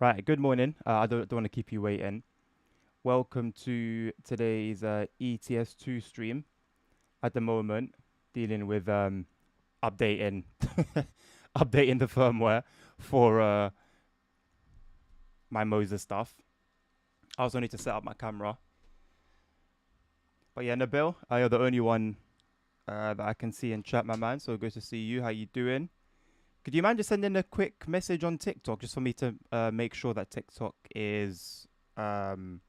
Right, good morning. I don't want to keep you waiting. Welcome to today's ETS2 stream. At the moment, dealing with updating updating the firmware for my Moses stuff. I also need to set up my camera. But yeah, Nabil, you're the only one that I can see in chat, my man. So good to see you. How you doing? Could you mind just sending a quick message on TikTok just for me to make sure that TikTok is um,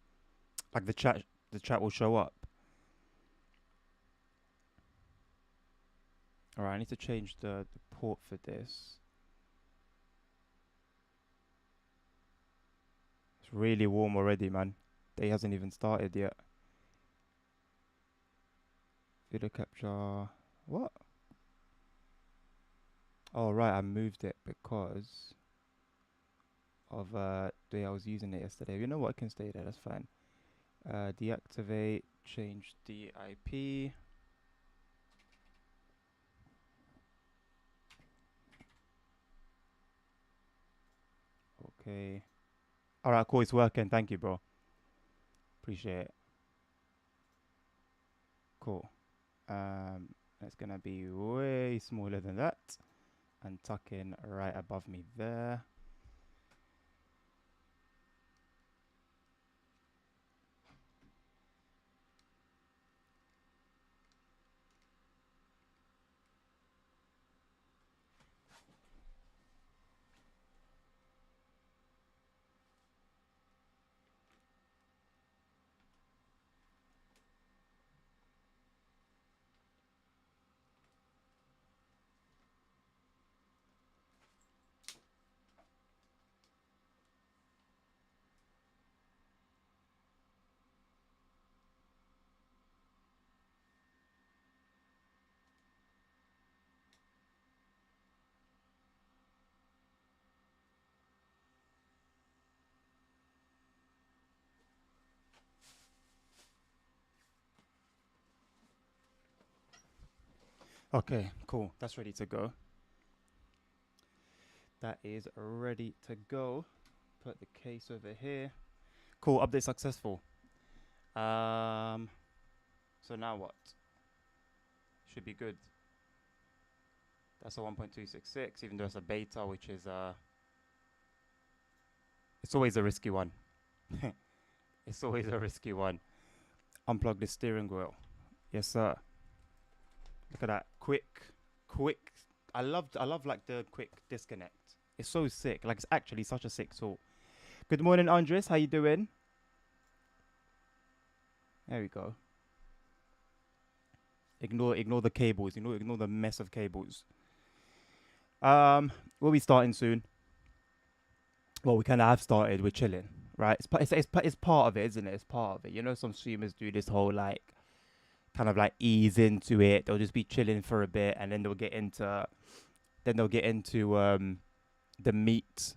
like the chat will show up. All right, I need to change the port for this. It's really warm already, man. Day hasn't even started yet. Video capture. What? Oh, right, I moved it because of the way I was using it yesterday. You know what? I can stay there. That's fine. Deactivate. Change the IP. Okay. All right, cool. It's working. Thank you, bro. Appreciate it. Cool. It's gonna be way smaller than that, and tuck in right above me there. Okay, cool. That's ready to go. That is ready to go. Put the case over here. Cool. Update successful. Um. So now what? Should be good. That's a 1.266, even though it's a beta, which is it's always a risky one. It's always a risky one. Unplug the steering wheel. Yes, sir. Look at that. Quick. I love like the quick disconnect. It's so sick. Like it's actually such a sick tool. Good morning, Andres. How you doing? There we go. Ignore the cables. Ignore the mess of cables. We'll be starting soon. Well, we kind of have started. We're chilling, right? It's part of it, isn't it? It's part of it. You know, some streamers do this whole like kind of like ease into it. They'll just be chilling for a bit, and then they'll get into the meat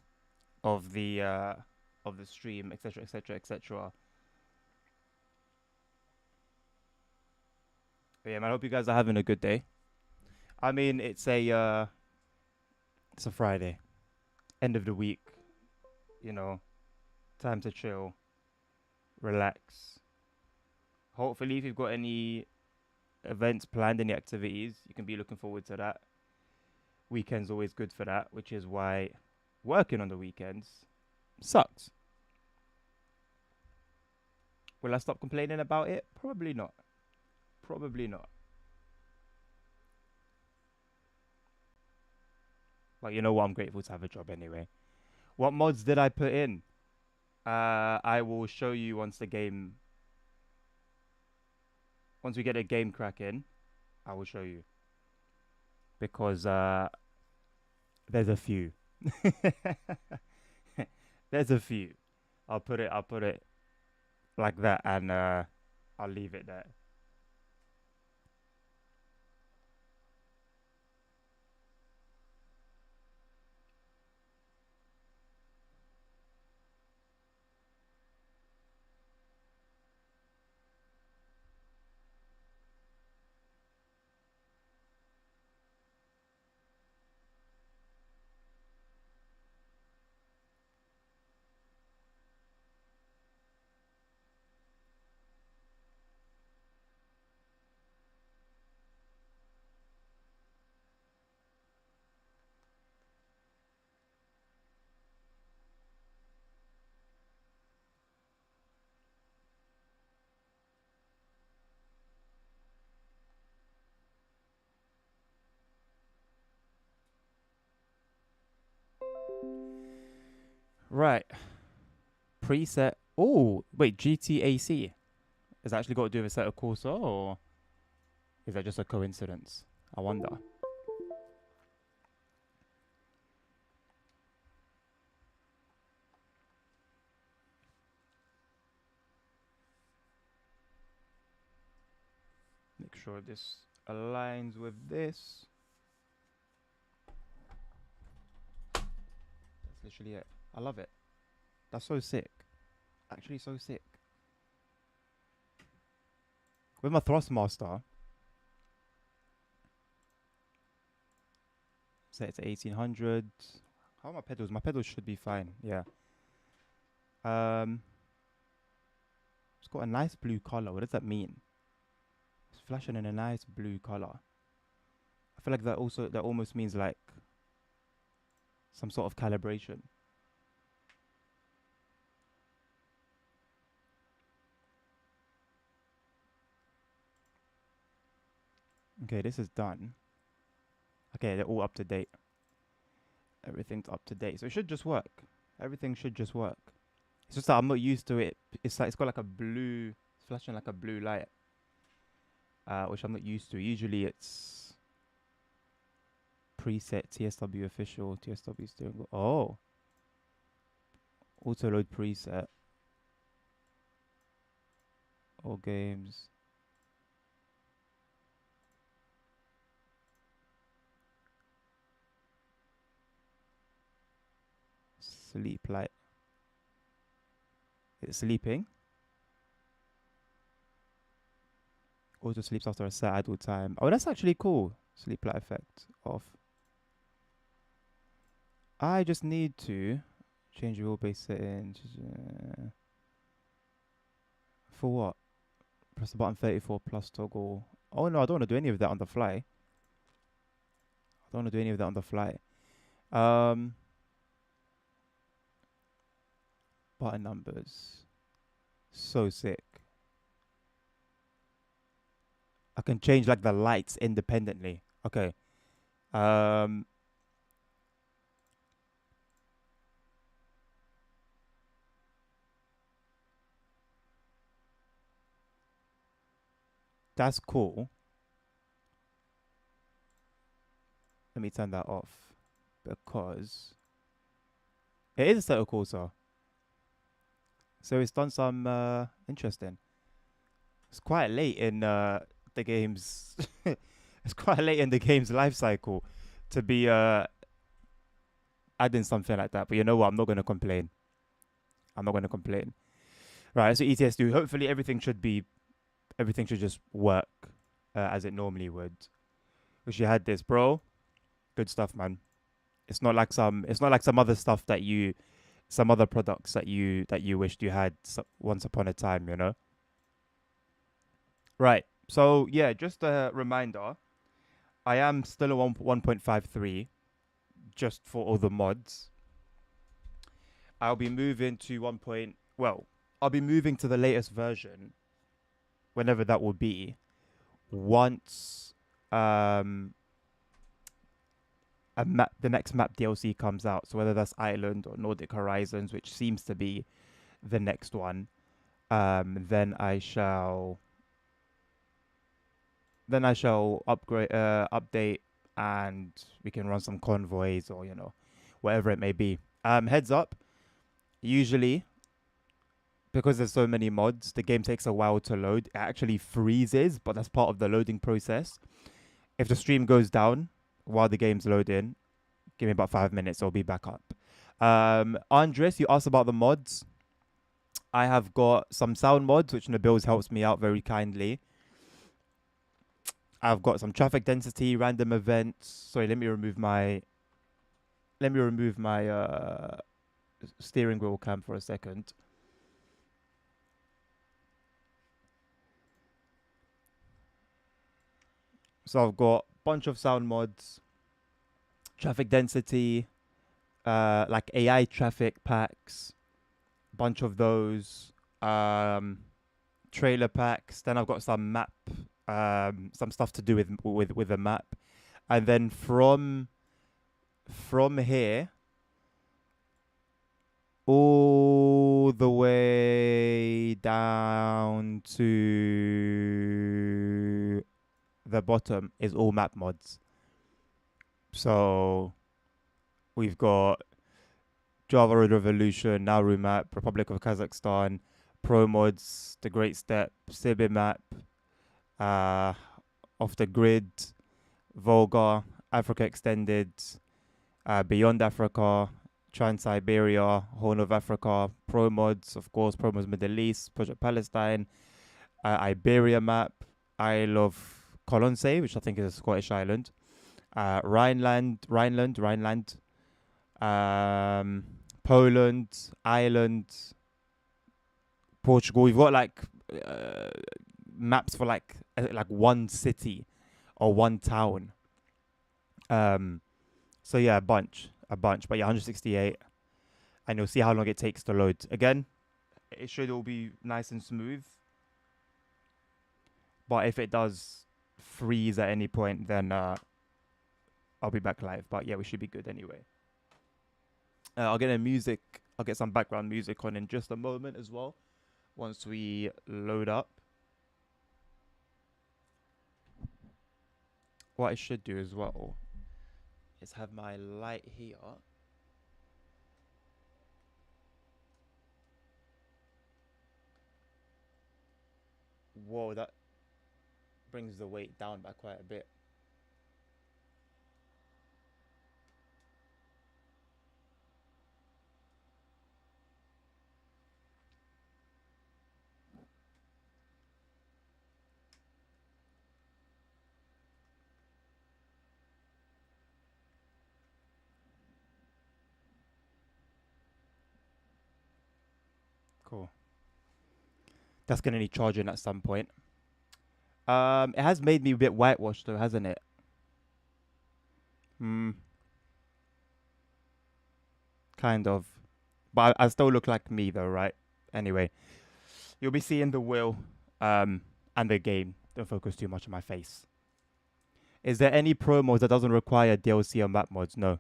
of the stream, etc., etc., etc. But yeah, man. I hope you guys are having a good day. I mean, it's a Friday, end of the week. You know, time to chill, relax. Hopefully, if you've got any events planned, any activities, you can be looking forward to that. Weekend's always good for that, which is why working on the weekends sucks. Will I stop complaining about it? Probably not. Probably not. But you know what? I'm grateful to have a job anyway. What mods did I put in? I will show you once we get a game cracking. I will show you because there's a few. There's a few. I'll put it like that, and I'll leave it there. Right. Preset. Oh, wait. GTAC. Is that actually got to do with Assetto Corsa, or is that just a coincidence? I wonder. Make sure this aligns with this. That's literally it. I love it. That's so sick. Actually, so sick. With my Thrustmaster, set it to 1800. How are my pedals? My pedals should be fine. Yeah. Um, it's got a nice blue color. What does that mean? It's flashing in a nice blue color. I feel like that almost means like some sort of calibration. Okay, this is done. Okay, they're all up to date. Everything's up to date, so it should just work. Everything should just work. It's just that I'm not used to it. It's like it's got like a blue, it's flashing like a blue light, which I'm not used to. Usually it's preset TSW official, TSW steering wheel. Oh, auto load preset. All games. Sleep light. It's sleeping. Auto sleeps after a set idle time. Oh, that's actually cool. Sleep light effect off. I just need to change rule base settings. For what? Press the button 34 plus toggle. Oh no, I don't want to do any of that on the fly. I don't want to do any of that on the fly. Button numbers. So sick. I can change like the lights independently. Okay. That's cool. Let me turn that off because it is a Assetto Corsa. So it's done some interesting. It's quite late in the game's it's quite late in the game's life cycle to be adding something like that. But you know what? I'm not gonna complain. I'm not gonna complain. Right, so ETS do. Hopefully everything should just work as it normally would. Wish you had this, bro. Good stuff, man. It's not like some other stuff some other products that you wished you had once upon a time, you know? Right. So yeah, just a reminder, I am still a 1.53 just for all the mods. I'll be moving to I'll be moving to the latest version whenever that will be once the next map DLC comes out. So whether that's Island or Nordic Horizons, which seems to be the next one, then I shall update, and we can run some convoys or whatever it may be. Heads up, usually because there's so many mods, the game takes a while to load. It actually freezes, but that's part of the loading process. If the stream goes down while the game's loading, give me about 5 minutes, I'll be back up. Andres, you asked about the mods. I have got some sound mods, which Nabil's helps me out very kindly. I've got some traffic density, random events. Sorry, let me remove my steering wheel cam for a second. So I've got a bunch of sound mods, traffic density, like AI traffic packs, bunch of those, trailer packs. Then I've got some map, some stuff to do with the map, and then from here, all the way down to the bottom is all map mods. So we've got Java Road Revolution, Nauru Map, Republic of Kazakhstan, Pro Mods, The Great Step, Sibir Map, Off the Grid, Volga, Africa Extended, Beyond Africa, Trans-Siberia, Horn of Africa, Pro Mods, of course, Pro Mods Middle East, Project Palestine, Iberia Map, Isle of Colonsay, which I think is a Scottish island, Rhineland, Poland, Ireland, Portugal. We've got like maps for like one city or one town. So yeah, a bunch. But yeah, 168, and you'll see how long it takes to load. Again, it should all be nice and smooth. But if it does freeze at any point, then I'll be back live. But yeah, we should be good anyway. I'll get some background music on in just a moment as well, once we load up. What I should do as well is have my light here. Whoa, that brings the weight down by quite a bit. Cool. That's gonna need charging at some point. It has made me a bit whitewashed though, hasn't it? Kind of. But I still look like me though, right? Anyway, you'll be seeing the wheel and the game. Don't focus too much on my face. Is there any pro mods that doesn't require DLC or map mods? No.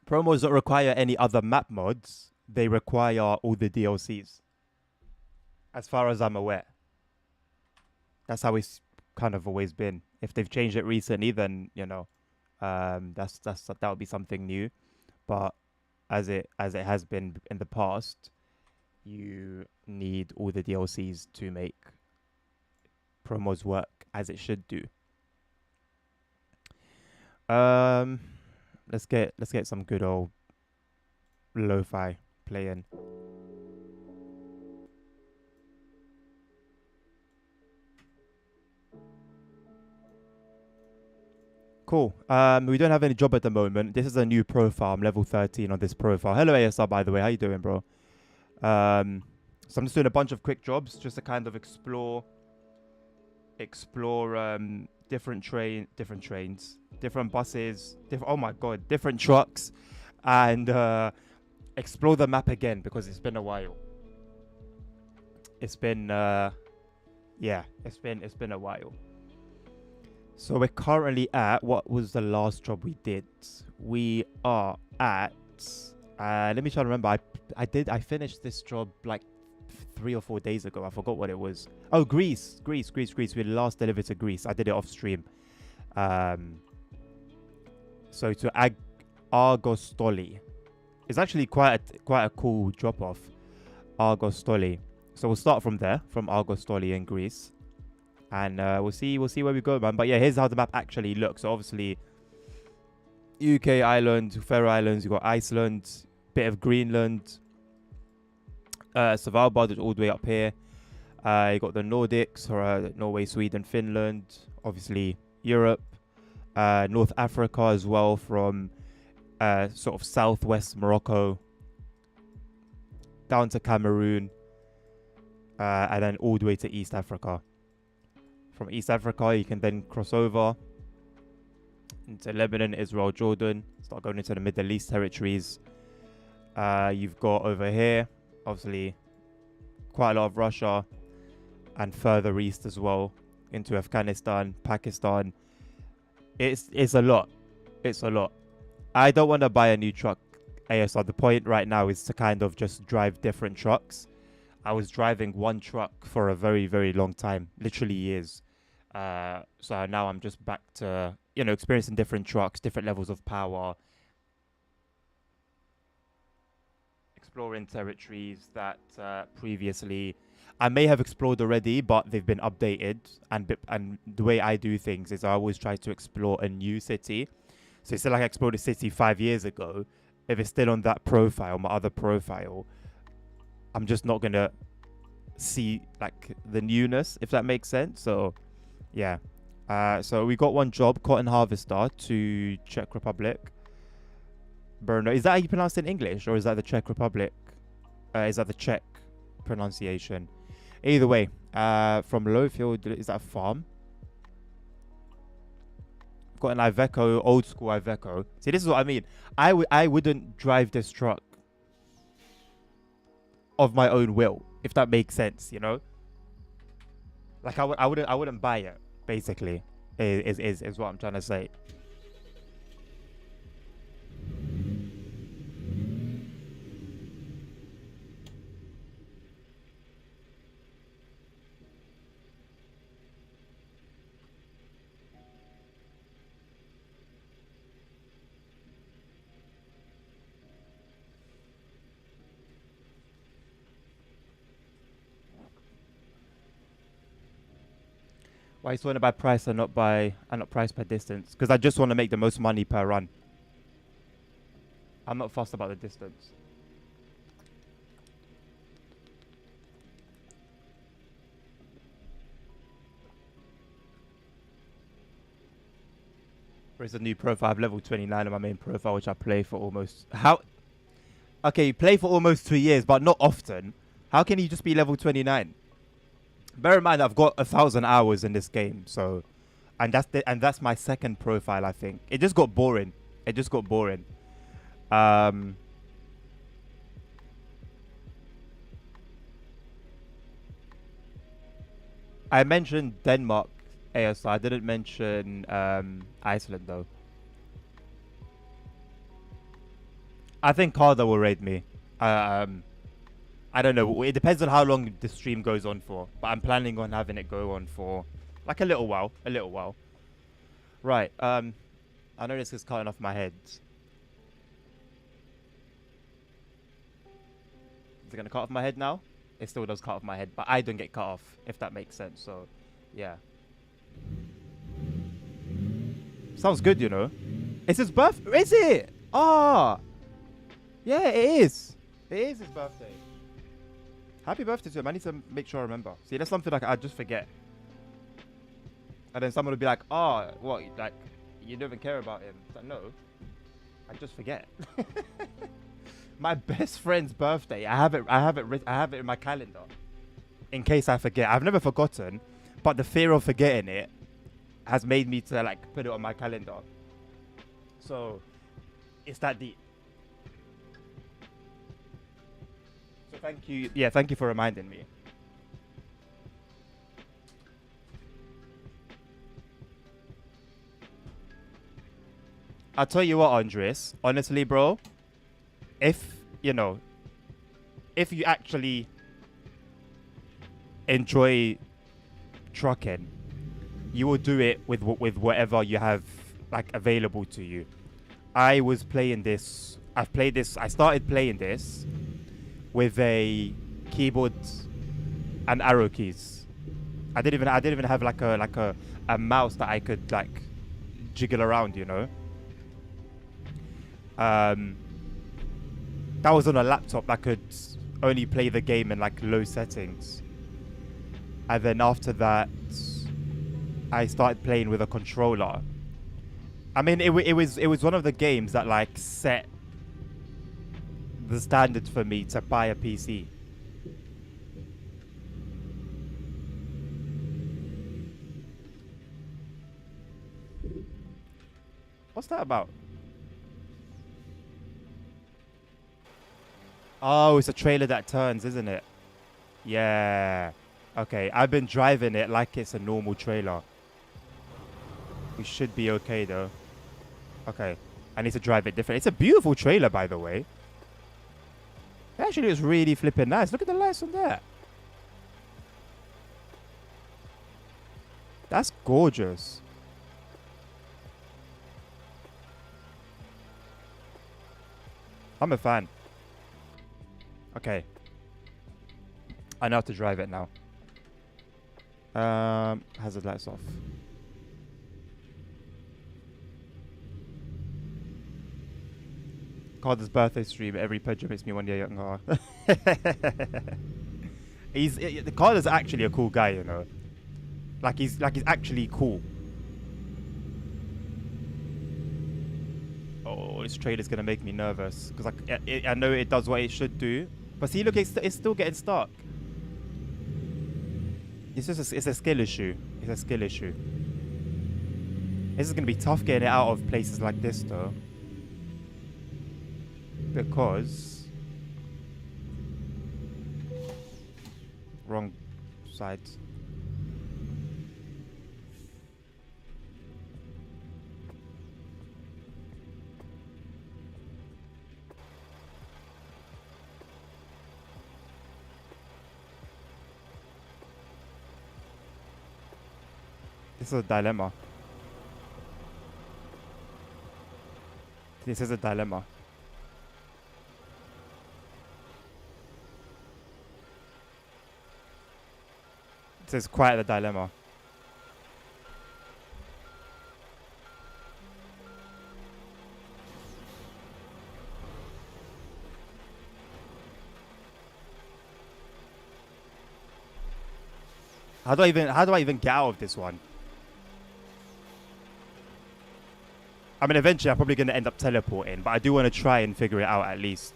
Pro mods don't require any other map mods. They require all the DLCs. As far as I'm aware. That's how it's kind of always been. If they've changed it recently, then that would be something new. But as it has been in the past, you need all the DLCs to make promos work as it should do. Let's get some good old lo-fi playing. Cool. We don't have any job at the moment. This is a new profile. I'm level 13 on this profile. Hello ASR, by the way. How you doing, bro? So I'm just doing a bunch of quick jobs just to kind of explore different trains, different buses, oh my god, different trucks, and explore the map again because it's been a while. It's been it's been a while. So we're currently at, what was the last job we did? We are at, let me try to remember. I finished this job like 3 or 4 days ago. I forgot what it was. Oh, Greece. We last delivered to Greece. I did it off stream. So to Argostoli. It's actually quite a cool drop off. Argostoli. So we'll start from there, from Argostoli in Greece. And we'll see where we go, man. But yeah, here's how the map actually looks. So obviously, UK Island, Faroe Islands, you've got Iceland, bit of Greenland, Svalbard is all the way up here. You got the Nordics, Norway, Sweden, Finland, obviously Europe, North Africa as well, from sort of southwest Morocco down to Cameroon, and then all the way to East Africa. From East Africa, you can then cross over into Lebanon, Israel, Jordan, start going into the Middle East territories. You've got over here, obviously, quite a lot of Russia, and further east as well, into Afghanistan, Pakistan. It's a lot. I don't want to buy a new truck. ASR. The point right now is to kind of just drive different trucks. I was driving one truck for a very, very long time, literally years. So now I'm just back to, experiencing different trucks, different levels of power, exploring territories that previously I may have explored already, but they've been updated. And the way I do things is I always try to explore a new city. So it's like I explored a city 5 years ago. If it's still on that profile, my other profile, I'm just not gonna see like the newness, if that makes sense. So yeah. So we got one job, cotton harvester to Czech Republic. Brno. Is that how you pronounce it in English, or is that the Czech Republic? Is that the Czech pronunciation? Either way, from Lowfield, is that a farm? I've got an Iveco, old school Iveco. See, this is what I mean. I wouldn't drive this truck of my own will, if that makes sense, Like I wouldn't buy it, basically, is what I'm trying to say. Why you want to buy price and not price per distance? Because I just want to make the most money per run. I'm not fussed about the distance. Where's the new profile? I have level 29 on my main profile, which I play for almost... How? Okay, you play for almost 2 years, but not often. How can you just be level 29? Bear in mind, I've got 1,000 hours in this game, so... And that's my second profile, I think. It just got boring. I mentioned Denmark, ASI. I didn't mention Iceland, though. I think Carter will raid me. I don't know. It depends on how long the stream goes on for. But I'm planning on having it go on for like a little while. Right. I know this is cutting off my head. Is it going to cut off my head now? It still does cut off my head. But I don't get cut off, if that makes sense. So, yeah. Sounds good, It's his birthday. Is it? Ah. Yeah, it is. It is his birthday. Happy birthday to him. I need to make sure I remember. See, that's something like I just forget. And then someone would be like, oh, what? Like, you don't even care about him. It's like, no. I just forget. My best friend's birthday. I have it in my calendar. In case I forget. I've never forgotten. But the fear of forgetting it has made me to, like, put it on my calendar. So, it's that deep. So thank you. Yeah, thank you for reminding me. I'll tell you what, Andres. Honestly, bro, if you actually enjoy trucking, you will do it with whatever you have like available to you. I was playing this. I started playing this with a keyboard and arrow keys. I didn't even have like a mouse that I could like jiggle around, That was on a laptop that could only play the game in like low settings. And then after that, I started playing with a controller. I mean, it was one of the games that like set the standard for me to buy a PC. What's that about? Oh, it's a trailer that turns, isn't it? Yeah. Okay, I've been driving it like it's a normal trailer. We should be okay, though. Okay. I need to drive it different. It's a beautiful trailer, by the way. It actually looks really flipping nice. Look at the lights on that. That's gorgeous. I'm a fan. Okay. I know how to drive it now. Hazard lights off. Carter's birthday stream. Every picture makes me 1 year younger. Carter's actually a cool guy, you know. He's actually cool. Oh, this trailer's gonna make me nervous because I know it does what it should do, but see, look, it's still getting stuck. It's a skill issue. It's a skill issue. This is gonna be tough getting it out of places like this, though, because wrong side. This is a dilemma. This is a dilemma. This is quite a dilemma. How do I even get out of this one? I mean, eventually I'm probably going to end up teleporting, but I do want to try and figure it out at least.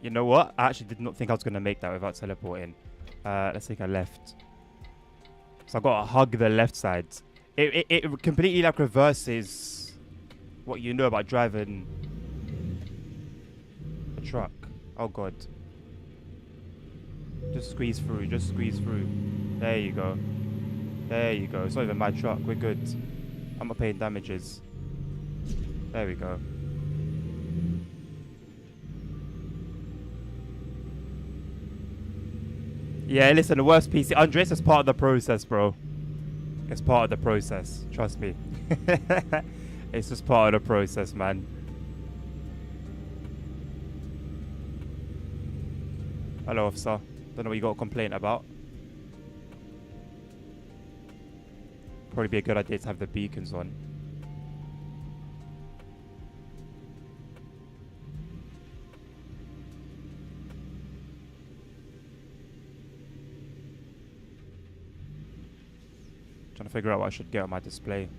You know what? I actually did not think I was going to make that without teleporting. Let's take a left. So I've got to hug the left side. It completely like reverses what you know about driving a truck. Oh god. Just squeeze through. Just squeeze through. There you go. There you go. It's not even my truck. We're good. I'm not paying damages. There we go. Yeah, listen, the worst PC. Andres is part of the process, bro. It's part of the process. Trust me. It's just part of the process, man. Hello, officer. Don't know what you got a complaint about. Probably be a good idea to have the beacons on. Trying to figure out what I should get on my display.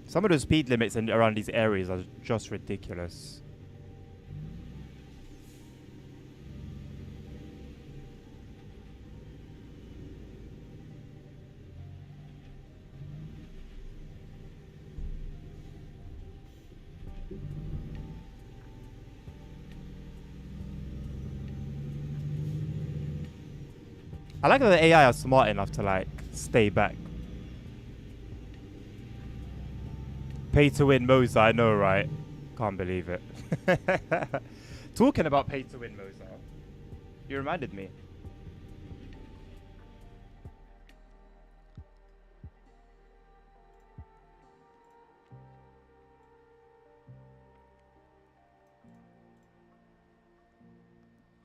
Some of the speed limits around these areas are just ridiculous. I like that the AI are smart enough to like stay back. Pay to win Moza, I know, right? Can't believe it. Talking about pay to win Moza, you reminded me.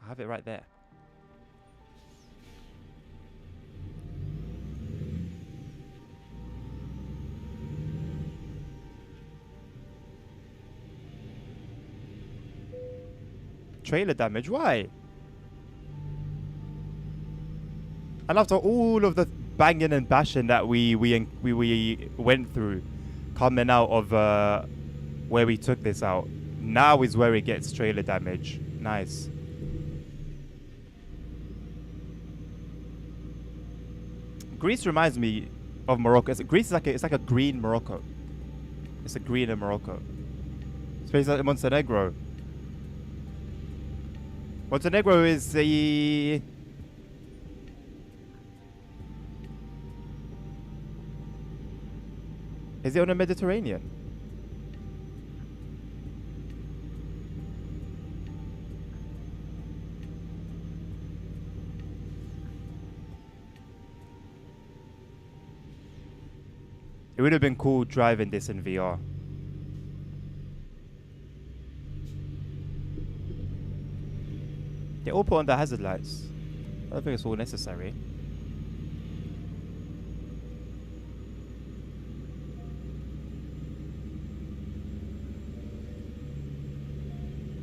I have it right there. Trailer damage. Why? And after all of the banging and bashing that we went through, coming out of where we took this out, now is where it gets trailer damage. Nice. Greece reminds me of Morocco. Greece is it's like a green Morocco. It's a greener Morocco. It's basically like Montenegro. Montenegro is the... Is it on the Mediterranean? It would have been cool driving this in VR. They all put on the hazard lights. I don't think it's all necessary.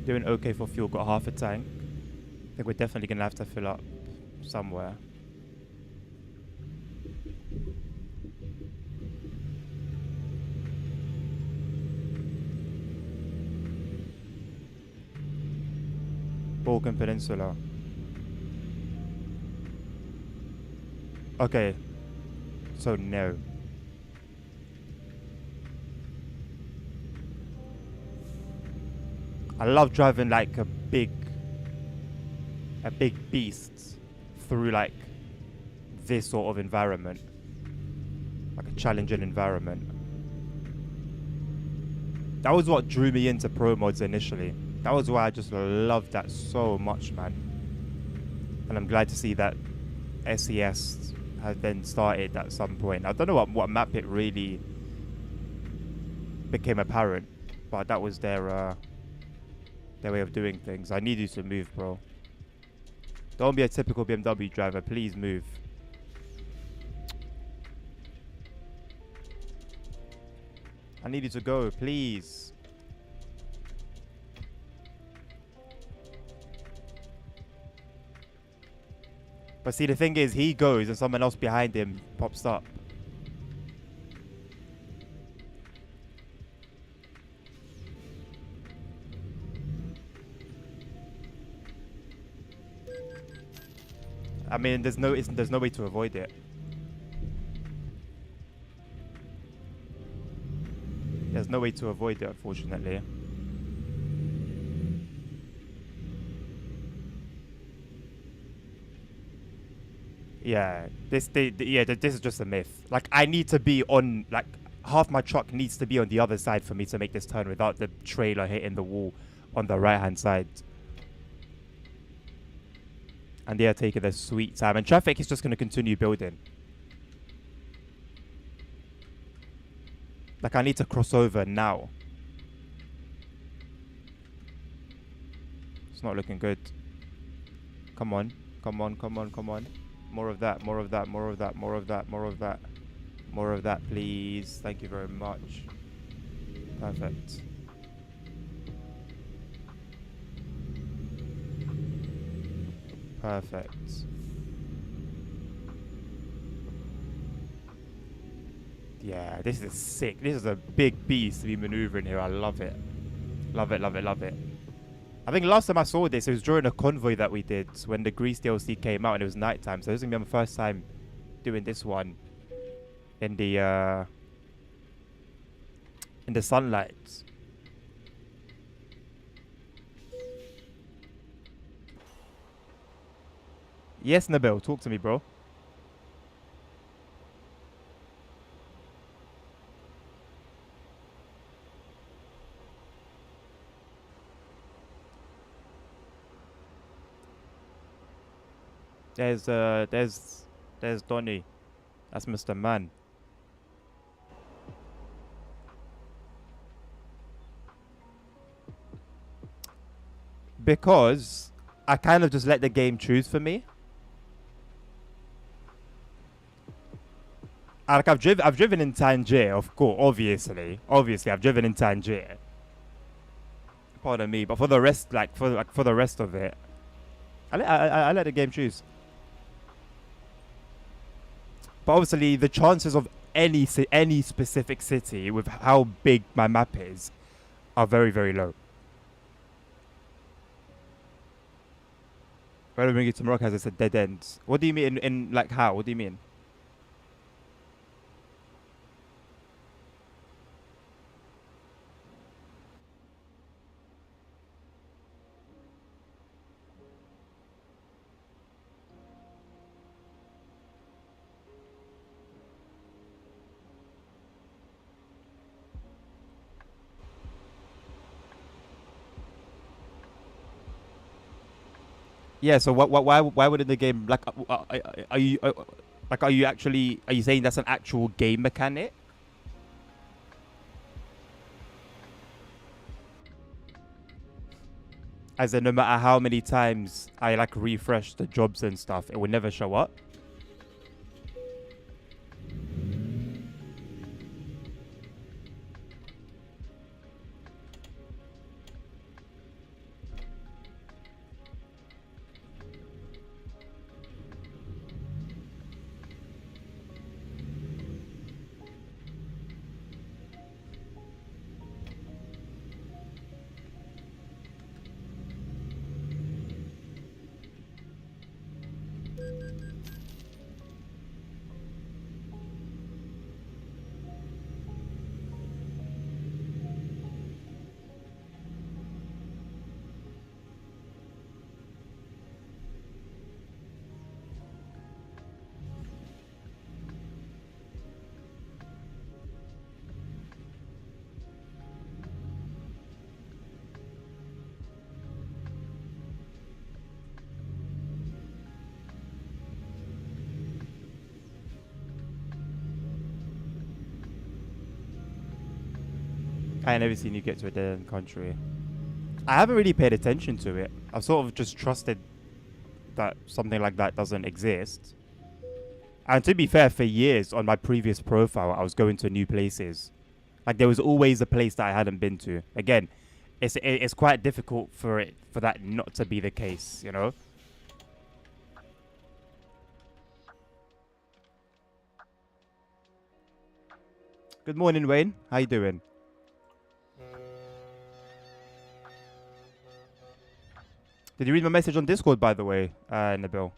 Doing okay for fuel, got half a tank. I think we're definitely gonna have to fill up somewhere. Balkan Peninsula. Okay. So no. I love driving like a big beast through like this sort of environment. Like a challenging environment. That was what drew me into pro mods initially. That was why I just loved that so much, man. And I'm glad to see that SES has been started at some point. I don't know what map it really became apparent, but that was their way of doing things. I need you to move, bro. Don't be a typical BMW driver. Please move. I need you to go, please. But see, the thing is, he goes and someone else behind him pops up. I mean, there's no way to avoid it. There's no way to avoid it, unfortunately. Yeah, this is just a myth. Like, I need to be on, like, half my truck needs to be on the other side for me to make this turn without the trailer hitting the wall on the right-hand side. And they are taking their sweet time. And traffic is just going to continue building. Like, I need to cross over now. It's not looking good. Come on. Come on, come on, come on. More of that, more of that, more of that, more of that, more of that. More of that, please. Thank you very much. Perfect. Perfect. Yeah, this is sick. This is a big beast to be maneuvering here. I love it. Love it, love it, love it. I think last time I saw this, it was during a convoy that we did when the Grease DLC came out and it was nighttime. So this is going to be my first time doing this one in the sunlight. Yes, Nabil, talk to me, bro. There's Donny. That's Mr. Man. Because I kind of just let the game choose for me. Like I've driven in Tangier, of course, obviously I've driven in Tangier. Pardon me, but for the rest, for the rest of it, I let the game choose. But obviously, the chances of any specific city with how big my map is are very very low. When I bring it to Morocco, as it's a dead end. What do you mean in like how? What do you mean? Yeah. So why wouldn't the game like are you like are you saying that's an actual game mechanic? As in, no matter how many times I like refresh the jobs and stuff, it would never show up. I ain't never seen you get to a dead end country. I haven't really paid attention to it. I've sort of just trusted that something like that doesn't exist. And to be fair, for years on my previous profile, I was going to new places. Like there was always a place that I hadn't been to. Again, it's quite difficult for that not to be the case, you know. Good morning, Wayne. How you doing? Did you read my message on Discord, by the way, Nabil?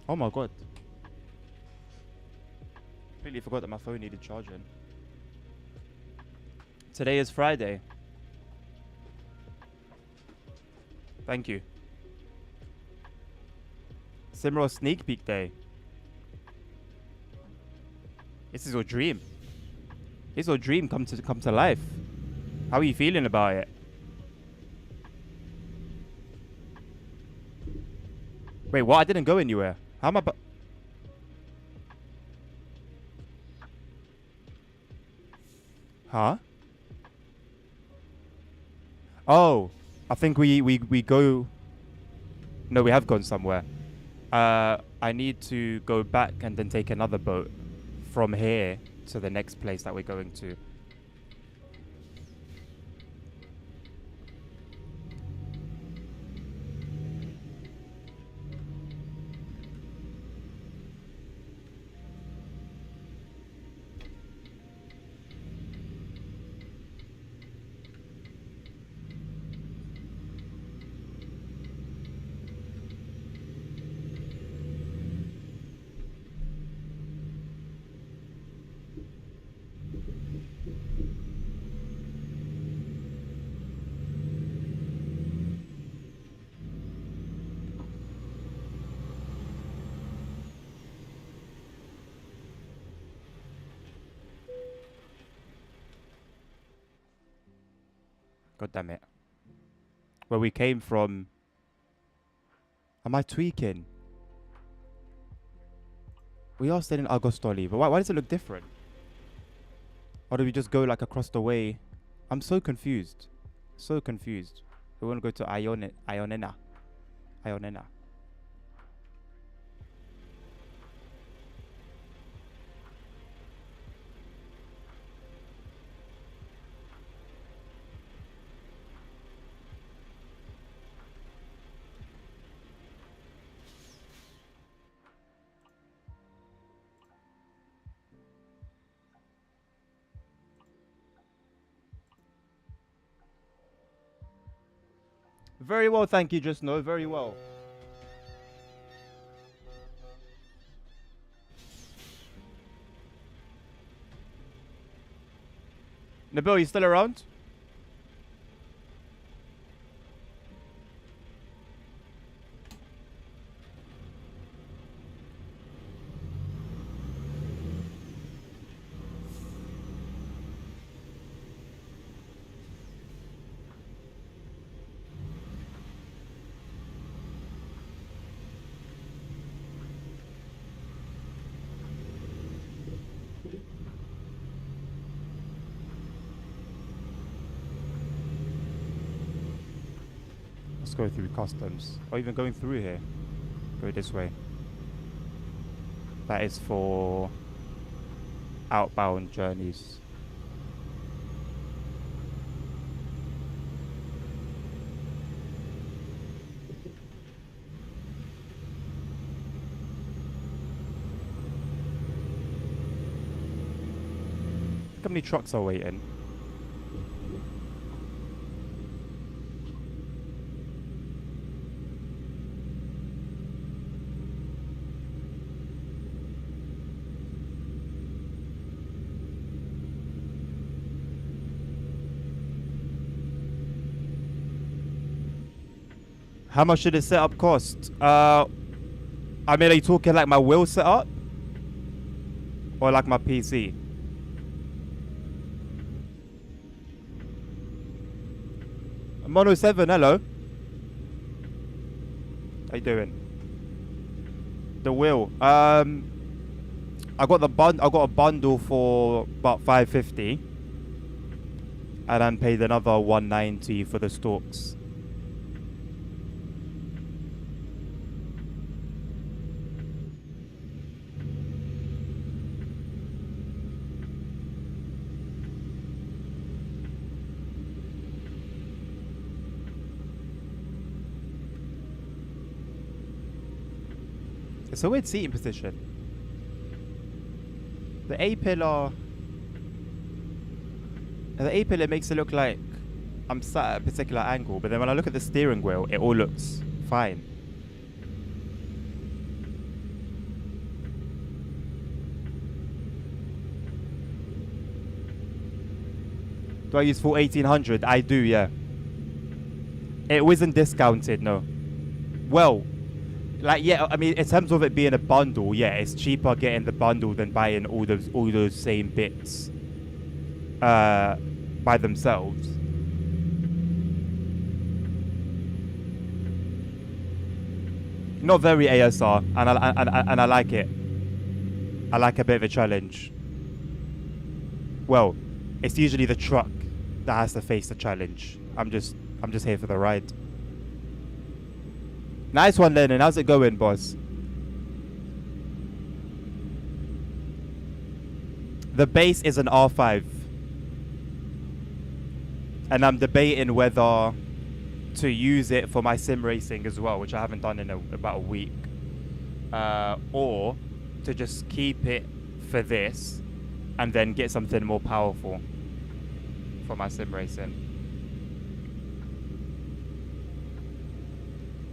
Oh my god. Completely forgot that my phone needed charging. Today is Friday. Thank you. Simro sneak peek day. This is your dream. This is your dream come to life. How are you feeling about it? Wait, what? I didn't go anywhere. How am I? Huh? Oh, I think we go. No, we have gone somewhere. I need to go back and then take another boat from here to the next place that we're going to. God damn it. Where we came from Am I tweaking? We are still in Agostoli, but why does it look different? Or do we just go like across the way? I'm so confused. So confused. We want to go to Ionena. Ionena. Very well, thank you, Just Know. Very well. Nabil, you still around? Let's go through customs. Or even going through here. Go this way. That is for outbound journeys. Look how many trucks are waiting. How much did the setup cost? I mean, are you talking like my wheel setup? Or like my PC? Mono 7, hello. How you doing? The wheel. I got a bundle for about 550. And then paid another 190 for the stalks. It's a weird seating position. The A-pillar makes it look like I'm sat at a particular angle, but then when I look at the steering wheel, it all looks fine. Do I use full 1800? I do, yeah. It wasn't discounted, no. Well, like, yeah, I mean, in terms of it being a bundle, yeah, it's cheaper getting the bundle than buying all those same bits by themselves. Not very ASR, and I like it. I like a bit of a challenge. Well, it's usually the truck that has to face the challenge. I'm just here for the ride. Nice one, Lennon. How's it going, boss? The base is an R5. And I'm debating whether to use it for my sim racing as well, which I haven't done in about a week. Or to just keep it for this and then get something more powerful for my sim racing.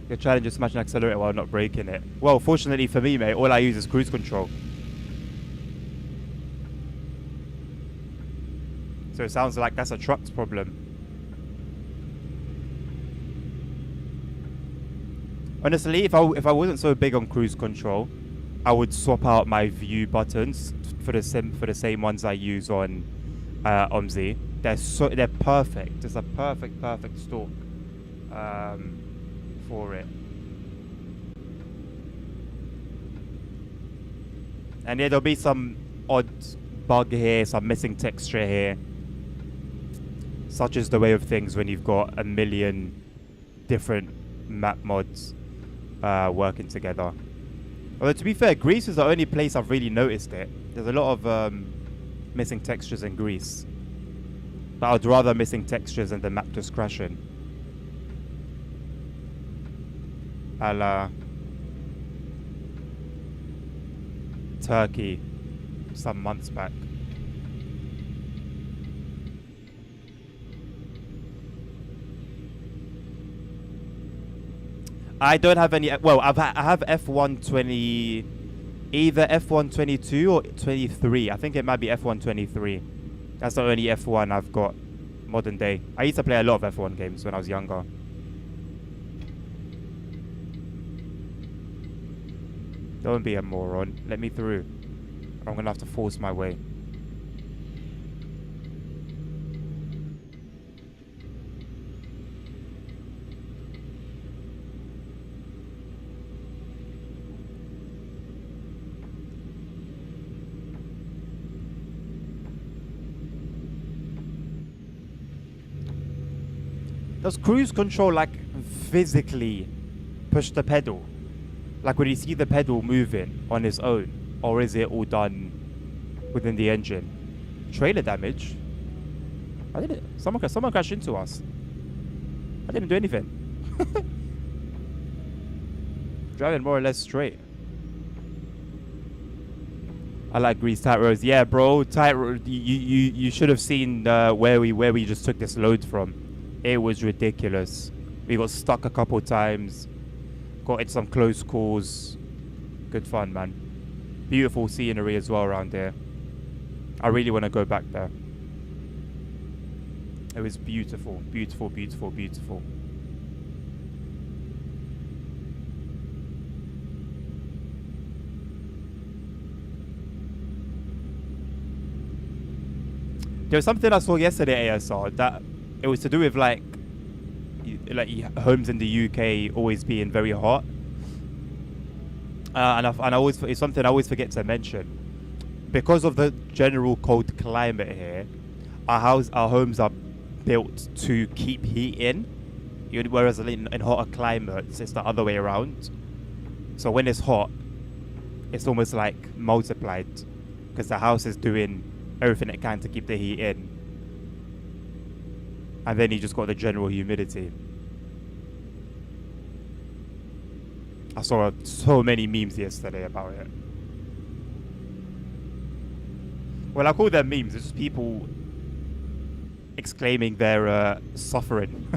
The challenge is smashing accelerator while not braking it. Well, fortunately for me, mate, all I use is cruise control. So it sounds like that's a truck's problem. Honestly, if I wasn't so big on cruise control, I would swap out my view buttons for the same ones I use on OMZ. They're perfect. It's a perfect stalk for it. And yeah, there'll be some odd bug here, some missing texture here. Such is the way of things when you've got a million different map mods working together. Although to be fair, Greece is the only place I've really noticed it. There's a lot of missing textures in Greece. But I'd rather missing textures than the map just crashing. A la Turkey some months back. I don't have any. Well, I have F120, either F122 or 23. I think it might be F123. That's the only F1 I've got modern day. I used to play a lot of F1 games when I was younger. Don't be a moron. Let me through. I'm gonna have to force my way. Does cruise control like physically push the pedal? Like when you see the pedal moving on its own? Or is it all done within the engine? Trailer damage? I didn't. Someone crashed into us. I didn't do anything. Driving more or less straight. I like Grease tight roads. Yeah, bro, tight road. You should have seen where we just took this load from. It was ridiculous. We got stuck a couple times. Got in some close calls. Good fun, man. Beautiful scenery as well around there. I really want to go back there. It was beautiful, beautiful, beautiful, beautiful. There was something I saw yesterday at ASR that it was to do with like homes in the UK always being very hot. And I always, it's something I always forget to mention. Because of the general cold climate here, our homes are built to keep heat in, whereas in hotter climates it's the other way around. So when it's hot, it's almost like multiplied because the house is doing everything it can to keep the heat in, and then you just got the general humidity. I saw so many memes yesterday about it. Well, I call them memes. It's just people exclaiming their suffering.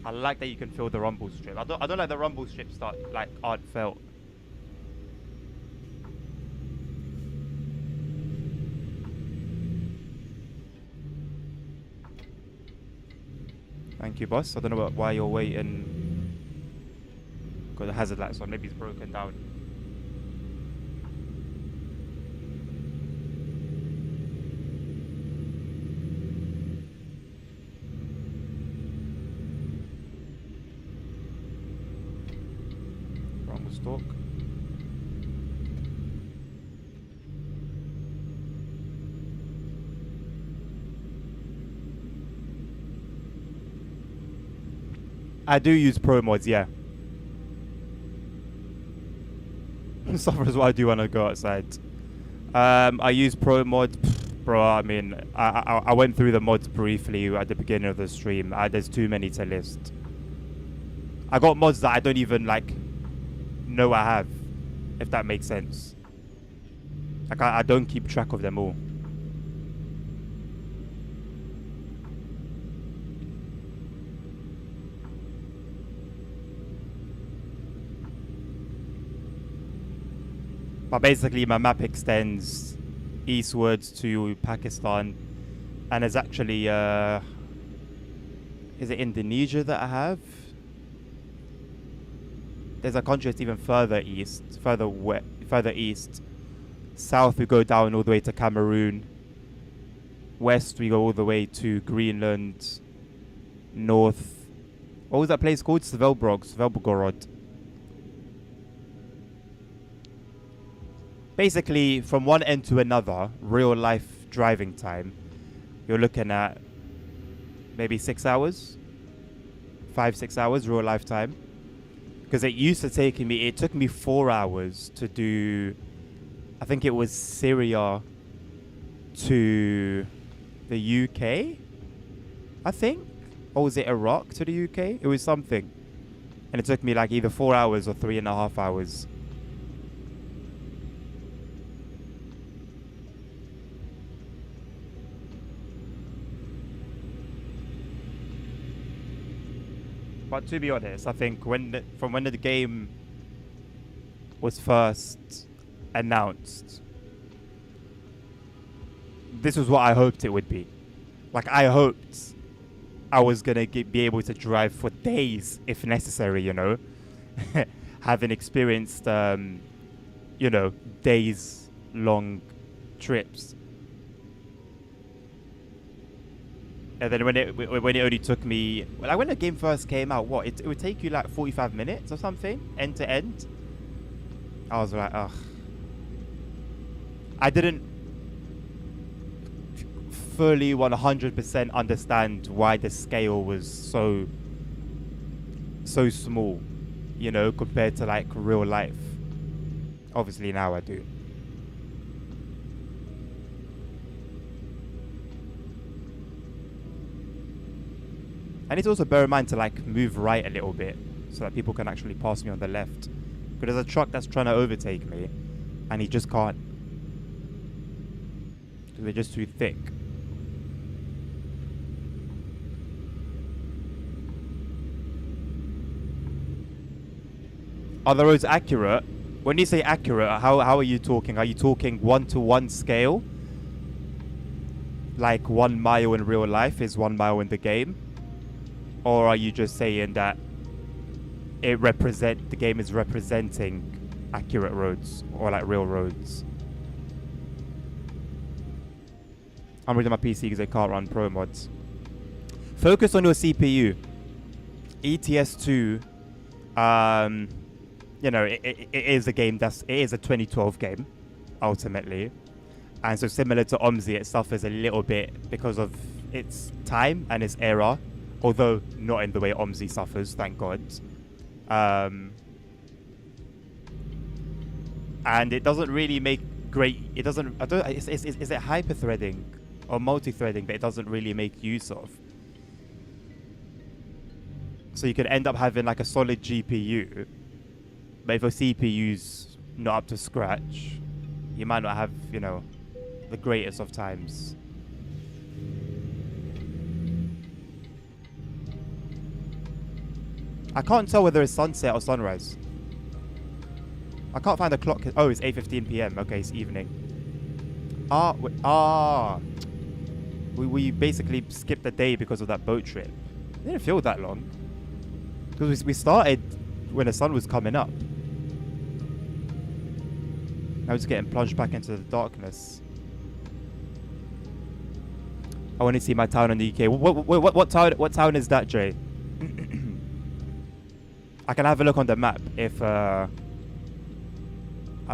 I like that you can feel the rumble strip. I don't like the rumble strips that like aren't felt. Thank you, boss. I don't know why you're waiting. Got the hazard lights on. Maybe it's broken down. Rumble stalk. I do use pro mods, yeah. Suffers why I do want to go outside. I use pro mods, bro. I mean, I went through the mods briefly at the beginning of the stream. There's too many to list. I got mods that I don't even like know I have, if that makes sense. Like I don't keep track of them all. But basically, my map extends eastwards to Pakistan, and there's actually is it Indonesia that I have? There's a country that's even further east, further east. South we go down all the way to Cameroon. West we go all the way to Greenland. North, what was that place called? Svelbogorod. Basically, from one end to another, real life driving time, you're looking at maybe 6 hours, 5-6 hours real life time. Because it took me 4 hours to do, I think it was Syria to the UK, I think, or was it Iraq to the UK? It was something, and it took me like either 4 hours or 3.5 hours. But to be honest, I think when the game was first announced, this was what I hoped it would be. Like, I hoped I was gonna be able to drive for days if necessary, you know, having experienced, you know, days long trips. And then when it only took me, like when the game first came out, it would take you like 45 minutes or something, end to end. I was like, ugh. I didn't fully 100% understand why the scale was so small, you know, compared to like real life. Obviously now I do. I need to also bear in mind to like move right a little bit so that people can actually pass me on the left. Because there's a truck that's trying to overtake me and he just can't. Because they're just too thick. Are the roads accurate? When you say accurate, how are you talking? Are you talking 1-to-1 scale? Like 1 mile in real life is 1 mile in the game? Or are you just saying that the game is representing accurate roads or like real roads? I'm reading my PC because I can't run pro mods. Focus on your CPU. ETS 2, you know, it is a game it is a 2012 game, ultimately. And so similar to OMSI, it suffers a little bit because of its time and its era. Although not in the way OMSI suffers, thank God. And it doesn't really make great. It doesn't. Is it hyper-threading or multi-threading that it doesn't really make use of? So you could end up having like a solid GPU, but if your CPU's not up to scratch, you might not have, you know, the greatest of times. I can't tell whether it's sunset or sunrise. I can't find the clock. Oh, it's 8:15 p.m. Okay, it's evening. We basically skipped the day because of that boat trip. It didn't feel that long. Because we started when the sun was coming up. Now we're just getting plunged back into the darkness. I want to see my town in the UK. What town is that, Jay? I can have a look on the map if I've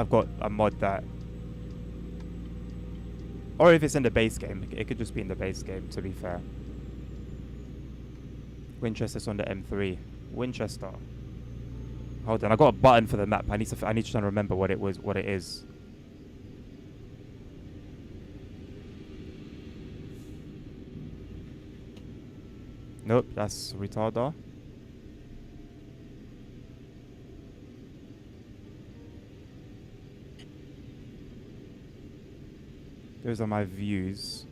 got a mod that, or if it's in the base game. It could just be in the base game, to be fair. Winchester's on the M3. Winchester. Hold on, I got a button for the map. I need to try and remember what it is. Nope, that's retarder. Those are my views.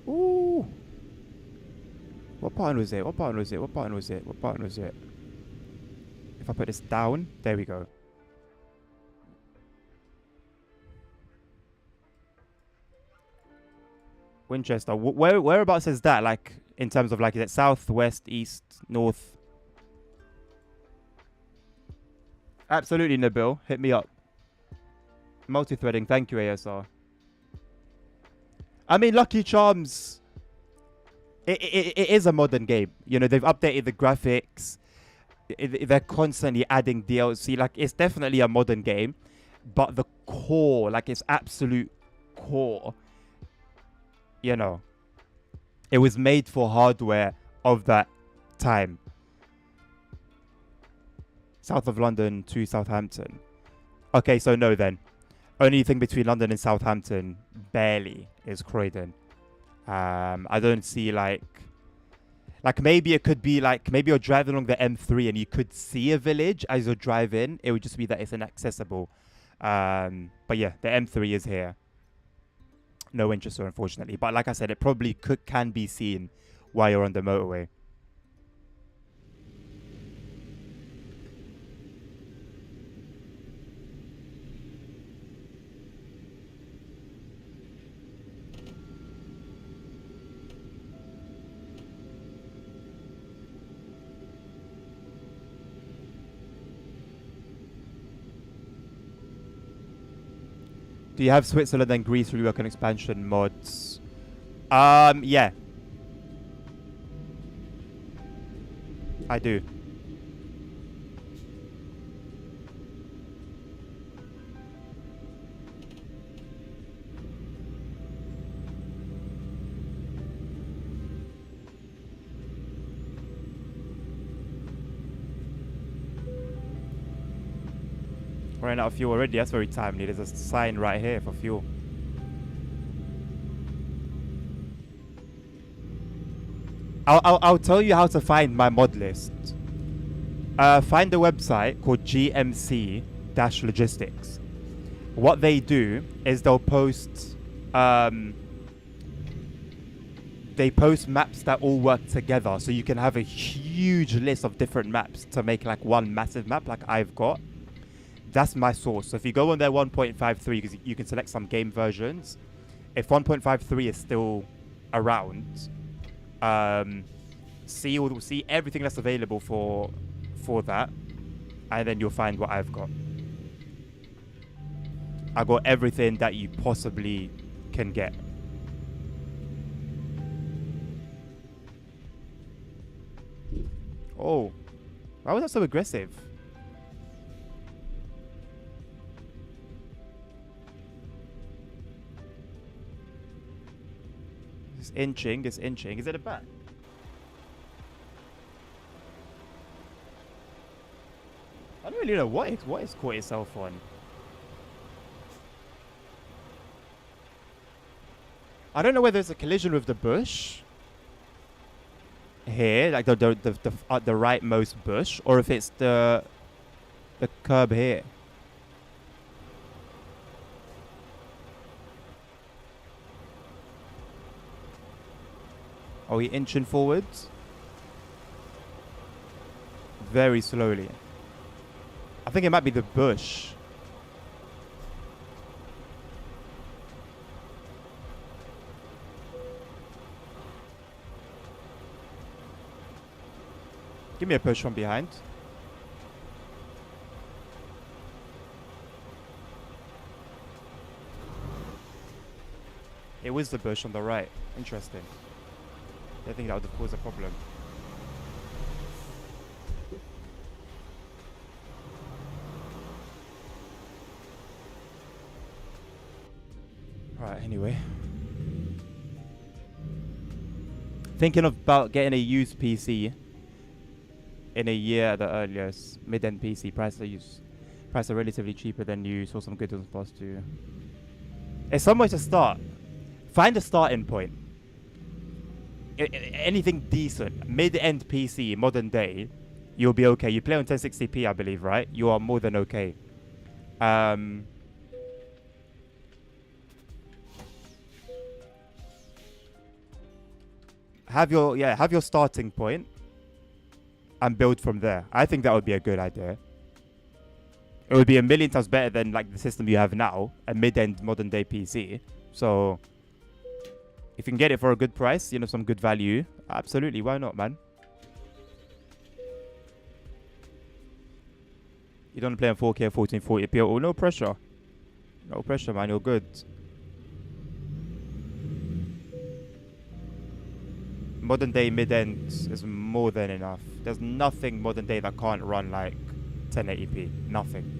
Ooh. What button was it? If I put this down, there we go. Winchester. Whereabouts is that? Like in terms of like, is it south, west, east, north? Absolutely, Nabil. Hit me up. Multi-threading. Thank you, ASR. I mean, Lucky Charms. It is a modern game. You know, they've updated the graphics. They're constantly adding DLC. Like, it's definitely a modern game, but the core, like its absolute core, you know, it was made for hardware of that time. South of London to Southampton. Okay, so no then. Only thing between London and Southampton, barely, is Croydon. I don't see like maybe it could be like, maybe you're driving along the M3 and you could see a village as you're driving. It would just be that it's inaccessible. But yeah, the M3 is here. No Winchester, unfortunately. But like I said, it probably can be seen while you're on the motorway. Do you have Switzerland and Greece rework and expansion mods? Yeah. I do. Running out of fuel already. That's very timely. There's a sign right here for fuel. I'll tell you how to find my mod list. Find a website called GMC-Logistics. What they do is they'll post maps that all work together, so you can have a huge list of different maps to make like one massive map like I've got. That's my source. So if you go on their 1.53, because you can select some game versions. If 1.53 is still around, see everything that's available for that, and then you'll find what I've got. I got everything that you possibly can get. Oh, why was that so aggressive? It's inching. Is it a bat? I don't really know what it's caught itself on. I don't know whether it's a collision with the bush here, like the rightmost bush, or if it's the curb here. Are we inching forwards? Very slowly. I think it might be the bush. Give me a push from behind. It was the bush on the right. Interesting. I think that would have caused a problem. Right, anyway. Thinking about getting a used PC in a year at the earliest. Mid-end PC. Price are relatively cheaper than new. Saw some good ones plus too. It's somewhere to start. Find a starting point. Anything decent, mid-end PC, modern day, you'll be okay. You play on 1060p, I believe, right? You are more than okay. Have your starting point. and build from there. I think that would be a good idea. It would be a million times better than like the system you have now, a mid-end modern day PC. So if you can get it for a good price, you know, some good value, absolutely, why not, man? You don't play on 4K 1440p. Oh, no pressure. No pressure, man. You're good. Modern day mid-end is more than enough. There's nothing modern day that can't run like 1080p. Nothing.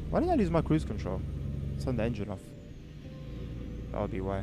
Why did I lose my cruise control? Turn the engine off. That would be why.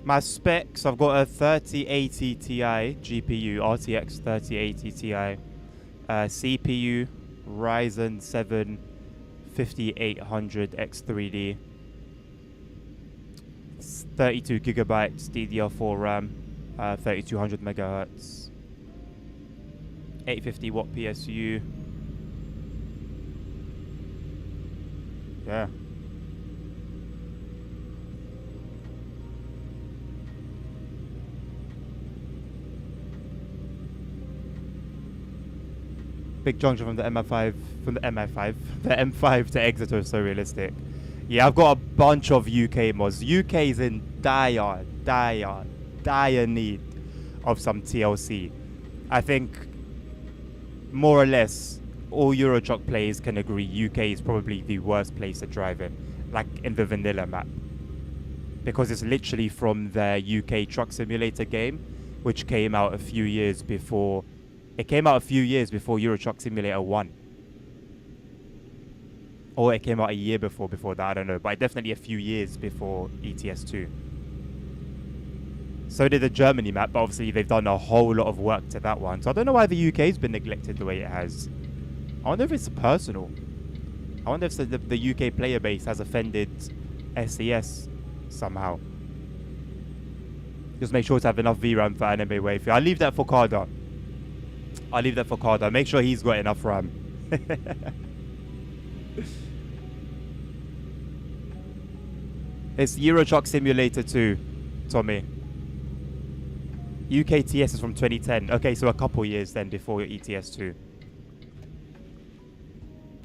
My specs, I've got a 3080 Ti GPU, RTX 3080 Ti, CPU, Ryzen 7 5800 X3D, 32 gigabytes DDR4 RAM, 3200 megahertz, 850 watt PSU. Yeah. Big junction from the MI5, the M5 to Exeter is so realistic. Yeah, I've got a bunch of UK mods. UK is in dire need of some TLC. I think more or less all Euro Truck players can agree UK is probably the worst place to drive in, like in the vanilla map, because it's literally from the UK Truck Simulator game, which came out a few years before. It came out a few years before Euro Truck Simulator 1. Or it came out a year before that, I don't know. But definitely a few years before ETS 2. So did the Germany map, but obviously they've done a whole lot of work to that one. So I don't know why the UK's been neglected the way it has. I wonder if it's personal. I wonder if the UK player base has offended SES somehow. Just make sure to have enough VRAM for Anime Wave. I'll leave that for Carter. Make sure he's got enough RAM. It's Euro Truck Simulator 2, Tommy. UK TS is from 2010. Okay, so a couple years then before ETS 2.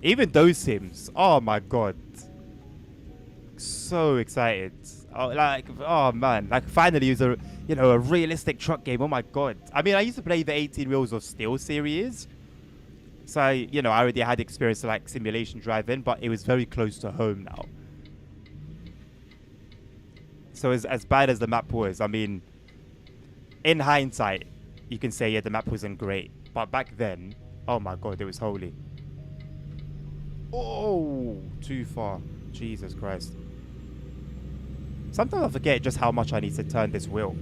Even those sims. Oh my god. So excited. Oh man. Like finally it was a realistic truck game. Oh my god. I mean, I used to play the 18 Wheels of Steel series. So, I already had experience like simulation driving, but it was very close to home now. So as bad as the map was, I mean, in hindsight, you can say, yeah, the map wasn't great. But back then, oh my god, it was holy. Oh, too far. Jesus Christ. Sometimes I forget just how much I need to turn this wheel.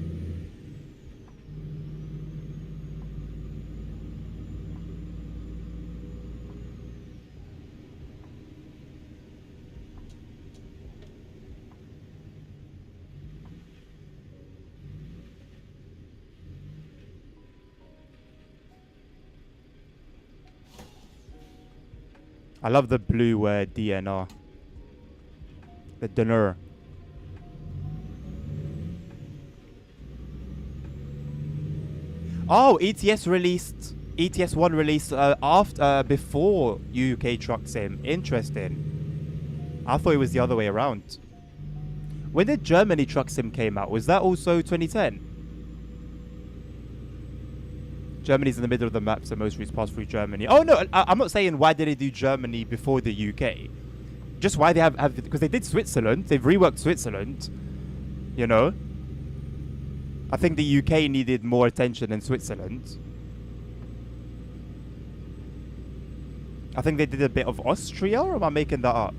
I love the blue DNR. The dinner. Oh, ETS one released before UK Truck Sim. Interesting. I thought it was the other way around. When did Germany Truck Sim came out? Was that also 2010? Germany's in the middle of the map, so most routes pass through Germany. Oh no, I'm not saying why did they do Germany before the UK. Just why they have because they did Switzerland. They've reworked Switzerland. You know. I think the UK needed more attention than Switzerland. I think they did a bit of Austria, or am I making that up?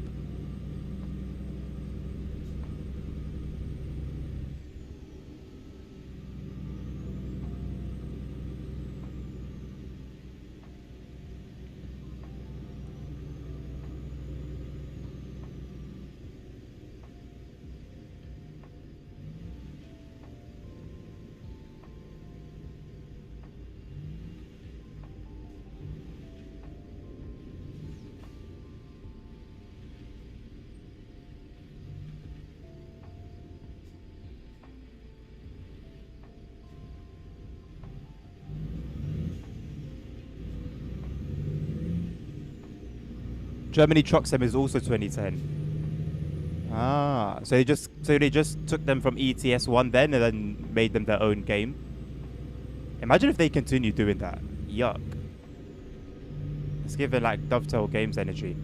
Germany Truck Sim is also 2010. Ah, so they just took them from ETS one then and then made them their own game. Imagine if they continue doing that. Yuck. Let's give it like Dovetail Games energy.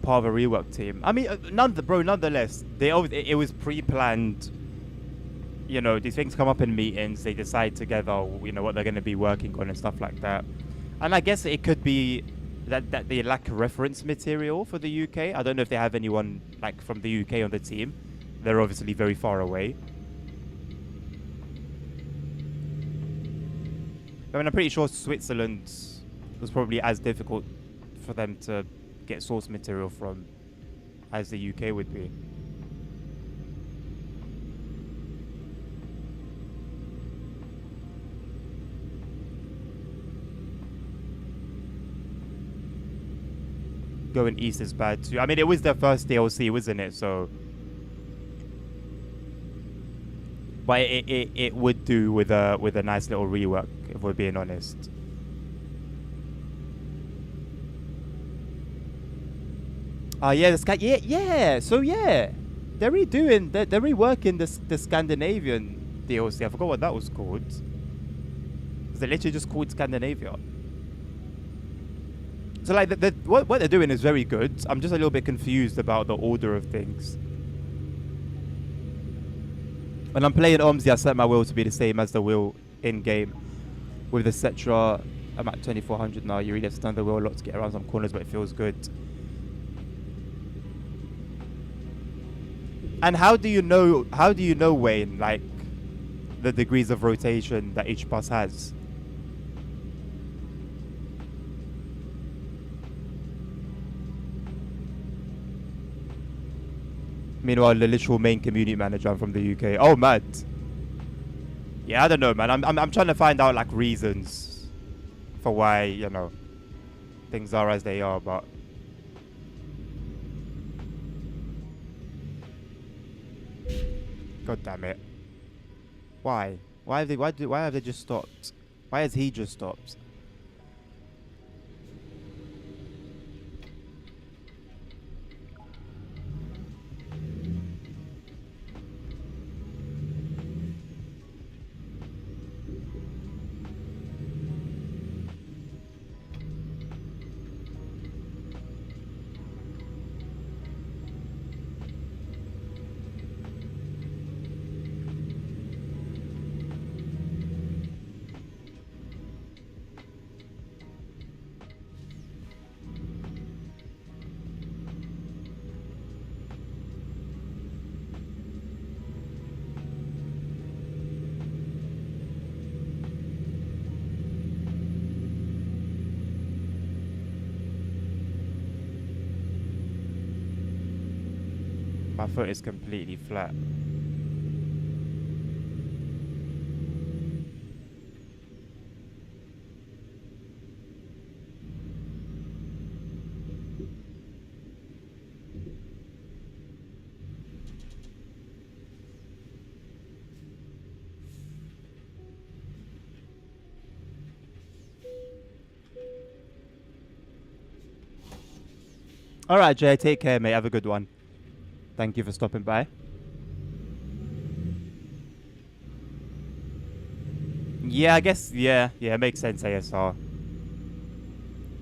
Part of a rework team. I mean, nonetheless, it was pre-planned. You know, these things come up in meetings. They decide together, you know, what they're going to be working on and stuff like that. And I guess it could be that they lack reference material for the UK. I don't know if they have anyone like from the UK on the team. They're obviously very far away. I mean, I'm pretty sure Switzerland was probably as difficult for them to get source material from as the UK would be. Going east is bad too. I mean, it was their first DLC, wasn't it? So, but it would do with a nice little rework, if we're being honest. Yeah, yeah. So yeah, they're redoing, they're reworking the Scandinavian DLC. I forgot what that was called. Is it literally just called Scandinavia? So like what they're doing is very good. I'm just a little bit confused about the order of things. When I'm playing OMSI, I set my wheel to be the same as the wheel in game. With the Cetra, I'm at 2400 now. You really have to turn the wheel a lot to get around some corners, but it feels good. And how do you know, Wayne, like the degrees of rotation that each bus has? Meanwhile, the literal main community manager, I'm from the UK. Oh, mad. Yeah, I don't know, man. I'm trying to find out like reasons for why, you know, things are as they are, but God damn it. Why? Why have they just stopped? Why has he just stopped? My foot is completely flat. All right, Jay. Take care, mate. Have a good one. Thank you for stopping by. Yeah, I guess. Yeah, yeah. It makes sense. ASR.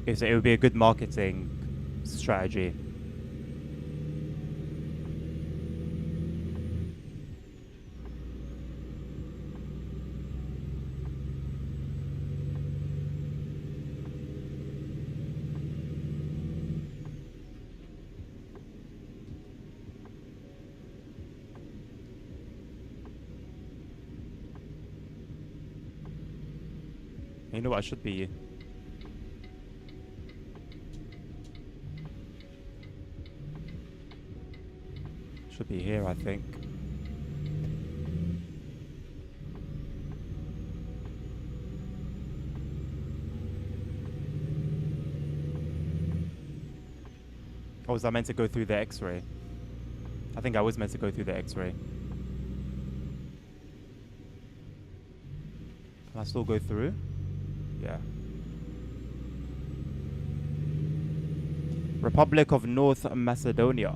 It would be a good marketing strategy. You know what? I should be here. I think. Or was I meant to go through the X-ray? I think I was meant to go through the X-ray. Can I still go through? Yeah. Republic of North Macedonia.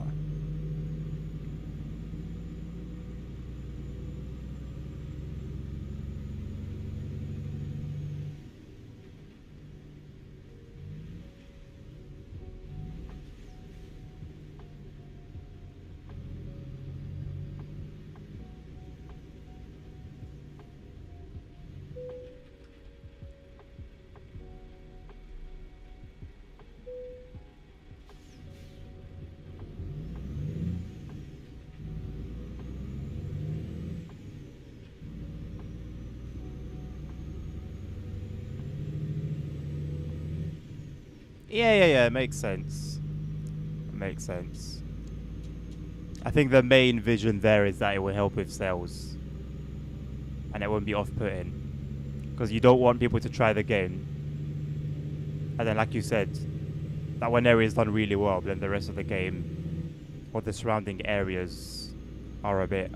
Yeah. It makes sense. It makes sense. I think the main vision there is that it will help with sales, and it won't be off-putting, because you don't want people to try the game, and then, like you said, that one area is done really well, but then the rest of the game or the surrounding areas are a bit.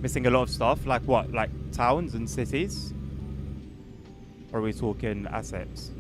Missing a lot of stuff. Like what? Like towns and cities? Or are we talking assets?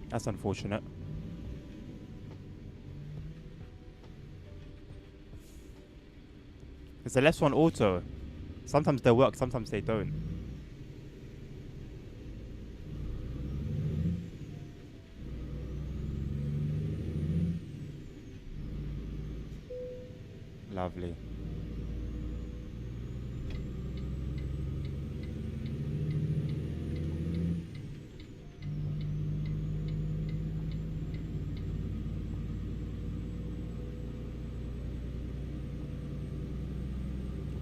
That's unfortunate. It's the less one auto. Sometimes they work, sometimes they don't. Lovely.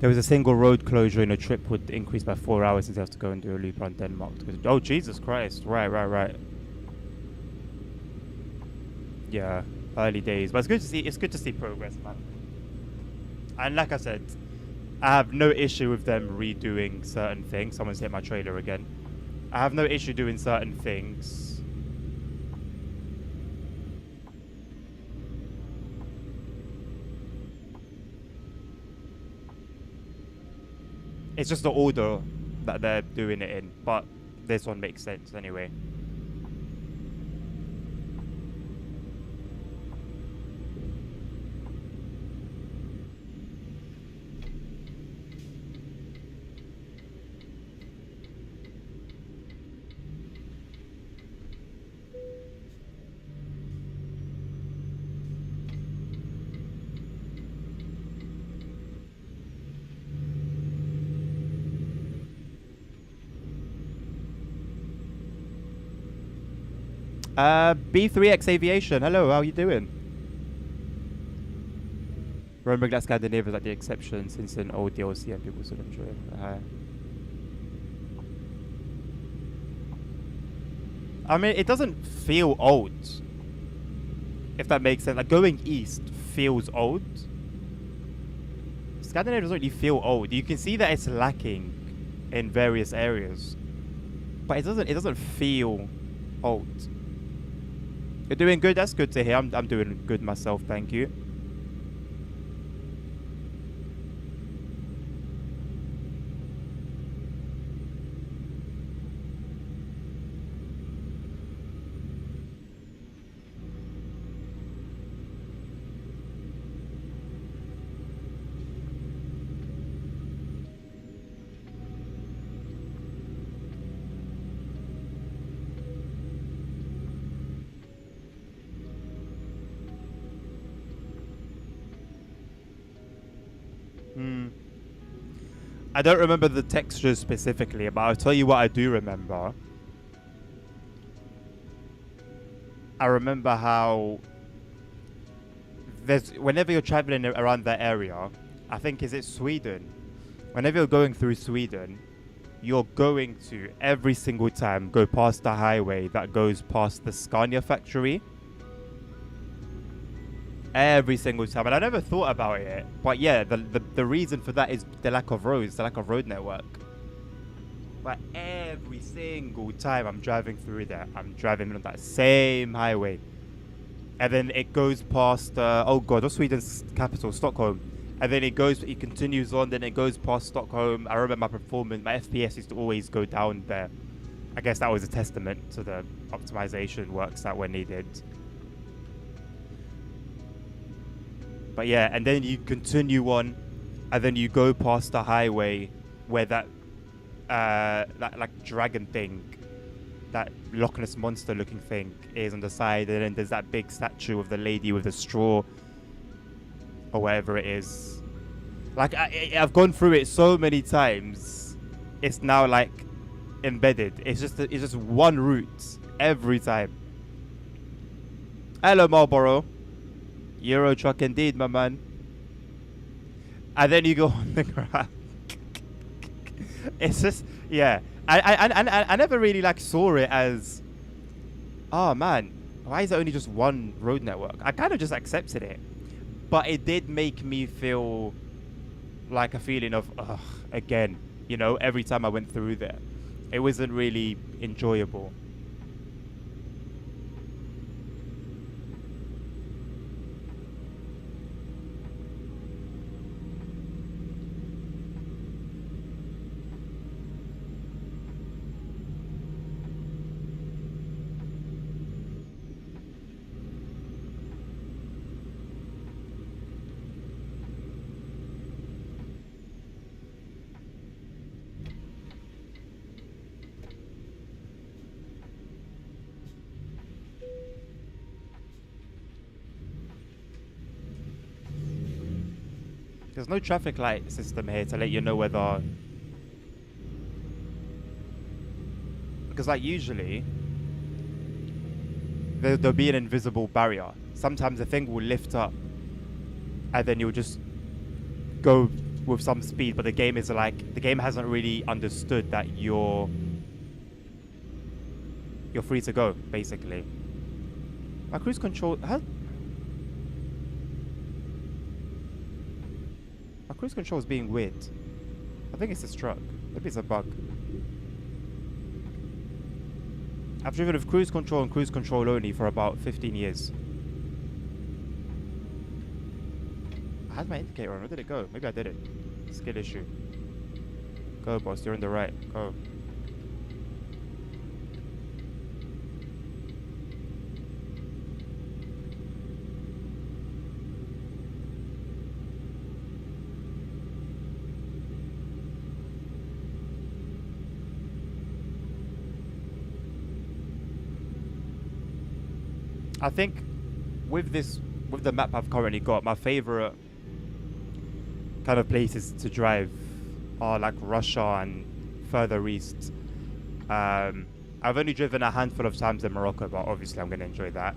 There was a single road closure and a trip would increase by 4 hours since they have to go and do a loop around Denmark. Oh, Jesus Christ. Right. Yeah, early days. But it's good to see progress, man. And like I said, I have no issue with them redoing certain things. Someone's hit my trailer again. I have no issue doing certain things. It's just the order that they're doing it in, but this one makes sense anyway. B3X Aviation, hello, how you doing? Remembering that Scandinavia is like the exception since an old DLC and people still enjoy it. I mean, it doesn't feel old, if that makes sense. Like, going east feels old. Scandinavia doesn't really feel old. You can see that it's lacking in various areas, but it doesn't feel old. You're doing good. That's good to hear. I'm doing good myself. Thank you. I don't remember the textures specifically, but I'll tell you what I do remember. I remember how whenever you're traveling around that area, I think is it Sweden. Whenever you're going through Sweden, you're going to every single time go past the highway that goes past the Scania factory. Every single time, and I never thought about it, but yeah, the reason for that is the lack of roads, the lack of road network. But every single time I'm driving through there, I'm driving on that same highway, and then it goes past oh god, what's Sweden's capital? Stockholm. And then it continues on, then it goes past Stockholm. I remember my FPS used to always go down there. I guess that was a testament to the optimization works that were needed. But yeah, and then you continue on, and then you go past the highway where that like dragon thing, that Loch Ness monster looking thing is on the side, and then there's that big statue of the lady with the straw, or whatever it is. Like I've gone through it so many times, it's now like embedded. It's just one route every time. Hello, Marlboro. Euro truck indeed, my man. And then you go on the ground. It's just, yeah. I never really like saw it as, oh man, why is there only just one road network? I kind of just accepted it, but it did make me feel like a feeling of, ugh, again, you know, every time I went through there, it wasn't really enjoyable. There's no traffic light system here to let you know whether... Because like usually, there'll be an invisible barrier. Sometimes the thing will lift up, and then you'll just go with some speed, but the game hasn't really understood that you're free to go, basically. My cruise control... My cruise control is being weird. I think it's this truck. Maybe it's a bug. I've driven with cruise control and cruise control only for about 15 years. I had my indicator on. Where did it go? Maybe I did it. Skill issue. Go, boss. You're on the right. Go. I think with the map I've currently got, my favorite kind of places to drive are like Russia and further east. I've only driven a handful of times in Morocco, but obviously I'm going to enjoy that.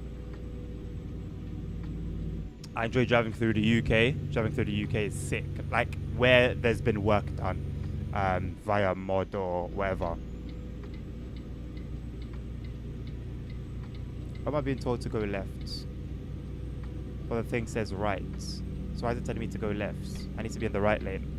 I enjoy driving through the UK. Driving through the UK is sick. Like where there's been work done via mod or whatever. Why am I being told to go left? Well, the thing says right. So why is it telling me to go left? I need to be in the right lane.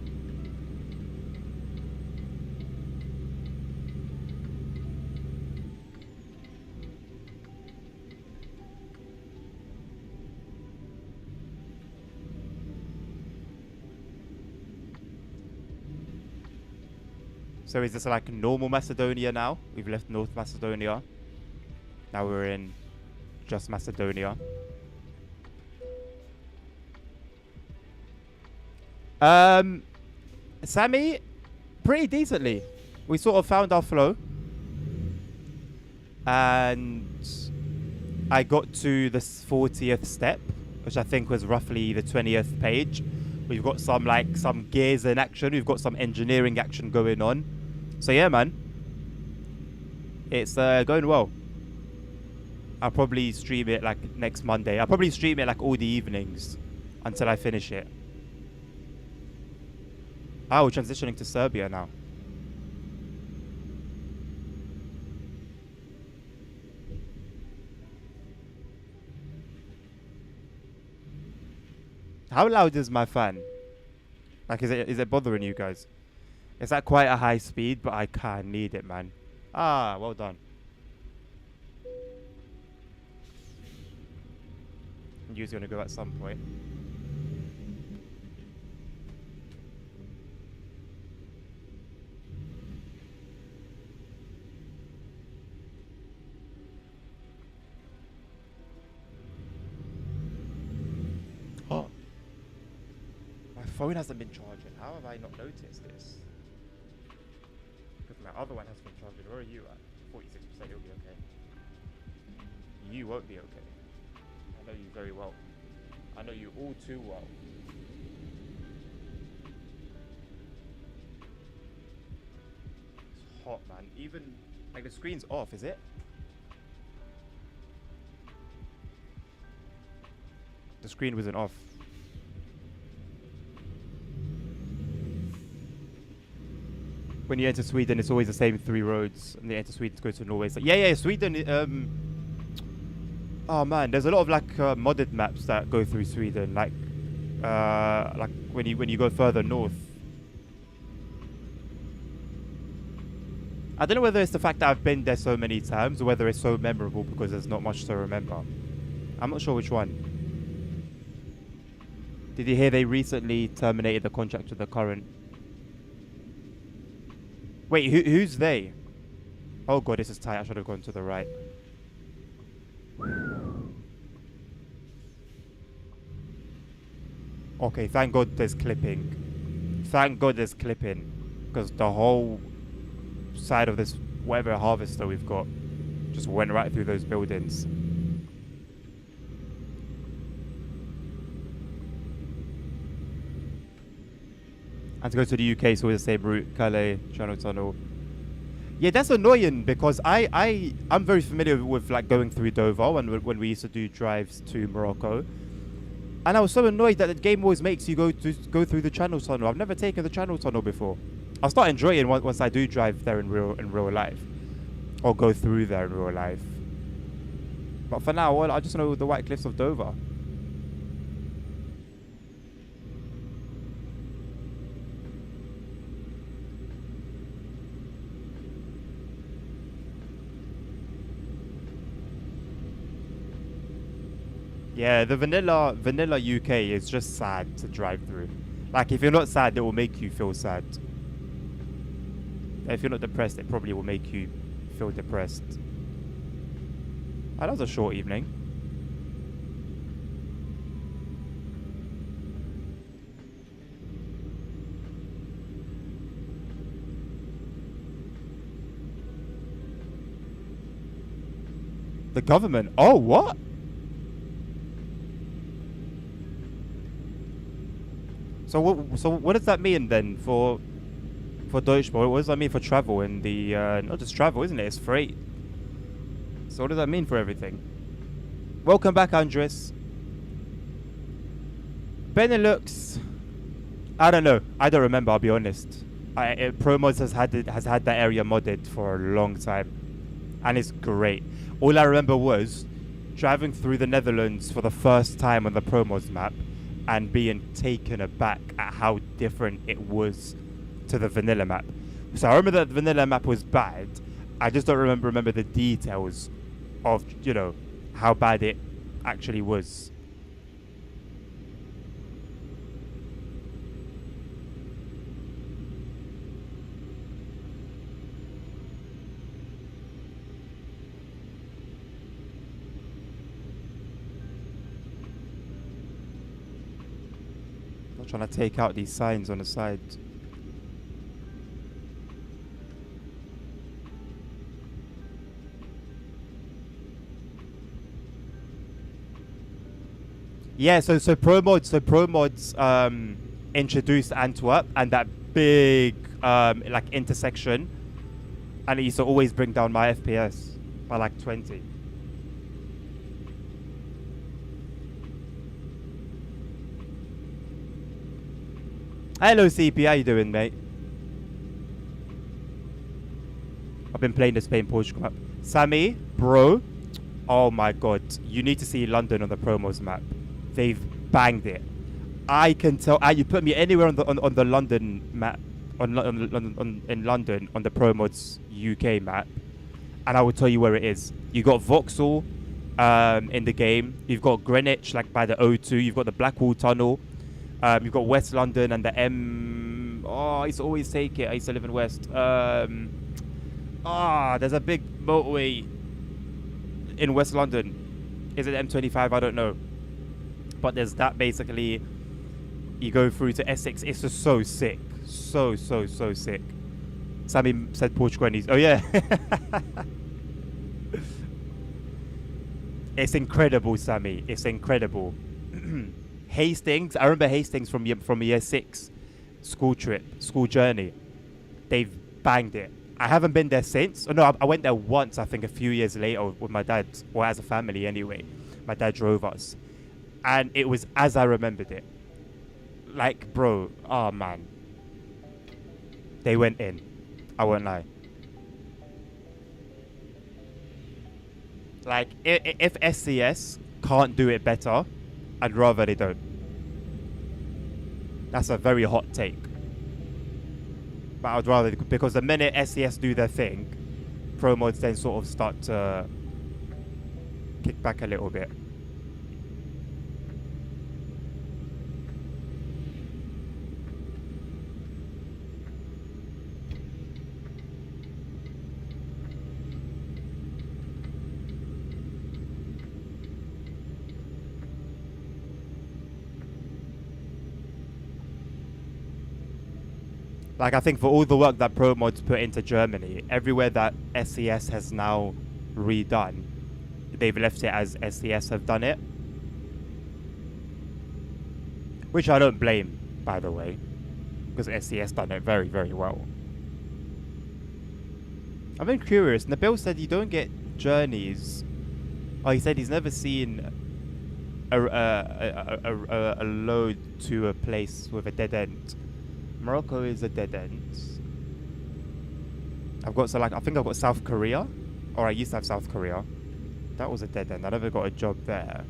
So is this like normal Macedonia now? We've left North Macedonia. Now we're in just Macedonia. Sammy, pretty decently. We sort of found our flow. And I got to the 40th step, which I think was roughly the 20th page. We've got some gears in action. We've got some engineering action going on. So yeah, man. It's going well. I'll probably stream it like next Monday. I'll probably stream it like all the evenings until I finish it. Oh, we're transitioning to Serbia now. How loud is my fan? Like, is it bothering you guys? It's at quite a high speed, but I can't need it, man. Ah, well done. You's gonna go at some point. Oh, my phone hasn't been charging. How have I not noticed this? Because my other one has been charging. Where are you at? 46%. You'll be okay. You won't be okay. I know you very well. I know you all too well. It's hot, man. Even, like, the screen's off, is it? The screen wasn't off. When you enter Sweden, it's always the same 3 roads, and you enter Sweden to go to Norway. So yeah, Sweden. Oh man, there's a lot of like modded maps that go through Sweden, like when you go further north. I don't know whether it's the fact that I've been there so many times, or whether it's so memorable because there's not much to remember. I'm not sure which one. Did you hear they recently terminated the contract with the current? Wait, who's they? Oh god, this is tight. I should have gone to the right. Okay, thank god there's clipping. Thank god there's clipping. Because the whole side of this whatever harvester we've got just went right through those buildings. And to go to the UK, so it's the same route, Calais, Channel Tunnel. Yeah, that's annoying because I'm very familiar with like going through Dover when we used to do drives to Morocco, and I was so annoyed that the game always makes you go through the Channel Tunnel. I've never taken the Channel Tunnel before. I'll start enjoying once I do drive there in real life, or go through there in real life. But for now, I just know the White Cliffs of Dover. Yeah, the vanilla UK is just sad to drive through. Like, if you're not sad, it will make you feel sad. If you're not depressed, it probably will make you feel depressed. That was a short evening. The government. Oh, what? So what does that mean then for Deutschland? What does that mean for travel and the not just travel, isn't it? It's freight. So what does that mean for everything? Welcome back, Andres. Benelux. I don't know. I don't remember. I'll be honest. ProMods has had that area modded for a long time, and it's great. All I remember was driving through the Netherlands for the first time on the ProMods map and being taken aback at how different it was to the vanilla map. So I remember that the vanilla map was bad. I just don't remember the details of, you know, how bad it actually was. I'm trying to take out these signs on the side. Yeah, so ProMods introduced Antwerp and that big like intersection, and it used to always bring down my FPS by like 20. Hello CP, how you doing, mate? I've been playing the Spain-Portugal map. Sammy, bro, oh my god, you need to see London on the promos map. They've banged it. I can tell. You put me anywhere on the London map, in London on the ProMods UK map, and I will tell you where it is. You got Vauxhall, in the game. You've got Greenwich, like by the O2. You've got the Blackwall Tunnel. You've got West London and the M. Oh, I used to always take it. I used to live in West. There's a big motorway in West London. Is it M25? I don't know. But there's that basically. You go through to Essex. It's just so sick. So sick. Sammy said Portugal and he's... Oh, yeah. It's incredible, Sammy. It's incredible. Hastings. I remember Hastings from year 6. School trip. School journey. They've banged it. I haven't been there since. Oh, no, I went there once, I think, a few years later with my dad. Or as a family, anyway. My dad drove us. And it was as I remembered it. Like, bro, oh man. They went in. I won't lie. Like, if SCS can't do it better, I'd rather they don't. That's a very hot take. But I'd rather, because the minute SCS do their thing, pro mods then sort of start to kick back a little bit. Like, I think for all the work that ProMods put into Germany, everywhere that SCS has now redone, they've left it as SCS have done it. Which I don't blame, by the way, because SCS done it very, very well. I've been curious. Nabil said you don't get journeys. Oh, he said he's never seen a load to a place with a dead end. Morocco is a dead end. I think I've got South Korea, or I used to have South Korea. That was a dead end. I never got a job there.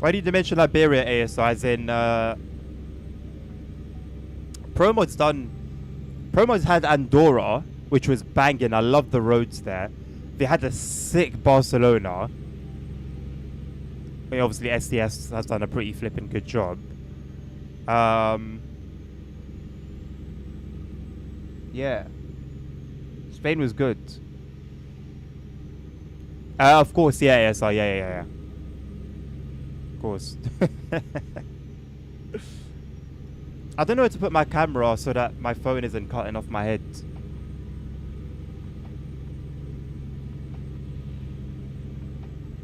Why did you mention Liberia ASO? As in, Promod's done. Promod's had Andorra, which was banging. I love the roads there. They had a sick Barcelona. I mean, obviously, SDS has done a pretty flipping good job. Yeah. Spain was good. Of course, yeah, ASR, yeah. Of course. I don't know where to put my camera so that my phone isn't cutting off my head.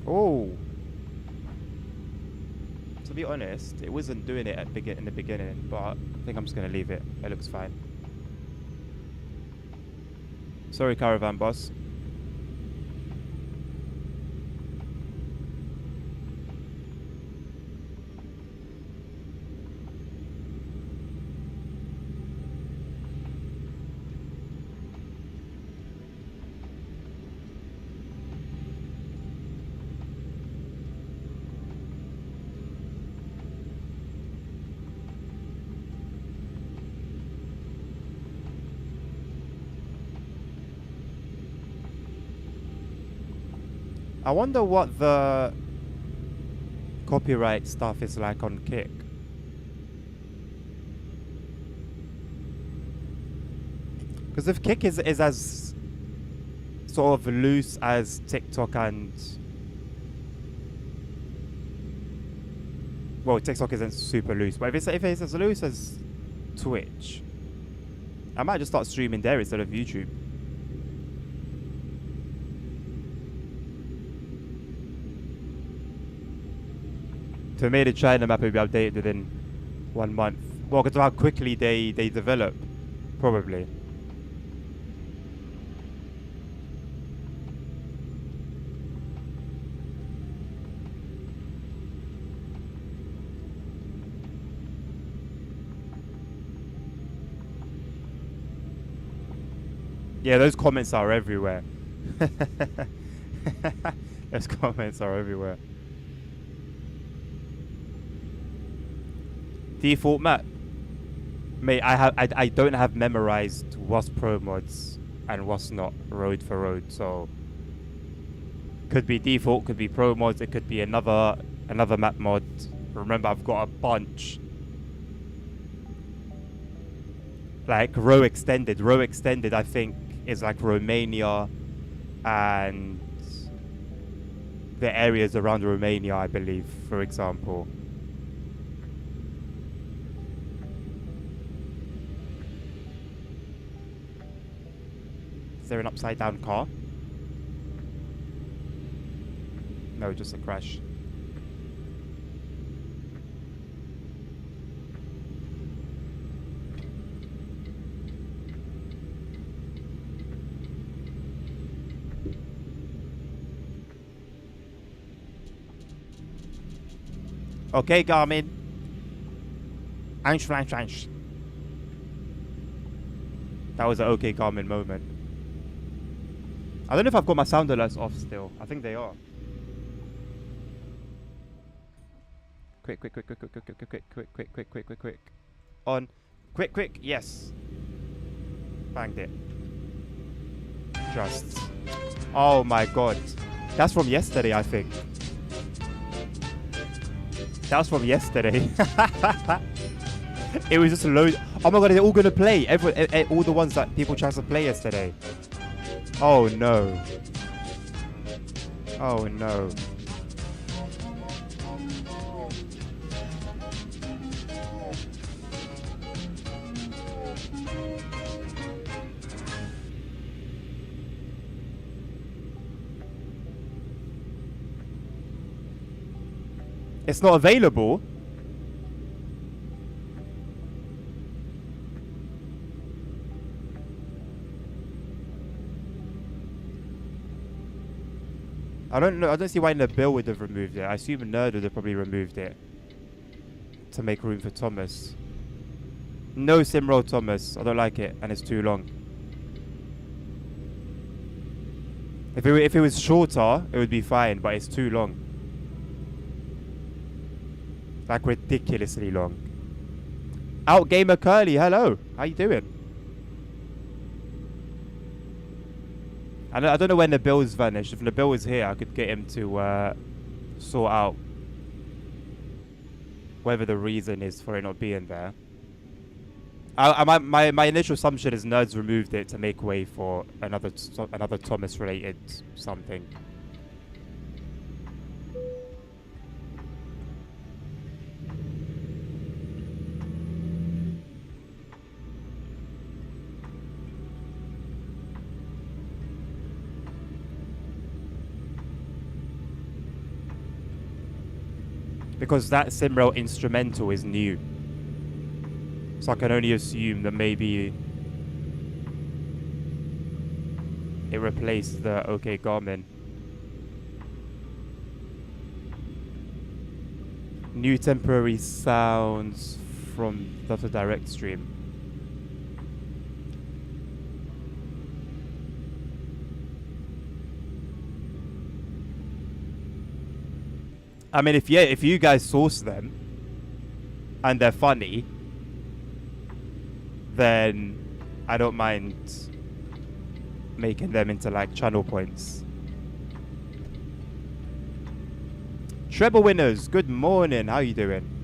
Oh. To be honest, it wasn't doing it in the beginning, but I think I'm just going to leave it. It looks fine. Sorry, caravan boss. I wonder what the copyright stuff is like on Kick. Because if Kick is as sort of loose as TikTok and... Well, TikTok isn't super loose, but if it's as loose as Twitch, I might just start streaming there instead of YouTube. To me, the China map will be updated within 1 month. Well, because of how quickly they develop, probably. Yeah, those comments are everywhere. Those comments are everywhere. Default map, mate. I don't have memorized what's pro mods and what's not road for road. So could be default, could be pro mods. It could be another map mod. Remember, I've got a bunch. Like row extended. Row extended, I think, is like Romania and the areas around Romania, I believe, for example. Is there an upside down car? No, just a crash. Okay, Garmin. Ansch. That was an okay Garmin moment. I don't know if I've got my sound alerts off still. I think they are. Quick. On. Quick. Yes. Banged it. Just. Oh my god. That's from yesterday, I think. That was from yesterday. It was just a load. Oh my god, they're all gonna play. All the ones that people tried to play yesterday. Oh no. Oh no. It's not available. I don't know. I don't see why Nabil would have removed it. I assume Nerd would have probably removed it to make room for Thomas. No Simroll Thomas. I don't like it, and it's too long. If it was shorter, it would be fine, but it's too long. Like ridiculously long. Outgamer Curly, hello. How you doing? I don't know when Nabil's vanished. If Nabil was here, I could get him to sort out whatever the reason is for it not being there. My initial assumption is Nerds removed it to make way for another Thomas related something. Because that Simrel instrumental is new. So I can only assume that maybe it replaced the OK Garmin. New temporary sounds from the direct stream. I mean, if you guys source them and they're funny, then I don't mind making them into like channel points. Treble winners, good morning. How you doing?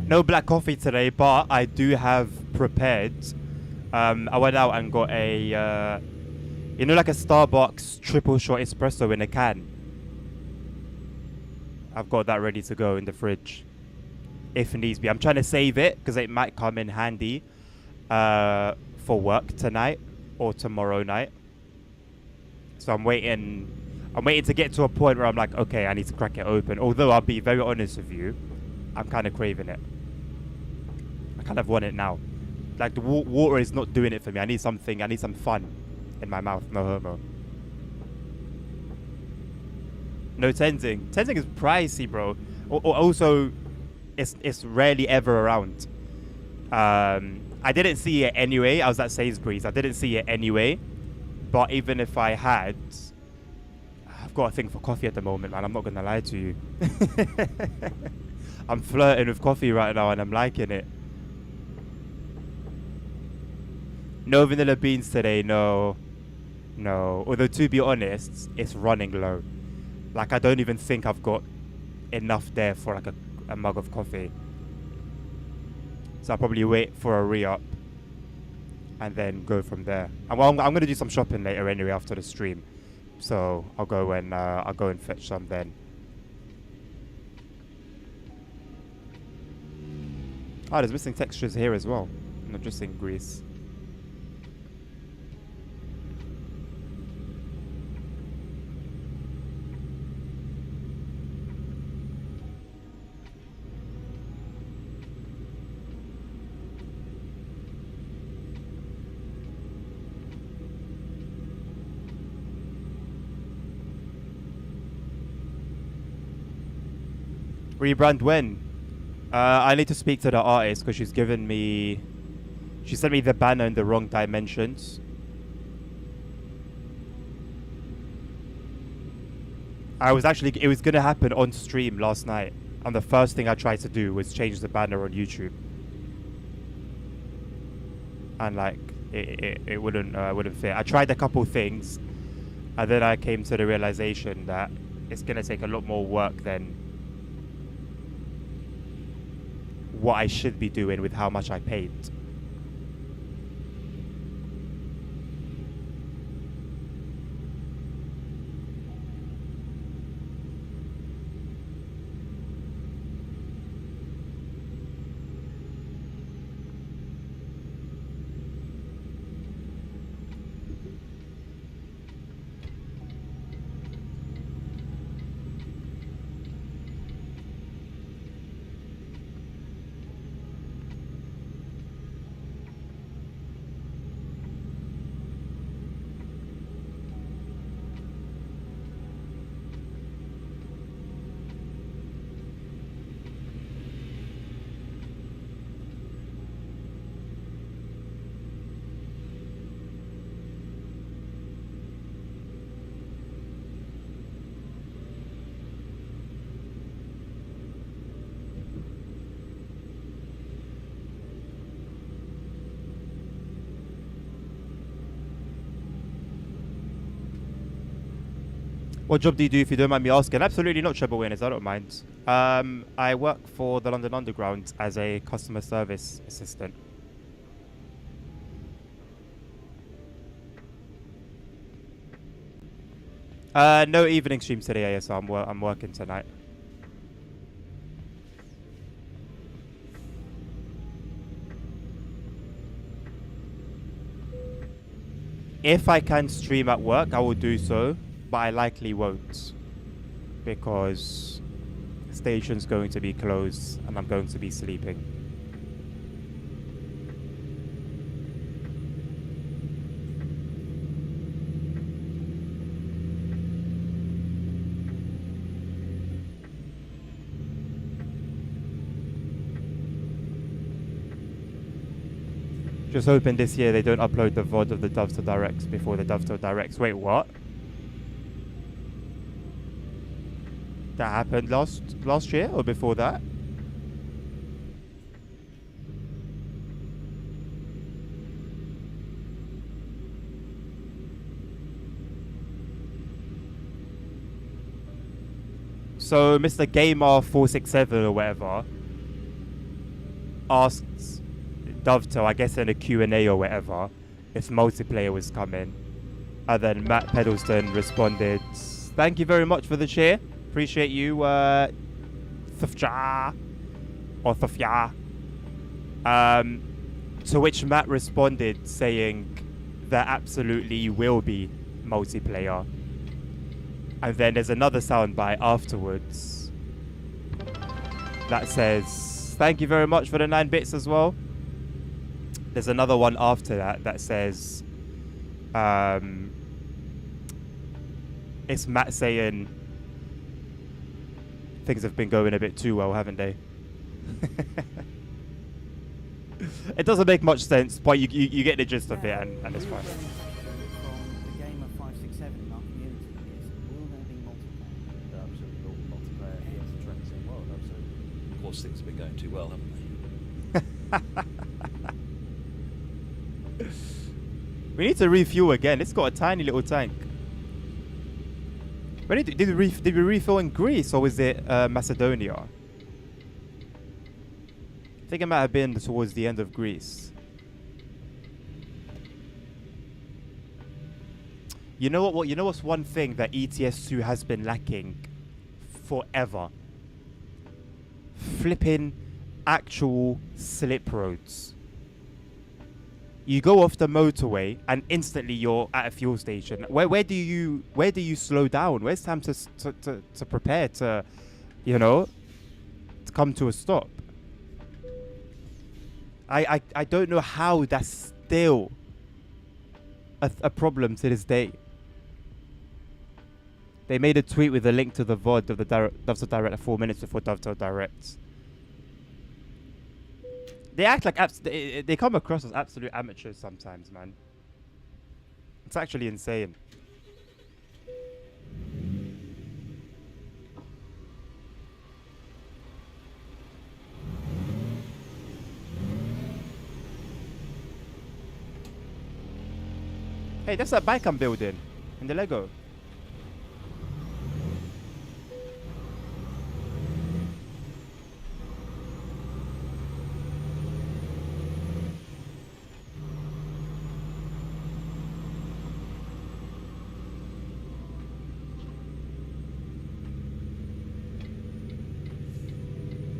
No black coffee today, but I do have prepared. I went out and got a, like a Starbucks triple shot espresso in a can. I've got that ready to go in the fridge, if needs be. I'm trying to save it because it might come in handy for work tonight or tomorrow night. So I'm waiting to get to a point where I'm like, okay, I need to crack it open. Although I'll be very honest with you, I'm kind of craving it. I kind of want it now. Like the water is not doing it for me. I need some fun in my mouth. No homo. No Tenzing. Tenzing is pricey, bro. Also, it's rarely ever around. I didn't see it anyway. I was at Sainsbury's. I didn't see it anyway. But even if I had, I've got a thing for coffee at the moment, man. I'm not gonna lie to you. I'm flirting with coffee right now and I'm liking it. No vanilla beans today, no. Although to be honest, it's running low. Like I don't even think I've got enough there for like a mug of coffee. So I'll probably wait for a re-up and then go from there. And well, I'm gonna do some shopping later anyway after the stream. So I'll go and fetch some then. Oh, there's missing textures here as well. Not just in Greece. Rebrand when? I need to speak to the artist because she sent me the banner in the wrong dimensions. It was gonna happen on stream last night, and the first thing I tried to do was change the banner on YouTube, and like it wouldn't fit. I tried a couple things, and then I came to the realization that it's gonna take a lot more work than what I should be doing with how much I paid. What job do you do, if you don't mind me asking? Absolutely not, Treble Winners. I don't mind. I work for the London Underground as a customer service assistant. No evening stream today, so I'm working tonight. If I can stream at work, I will do so. But I likely won't, because the station's going to be closed and I'm going to be sleeping. Just hoping this year they don't upload the VOD of the Dovetail Directs before the Dovetail Directs. Wait, what? That happened last year or before that? So Mr. Gamer467 or whatever asked Dovetail, I guess in a Q&A or whatever, if multiplayer was coming. And then Matt Pedalston responded, "Thank you very much for the cheer. Appreciate you, Thufja or Thufya." To which Matt responded saying there absolutely will be multiplayer. And then there's another soundbite afterwards that says, "Thank you very much for the 9 bits as well." There's another one after that says, it's Matt saying, "Things have been going a bit too well, haven't they?" It doesn't make much sense, but you get the gist of it, and it's fine. Of course, things have been going too well, haven't they? We need to refuel again. It's got a tiny little tank. Where did we refill in Greece, or was it Macedonia? I think it might have been towards the end of Greece. You know what? You know what's one thing that ETS 2 has been lacking forever? Flipping actual slip roads. You go off the motorway and instantly you're at a fuel station. Where do you slow down? Where's time to prepare to, to come to a stop? I don't know how that's still a problem to this day. They made a tweet with a link to the VOD of the Dovetail Direct 4 minutes before Dovetail Direct. They act like they come across as absolute amateurs sometimes, man. It's actually insane. Hey, that's that bike I'm building in the Lego.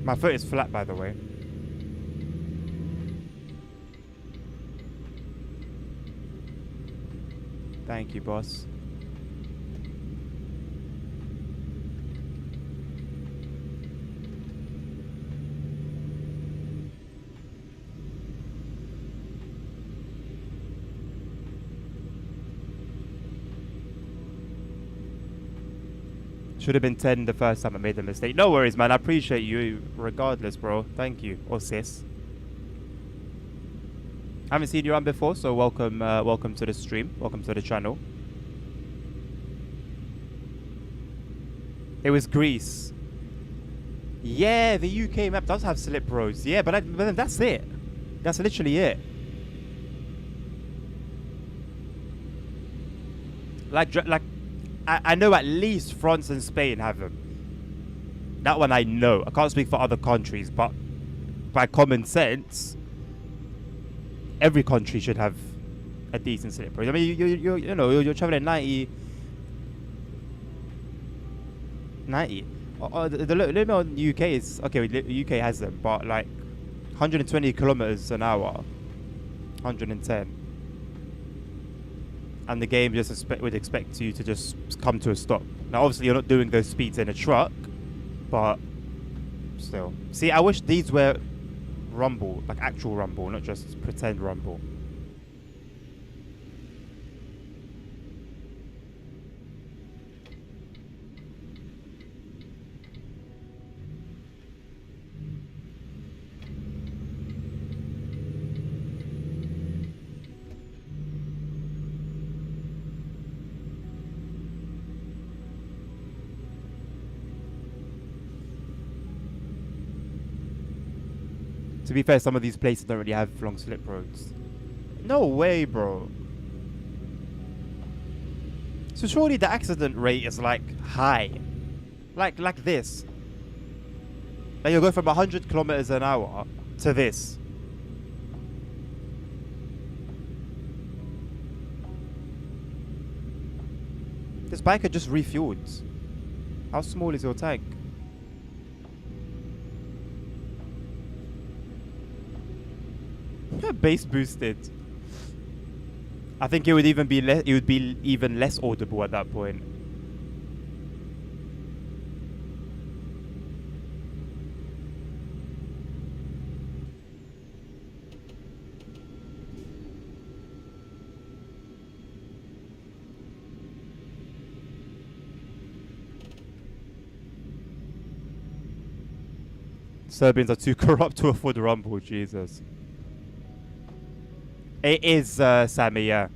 My foot is flat, by the way. Thank you, boss. Should have been 10 the first time I made the mistake. No worries, man. I appreciate you regardless, bro. Thank you. Or sis. I haven't seen you on before, so welcome welcome to the stream. Welcome to the channel. It was Greece. Yeah, the UK map does have slip roads. Yeah, but then that's it. That's literally it. Like I know at least France and Spain have them. That one I know. I can't speak for other countries, but by common sense, every country should have a decent slip road. I mean, you know, you're traveling 90. The limit on the UK is okay. The UK has them, but like 120 kilometers an hour, 110. And the game just would expect you to just come to a stop. Now, obviously, you're not doing those speeds in a truck, but still. See, I wish these were rumble, like actual rumble, not just pretend rumble. To be fair, some of these places don't really have long slip roads. No way, bro. So surely the accident rate is like high. Like this. Like you'll go from 100 kilometers an hour to this. This biker just refueled. How small is your tank? Bass boosted. I think it would even be it would be even less audible at that point. Serbians are too corrupt to afford Rumble, Jesus. It is, Sammy, yeah.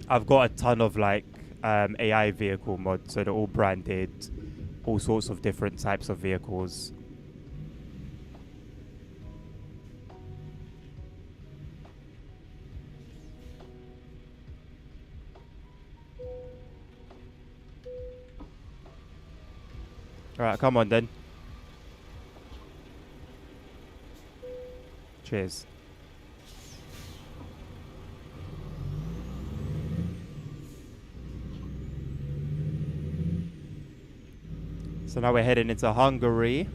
I've got a ton of, like, AI vehicle mods, so they're all branded, all sorts of different types of vehicles. Alright, come on then. Cheers. So now we're heading into Hungary.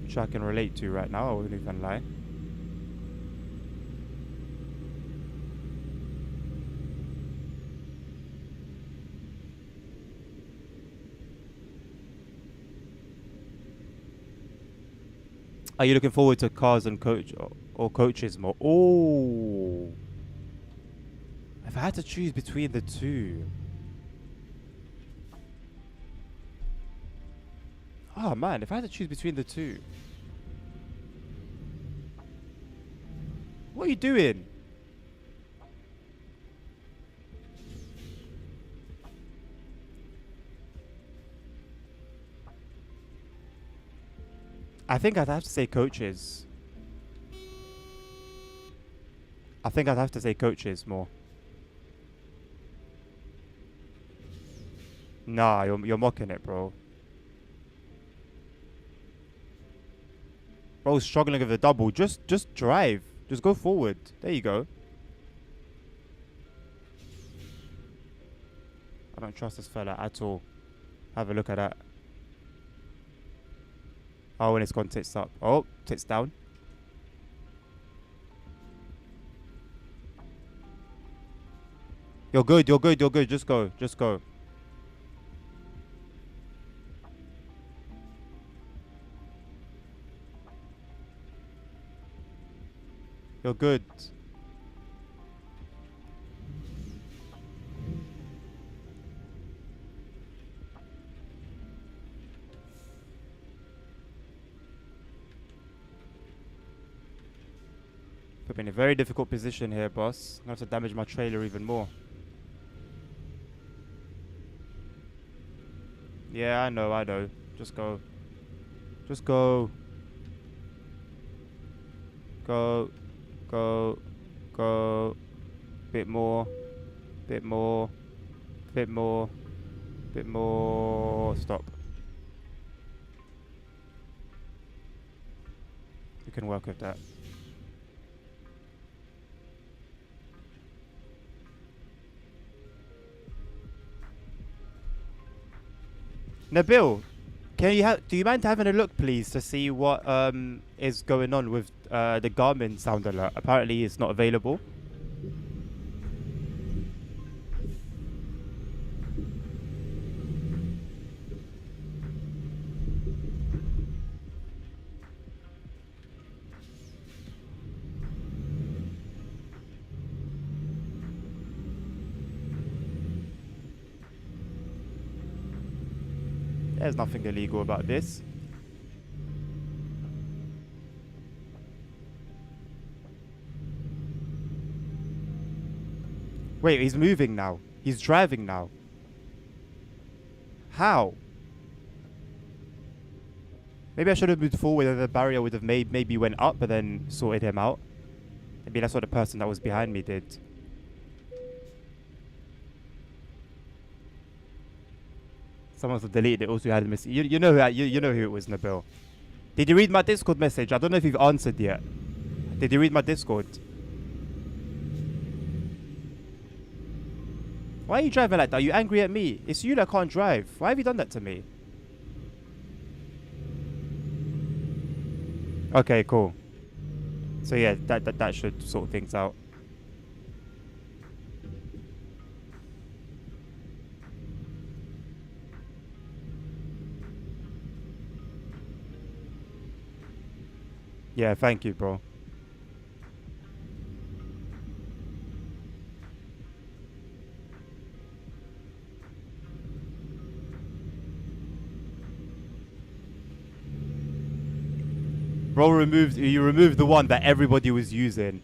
Which I can relate to right now, I won't even lie. Are you looking forward to cars and or coaches more? Oh, if I had to choose between the two. Oh man, if I had to choose between the two. What are you doing? I think I'd have to say coaches. I think I'd have to say coaches more. Nah, you're mocking it, bro. Bro's struggling with the double. Just drive. Just go forward. There you go. I don't trust this fella at all. Have a look at that. Oh, and it's gone tits up. Oh, tits down. You're good, you're good, you're good. Just go, just go. You're good. Put me in a very difficult position here, boss. I'm gonna have to damage my trailer even more. Yeah, I know. Just go. Just go. Go. Go. Go. Bit more. Bit more. Bit more. Bit more. Stop. We can work with that. Nabil, do you mind having a look, please, to see what is going on with the Garmin sound alert? Apparently, it's not available. There's nothing illegal about this. Wait, he's moving now. He's driving now. How? Maybe I should have moved forward and the barrier would have maybe went up but then sorted him out. Maybe that's what the person that was behind me did. Someone must have deleted it. Also, had a miss. You know who it was, Nabil. Did you read my Discord message? I don't know if you've answered yet. Did you read my Discord? Why are you driving like that? Are you angry at me? It's you that can't drive. Why have you done that to me? Okay, cool. So yeah, that should sort things out. Yeah, thank you, bro. Bro you removed the one that everybody was using,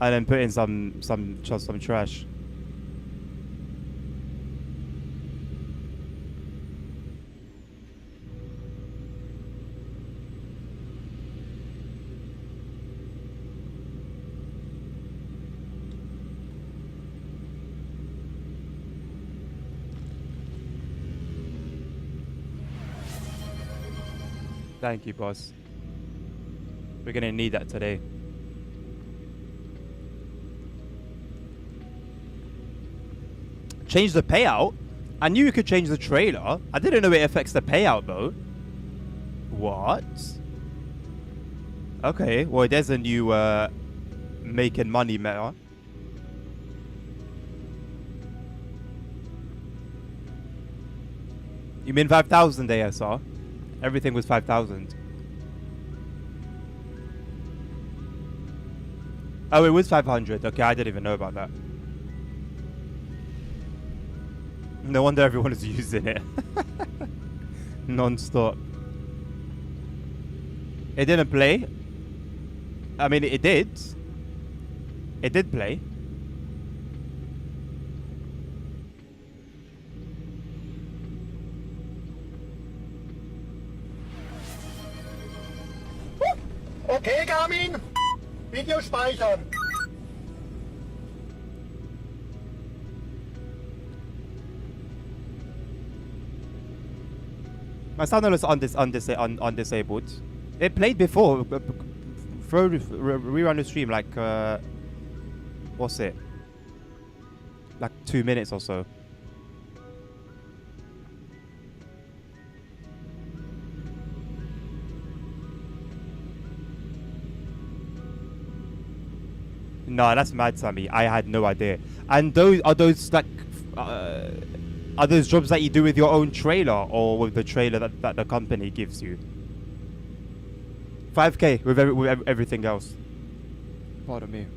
and then put in some trash. Thank you, boss. We're gonna need that today. Change the payout? I knew you could change the trailer. I didn't know it affects the payout though. What? Okay, well there's a new making money meta. You mean 5,000 ASR? Everything was 5,000. Oh, it was 500. Okay, I didn't even know about that. No wonder everyone is using it. Non-stop. It didn't play. I mean, it did. It did play. Okay, Garmin. Video speichern. My sound is undisabled. It played before. Rerun the stream like what's it? Like 2 minutes or so. No, that's mad, Sammy. I had no idea. And those like uh, are those jobs that you do with your own trailer or with the trailer that the company gives you? 5K with everything else. Pardon me.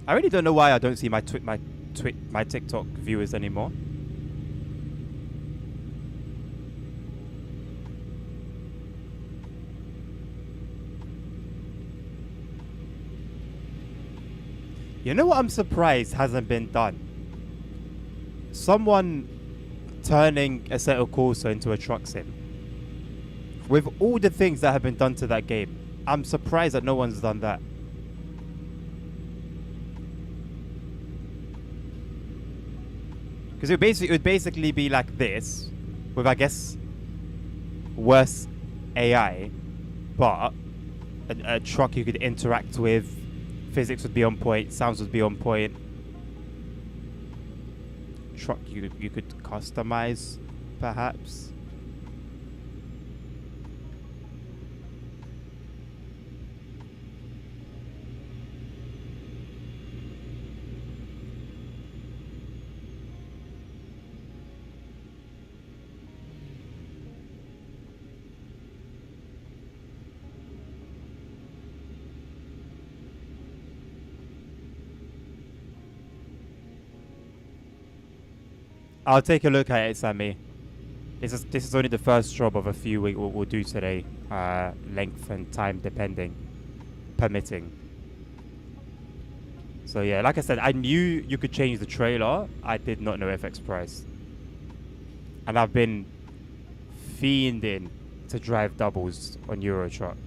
I really don't know why I don't see my TikTok viewers anymore. You know what I'm surprised hasn't been done? Someone turning Assetto Corsa into a truck sim. With all the things that have been done to that game, I'm surprised that no one's done that. Because it would basically be like this, with I guess worse AI, but a truck you could interact with. Physics would be on point, sounds would be on point. Truck you could customize, perhaps. I'll take a look at it, Sammy. This is only the first job of a few we'll do today. Length and time depending, permitting. So yeah, like I said, I knew you could change the trailer. I did not know FX price. And I've been fiending to drive doubles on Euro Truck.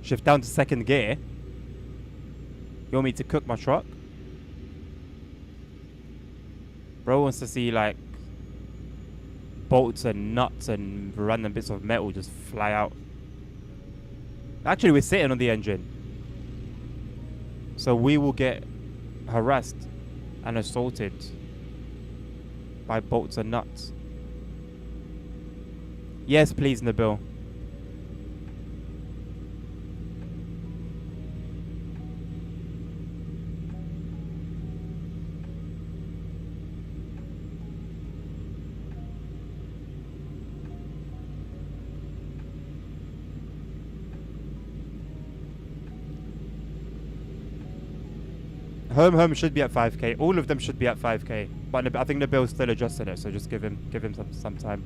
Shift down to second gear. You want me to cook my truck? Bro wants to see like bolts and nuts and random bits of metal just fly out. Actually, we're sitting on the engine. So we will get harassed and assaulted by bolts and nuts. Yes, please, Nabil. Home should be at 5K. All of them should be at 5K. But I think Nabil's still adjusting it, so just give him some time.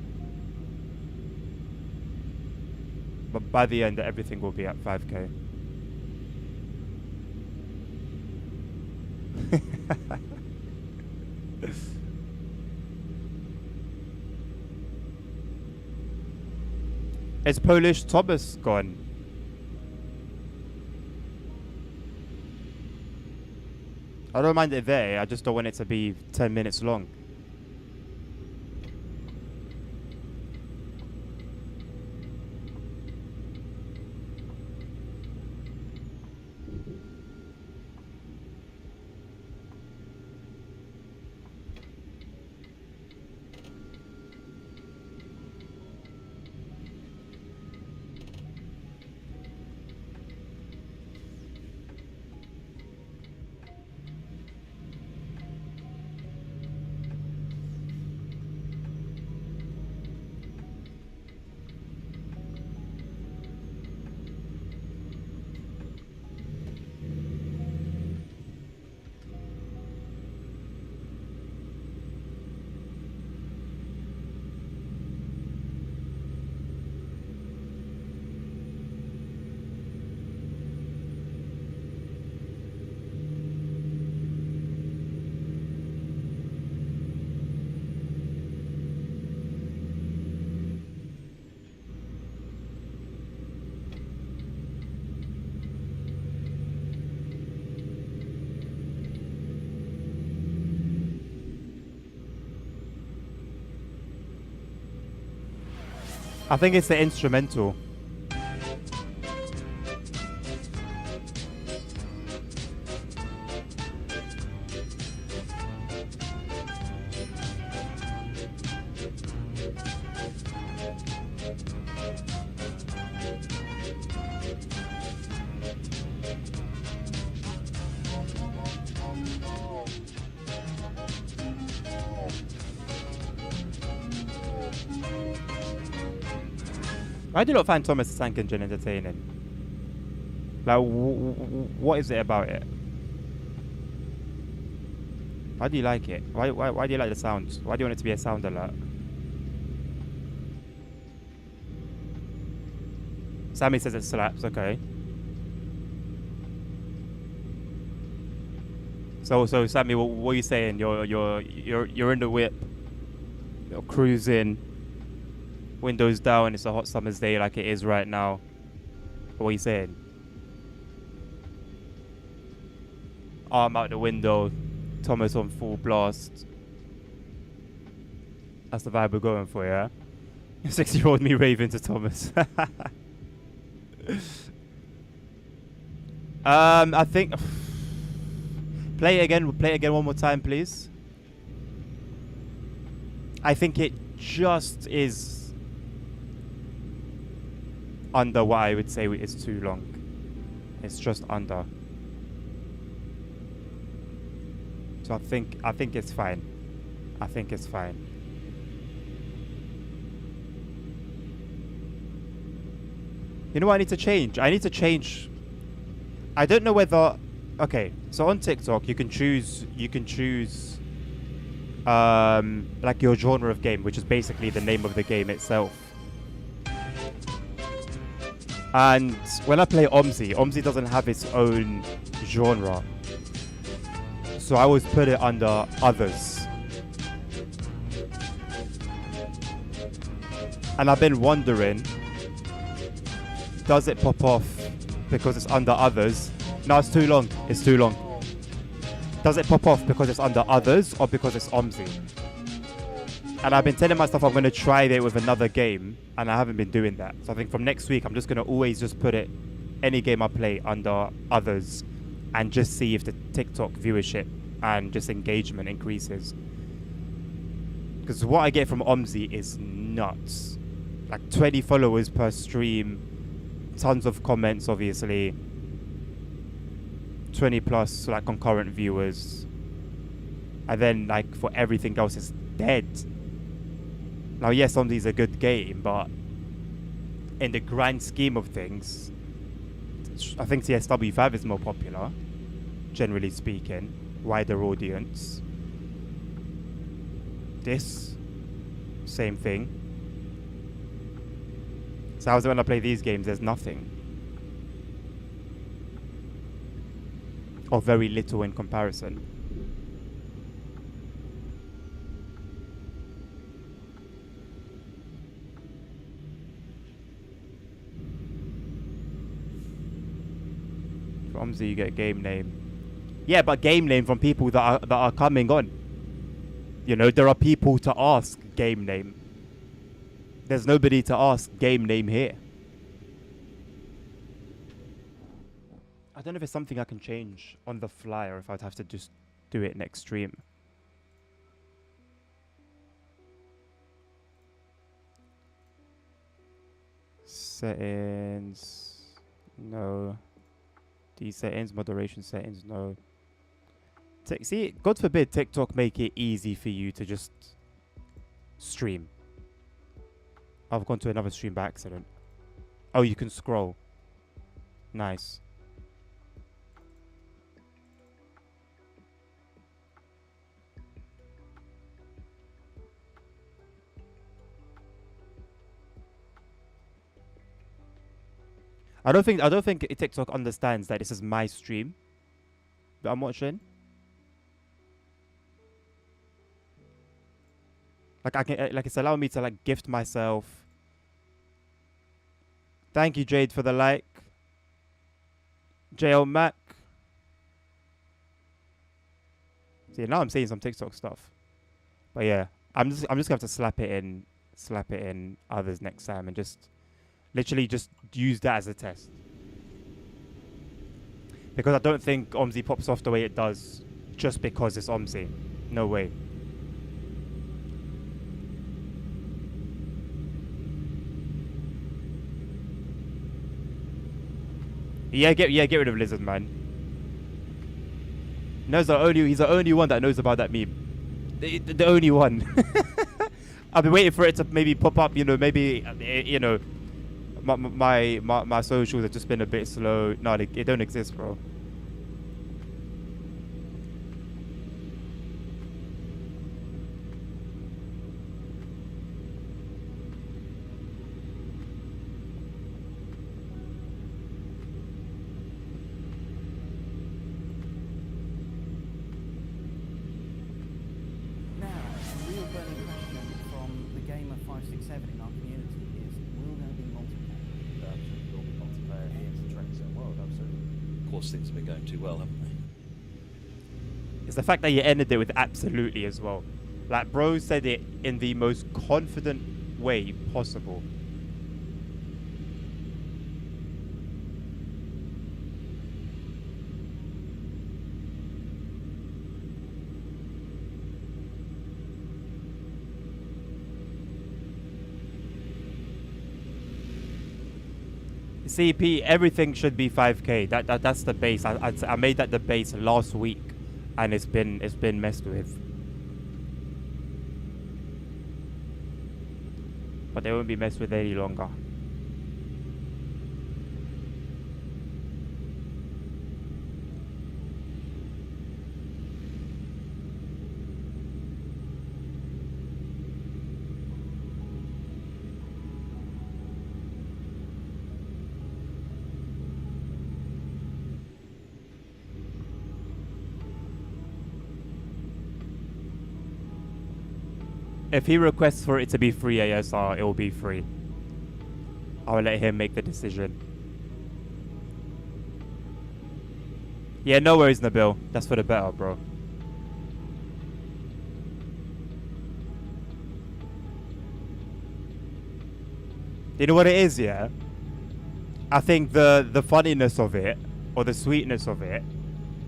But by the end, everything will be at 5K. Is Polish Thomas gone? I don't mind it there, I just don't want it to be 10 minutes long. I think it's the instrumental. I do not find Thomas the Tank Engine entertaining. Like, what is it about it? Why do you like it? Why do you like the sounds? Why do you want it to be a sound alert? Sammy says it slaps. Okay. So Sammy, what are you saying? You're in the whip. You're cruising. Windows down. It's a hot summer's day like it is right now. What are you saying? Arm out the window. Thomas on full blast. That's the vibe we're going for, yeah? 6-year-old me raving to Thomas. I think... Play it again one more time, please. I think it just is under what I would say is too long. It's just under. So I think it's fine. I think it's fine. You know what I need to change? I need to change. I don't know whether. Okay, so on TikTok you can choose like your genre of game, which is basically the name of the game itself. And when I play Omzi doesn't have its own genre. So I always put it under others. And I've been wondering, does it pop off because it's under others? No, it's too long. It's too long. Does it pop off because it's under others or because it's Omzi? And I've been telling myself I'm going to try it with another game, and I haven't been doing that. So I think from next week, I'm just going to always just put it, any game I play, under others, and just see if the TikTok viewership and just engagement increases. Because what I get from Omzi is nuts. Like 20 followers per stream, tons of comments, obviously. 20 plus like concurrent viewers, and then like for everything else it's dead. Now yes, Omzi's a good game, but in the grand scheme of things, I think CSW5 is more popular, generally speaking, wider audience. This, same thing. So how's it when I play these games, there's nothing? Or very little in comparison. For Omzi you get game name. Yeah, but game name from people that are coming on. You know, there are people to ask game name. There's nobody to ask game name here. I don't know if it's something I can change on the fly or if I'd have to just do it next stream. Settings. No. These settings. Moderation settings. No. See, God forbid TikTok make it easy for you to just stream. I've gone to another stream by accident. Oh, you can scroll. Nice. I don't think TikTok understands that this is my stream that I'm watching. Like I can, like it's allowing me to like gift myself. Thank you, Jade, for the like. JL Mac. See, now I'm saying some TikTok stuff. But yeah, I'm just gonna have to slap it in slap it in others next time, and just literally just use that as a test. Because I don't think OMSI pops off the way it does just because it's OMSI. No way. Get rid of Lizard Man. He's the only one that knows about that meme. The only one. I've been waiting for it to maybe pop up. Maybe my socials have just been a bit slow. No, they don't exist, bro. Things have been going too well, haven't they? It's the fact that you ended it with absolutely as well. Like, bro said it in the most confident way possible. CP, everything should be 5k. That's the base. I made that the base last week, and it's been messed with. But they won't be messed with any longer. If he requests for it to be free ASR, it will be free. I'll let him make the decision. Yeah, no worries, Nabil. That's for the better, bro. You know what it is, yeah? I think the funniness of it, or the sweetness of it,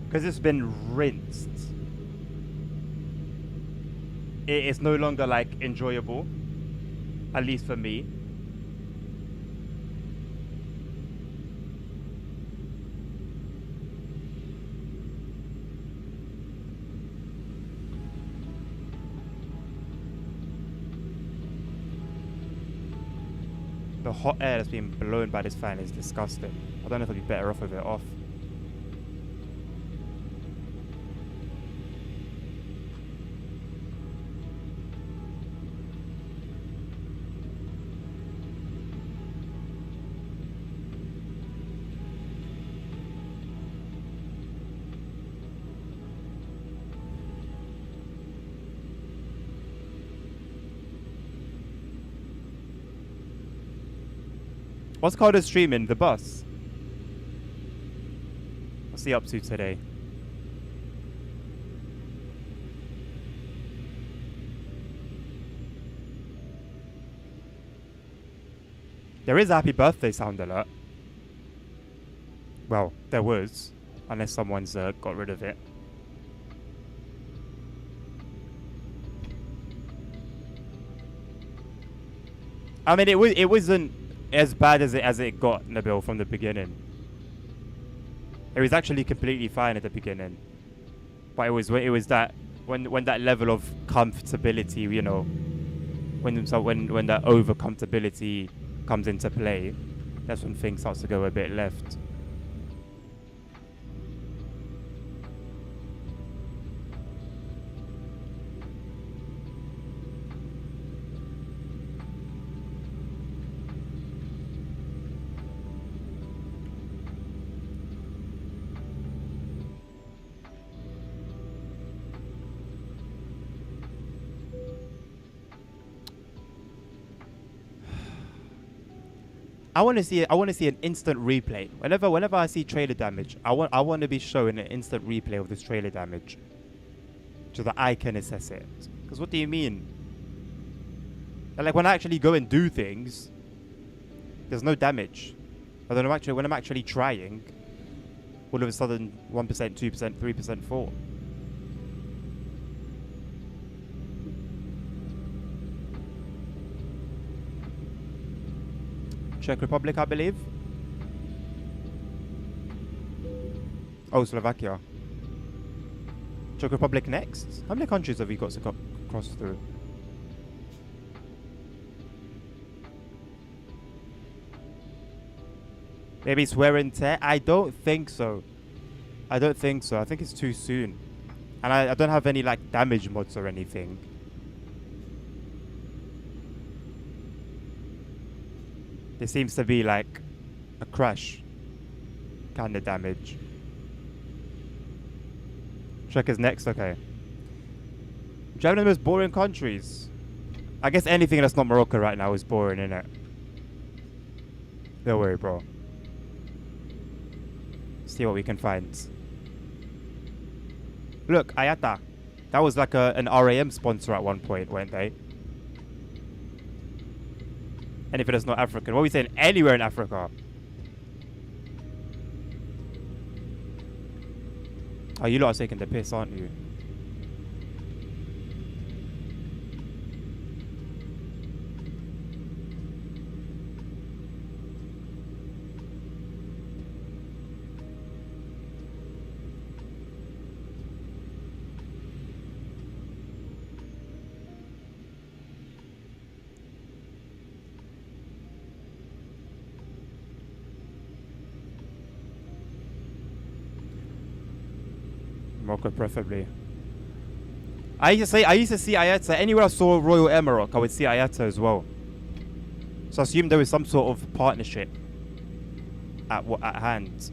because it's been rinsed, it's no longer like enjoyable, at least for me. The hot air that's being blown by this fan is disgusting. I don't know if I'd be better off with it off. What's called a streaming? The bus. What's he up to today? There is a happy birthday sound alert. Well, there was, unless someone's got rid of it. I mean, it wasn't as bad as it got, Nabil, from the beginning. It was actually completely fine at the beginning, but it was that when that level of comfortability, you know, when that over comfortability comes into play, that's when things starts to go a bit left. I want to see an instant replay. Whenever I see trailer damage, I want to be shown an instant replay of this trailer damage, so that I can assess it. Because what do you mean? And like when I actually go and do things, there's no damage. But then when I'm actually trying, all of a sudden 1%, 2%, 3% fall. Czech Republic, I believe. Oh, Slovakia. Czech Republic next? How many countries have we got to cross through? Maybe it's wear and tear? I don't think so. I don't think so. I think it's too soon. And I don't have any like damage mods or anything. There seems to be like a crash kind of damage. Czech is next, okay. Driving the most boring countries. I guess anything that's not Morocco right now is boring, innit? Don't worry, bro. See what we can find. Look, Ayata. That was like an RAM sponsor at one point, weren't they? Anything that's not African. What are we saying? Anywhere in Africa. Oh, you lot are taking the piss, aren't you? Morocco, preferably. I used to see Ayata anywhere I saw Royal Emirate. I would see Ayata as well. So I assume there was some sort of partnership at hand.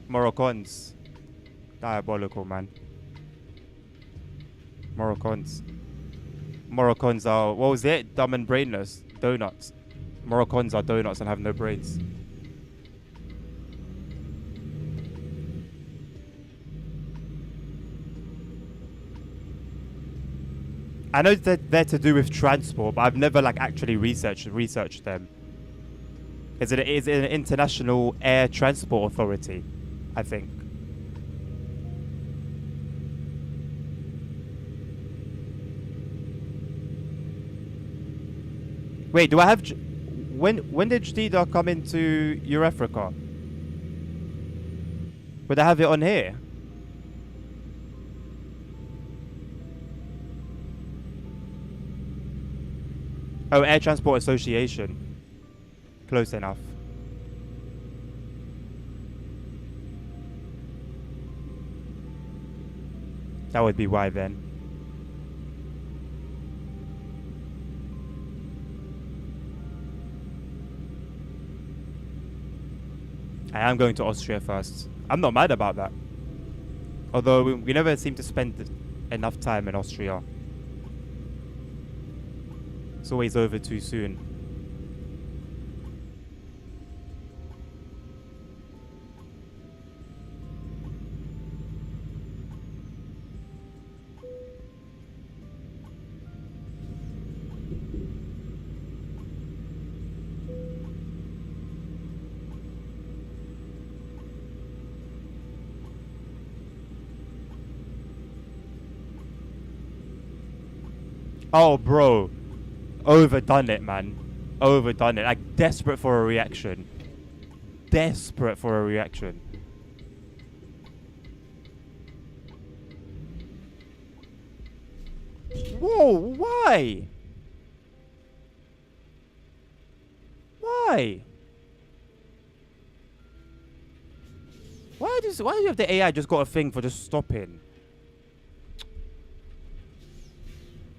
Moroccans, diabolical, man. Moroccans are, what was it? Dumb and brainless. Donuts. Moroccans are donuts and have no brains. I know that they're to do with transport, but I've never like actually researched them. Is it an international air transport authority? I think. Wait, do I have? When did Jadida come into Eurafrica? Would I have it on here? Oh, Air Transport Association. Close enough. That would be why then. I am going to Austria first. I'm not mad about that. Although we never seem to spend enough time in Austria. It's always over too soon. Oh, bro. Overdone it, man. Overdone it. Like, desperate for a reaction. Desperate for a reaction. Whoa, why? Why? Why do you have the AI just got a thing for just stopping?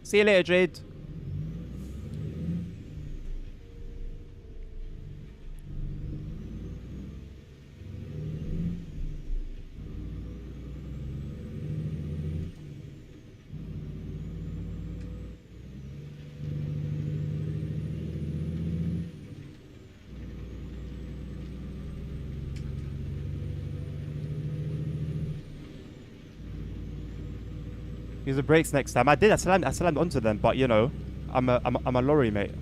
See you later, Jade. Use the brakes next time. I did. I slammed onto them, but you know, I'm a lorry, mate.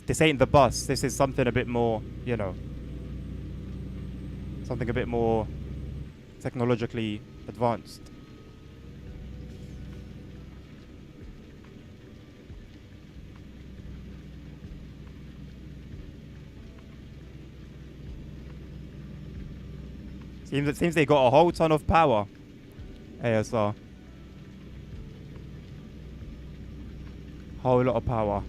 This ain't the bus. This is something a bit more, you know, something a bit more technologically advanced. Seems they got a whole ton of power. ASR. Whole lot of power.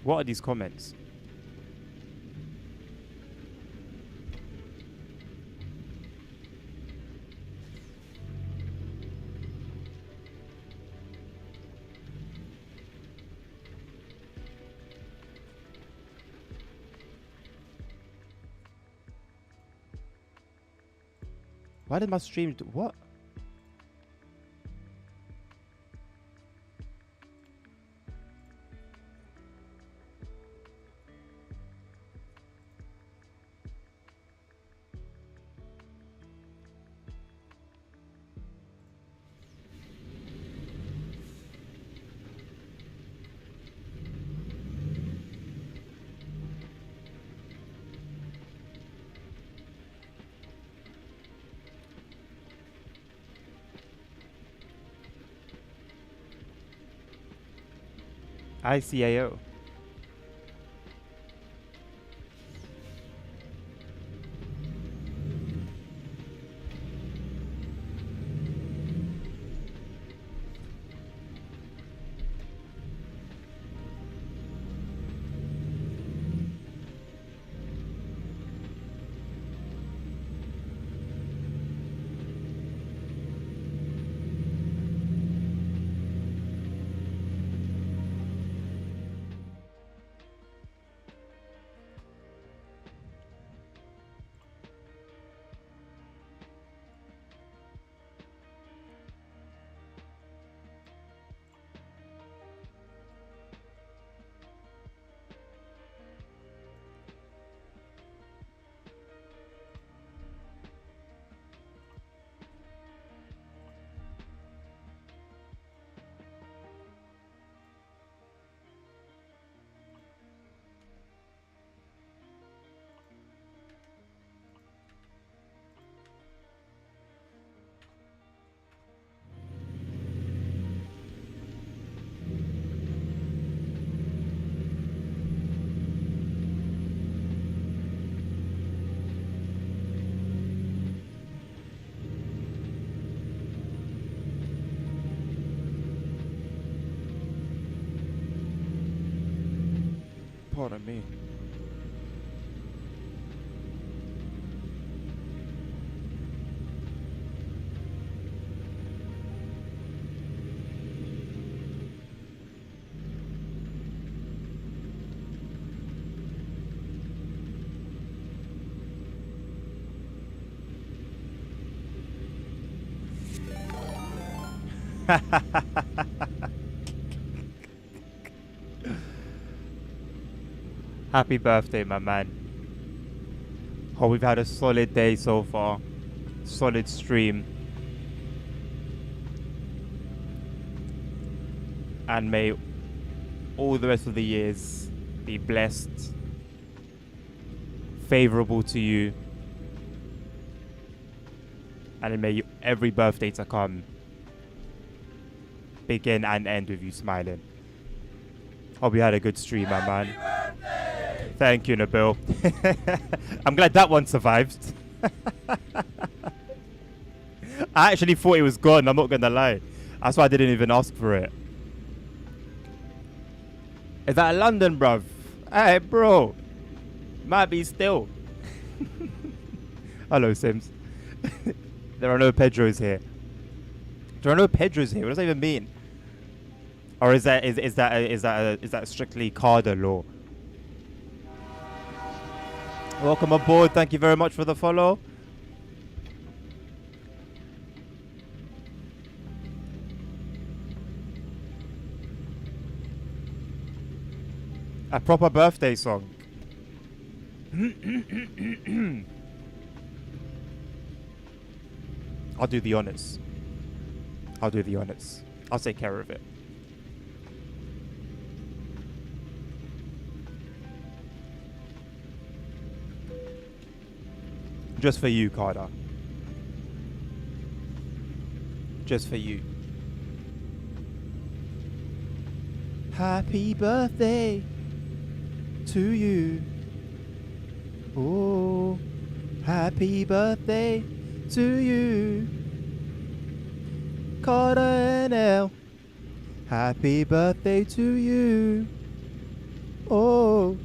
What are these comments? Why did my stream do what? ICAO. Pardon me. Happy birthday, my man. Oh, we've had a solid day so far. Solid stream. And may all the rest of the years be blessed, favorable to you. And may every birthday to come begin and end with you smiling. Hope you had a good stream, my man. Thank you, Nabil. I'm glad that one survived. I actually thought it was gone, I'm not gonna lie. That's why I didn't even ask for it. Is that London, bruv? Hey, bro. Might be still. Hello, Sims. There are no Pedros here. There are no Pedros here. What does that even mean? Or is that strictly Carder law? Welcome aboard. Thank you very much for the follow. A proper birthday song. I'll do the honors. I'll do the honors. I'll take care of it. Just for you, Carter. Just for you. Happy birthday to you. Oh, happy birthday to you. Carter and Elle. Happy birthday to you. Oh,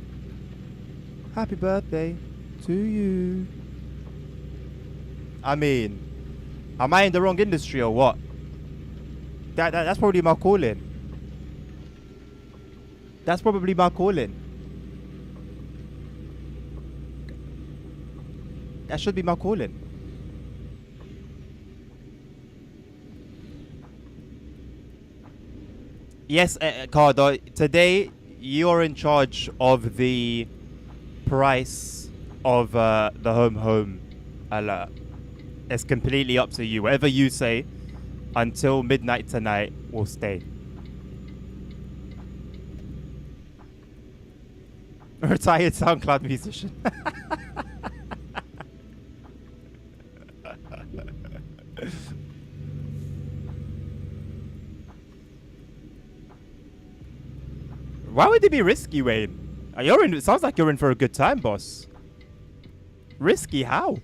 happy birthday to you. I mean, am I in the wrong industry or what? That's probably my calling. That's probably my calling. That should be my calling. Yes, Cardo, today you're in charge of the price of the home alert. It's completely up to you. Whatever you say until midnight tonight will stay. Retired SoundCloud musician. Why would it be risky, Wayne? You're in. It sounds like you're in for a good time, boss. Risky? How?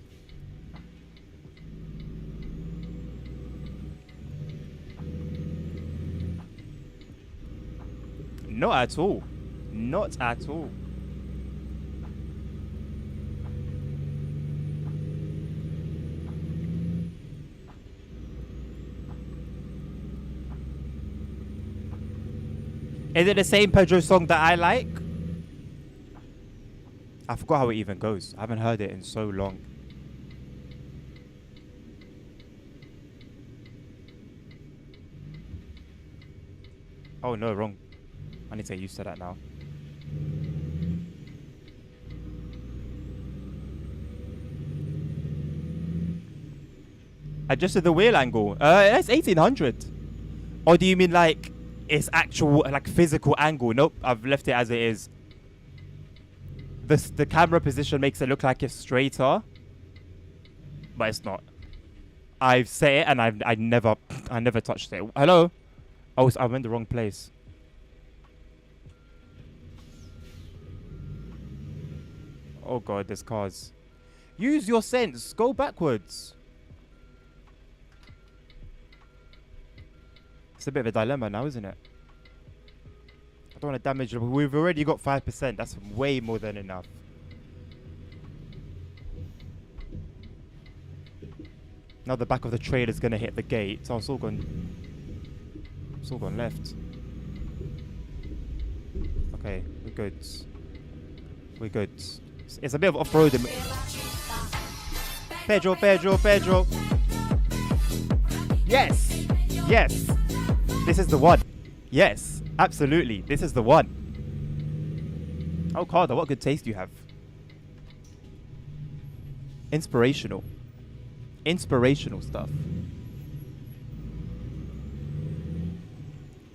Not at all. Not at all. Is it the same Pedro song that I like? I forgot how it even goes. I haven't heard it in so long. Oh no, wrong. I need to get used to that now. Adjusted the wheel angle. That's 1800. Or do you mean like it's actual, like physical angle? Nope, I've left it as it is. The camera position makes it look like it's straighter, but it's not. I've set it and I never touched it. Hello? Oh, I'm in the wrong place. Oh god, there's cars. Use your sense. Go backwards. It's a bit of a dilemma now, isn't it? I don't want to damage it. We've already got 5%. That's way more than enough. Now the back of the trailer's going to hit the gate. So it's all gone left. Okay, we're good. We're good. It's a bit of off-roading. Pedro. Yes. Yes. This is the one. Yes, absolutely. This is the one. Oh, Carter, what good taste you have. Inspirational. Inspirational stuff.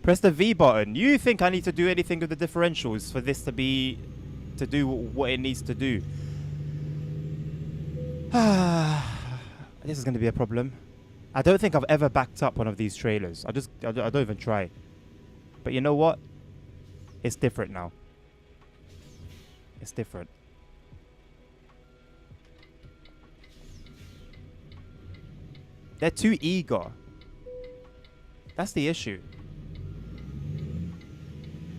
Press the V button. You think I need to do anything with the differentials for this to do what it needs to do? This is going to be a problem. I don't think I've ever backed up one of these trailers. I don't even try. But you know what? It's different now. It's different. They're too eager. That's the issue.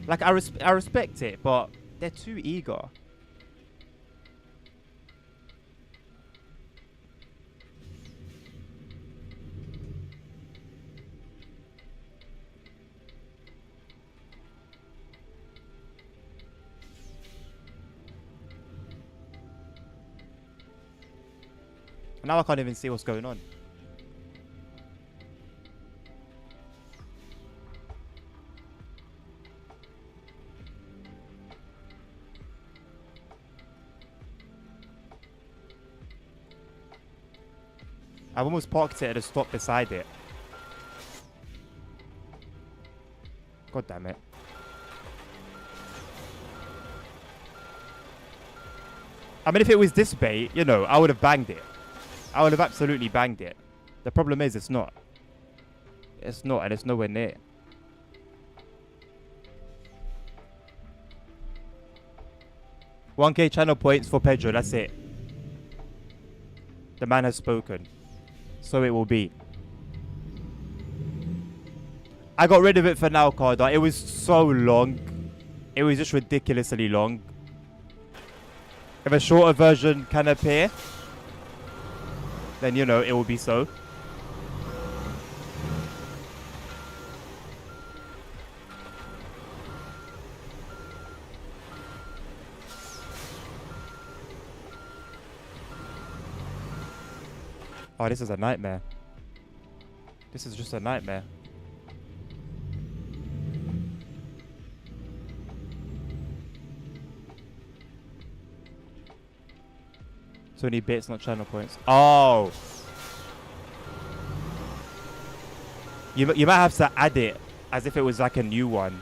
Like, I respect it, but they're too eager. Now I can't even see what's going on. I've almost parked it at a stop beside it. God damn it. I mean, if it was this bait, you know, I would have banged it. I would have absolutely banged it. The problem is it's not. It's not, and it's nowhere near. $1K channel points for Pedro, that's it. The man has spoken. So it will be. I got rid of it for now, Carda. It was so long. It was just ridiculously long. If a shorter version can appear, then, you know, it will be so. Oh, this is a nightmare. This is just a nightmare. So many bits, not channel points. Oh! You might have to add it as if it was like a new one.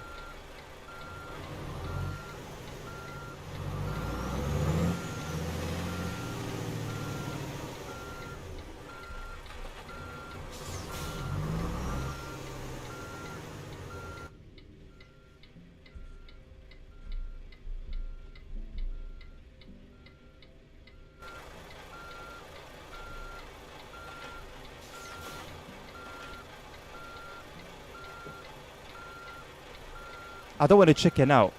I don't want to chicken out.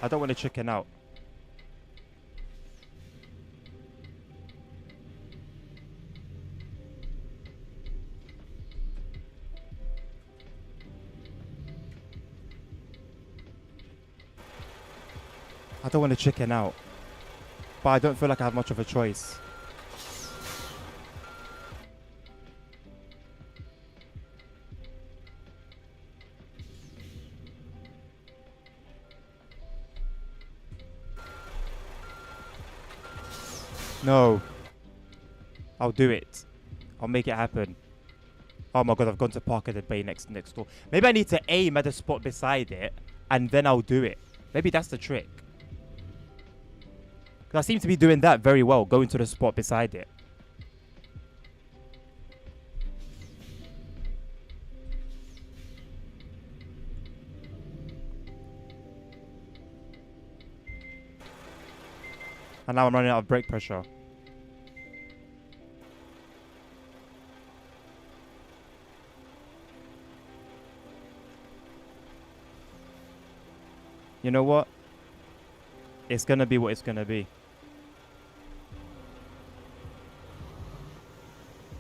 I don't want to chicken out. I don't want to chicken out. But I don't feel like I have much of a choice. No. I'll do it. I'll make it happen. Oh my god, I've gone to park at the bay next door. Maybe I need to aim at the spot beside it, and then I'll do it. Maybe that's the trick. Because I seem to be doing that very well, going to the spot beside it. And now I'm running out of brake pressure. You know what? It's gonna be what it's gonna be.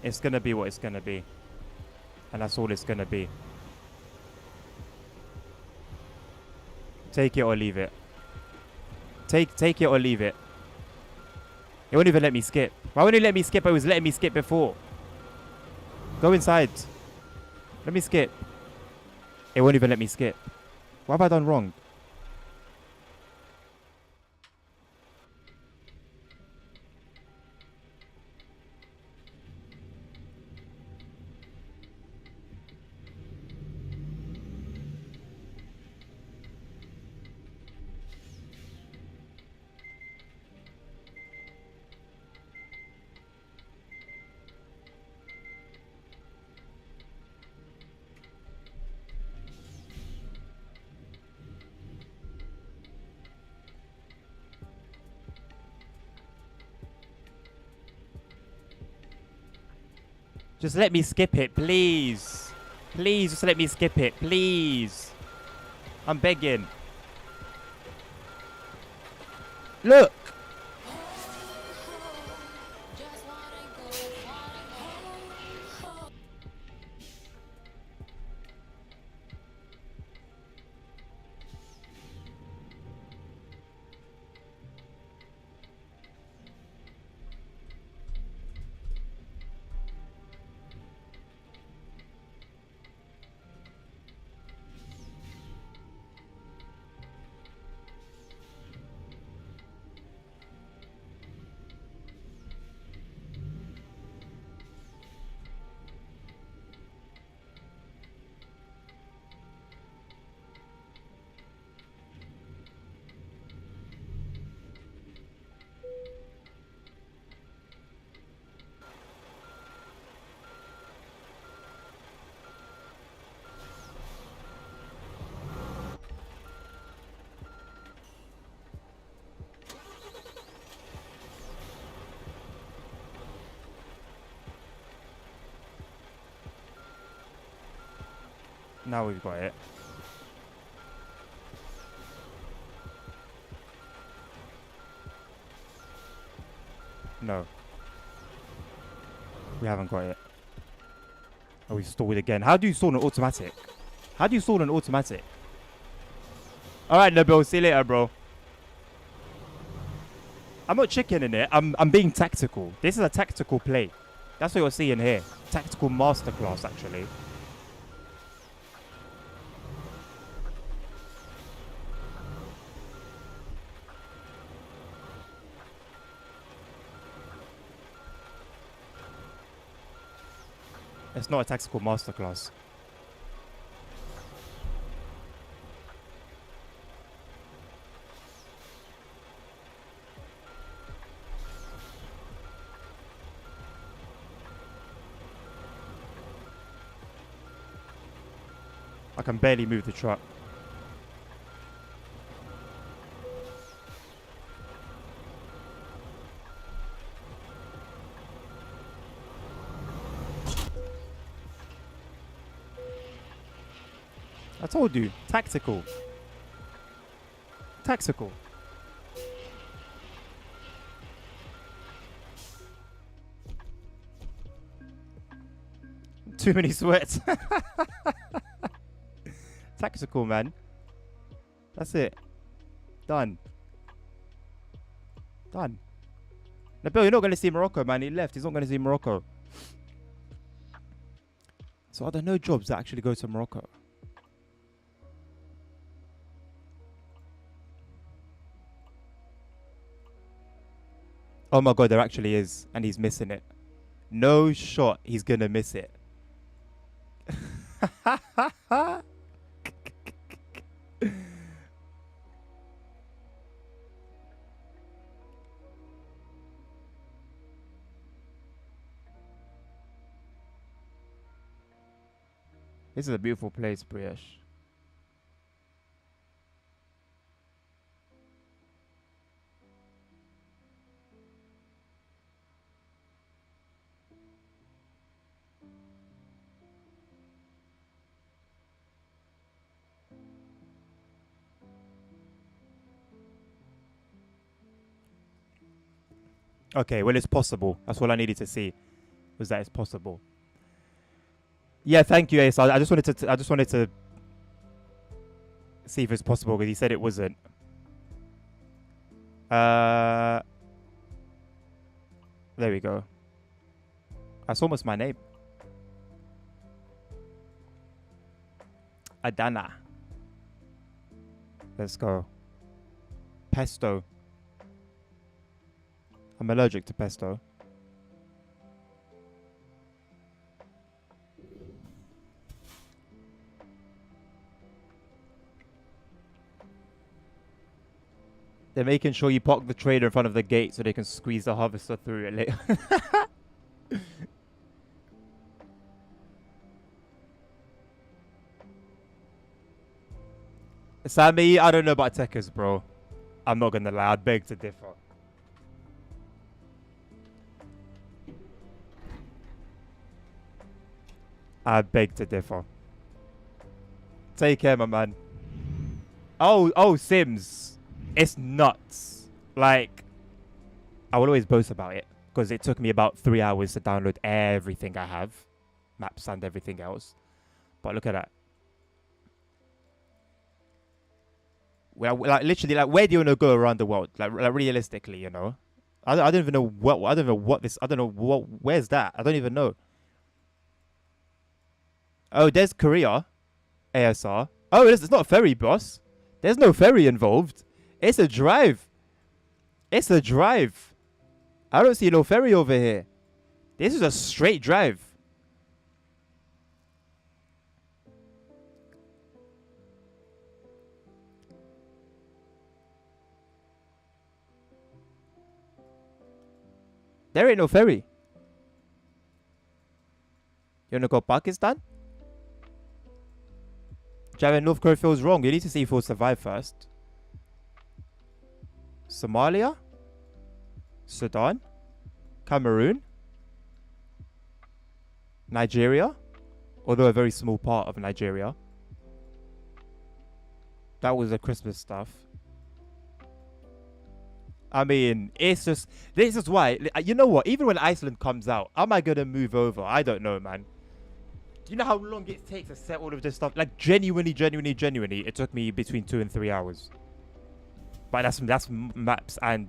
It's gonna be what it's gonna be. And that's all it's gonna be. Take it or leave it. Take it or leave it. It won't even let me skip. Why wouldn't it let me skip? It was letting me skip before. Go inside. Let me skip. It won't even let me skip. What have I done wrong? Just let me skip it, please. Please, just let me skip it, please. I'm begging. Look. Now we've got it. No. We haven't got it. Oh, we stalled again. How do you stall an automatic? How do you stall an automatic? Alright, Nabil. See you later, bro. I'm not chickening it. I'm being tactical. This is a tactical play. That's what you're seeing here. Tactical masterclass, actually. It's not a tactical masterclass. I can barely move the truck. I told you, tactical. Tactical. Too many sweats. Tactical, man. That's it. Done. Done. Nabil, you're not going to see Morocco, man. He left. He's not going to see Morocco. So are there no jobs that actually go to Morocco? Oh my god, there actually is. And he's missing it. No shot. He's going to miss it. This is a beautiful place, Priyesh. Okay, well, it's possible. That's all I needed to see, was that it's possible. Yeah, thank you, Ace. I just wanted to see if it's possible because he said it wasn't. There we go. That's almost my name. Adana. Let's go. Pesto. I'm allergic to pesto. They're making sure you park the trailer in front of the gate so they can squeeze the harvester through it later. Sammy, I don't know about techers, bro. I'm not gonna lie, I'd beg to differ. I beg to differ. Take care, my man. Oh, Sims. It's nuts. Like, I will always boast about it because it took me about 3 hours to download everything I have, maps and everything else. But look at that. Well, like literally, like, where do you want to go around the world? Like realistically, you know, I don't even know what. I don't know what this. I don't know what. Where's that? I don't even know. Oh, there's Korea, ASR. Oh, it's not a ferry, boss. There's no ferry involved. It's a drive. It's a drive. I don't see no ferry over here. This is a straight drive. There ain't no ferry. You wanna go Pakistan? Javan, North Korea feels wrong. You need to see if we'll survive first. Somalia? Sudan? Cameroon? Nigeria? Although a very small part of Nigeria. That was the Christmas stuff. I mean, it's just this is why. You know what? Even when Iceland comes out, am I gonna move over? I don't know, man. Do you know how long it takes to set all of this stuff? Like genuinely, it took me between 2 and 3 hours. But that's maps and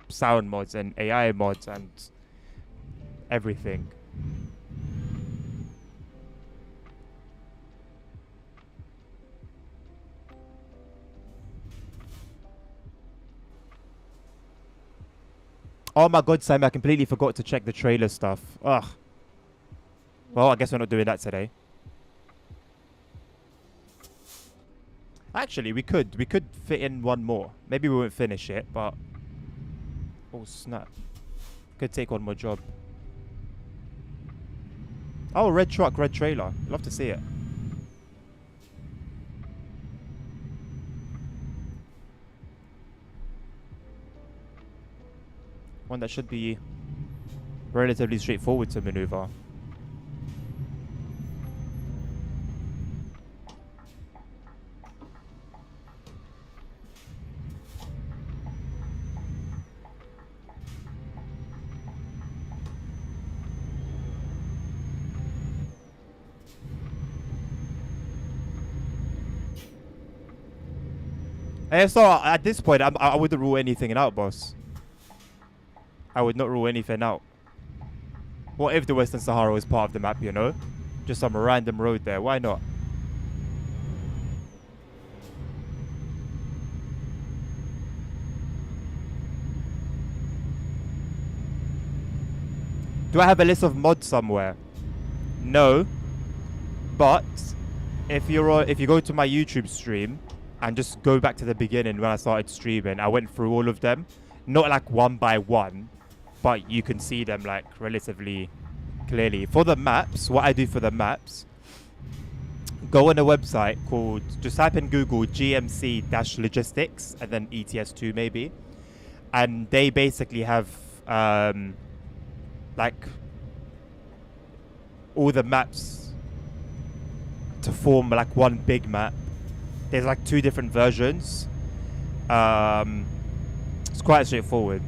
sound mods and AI mods and everything. Oh my god, Sam, I completely forgot to check the trailer stuff. Ugh. Well, I guess we're not doing that today. Actually, we could fit in one more. Maybe we won't finish it, but oh snap. Could take one more job. Oh, red truck, red trailer. Love to see it. One that should be relatively straightforward to maneuver. So at this point, I wouldn't rule anything out, boss. I would not rule anything out. What if the Western Sahara was part of the map, you know? Just some random road there. Why not? Do I have a list of mods somewhere? No. But if you go to my YouTube stream and just go back to the beginning when I started streaming, I went through all of them. Not like one by one, but you can see them like relatively clearly. For the maps, what I do for the maps, go on a website called, just type in Google GMC-logistics and then ETS2 maybe. And they basically have like all the maps to form like one big map. There's like 2 different versions. It's quite straightforward.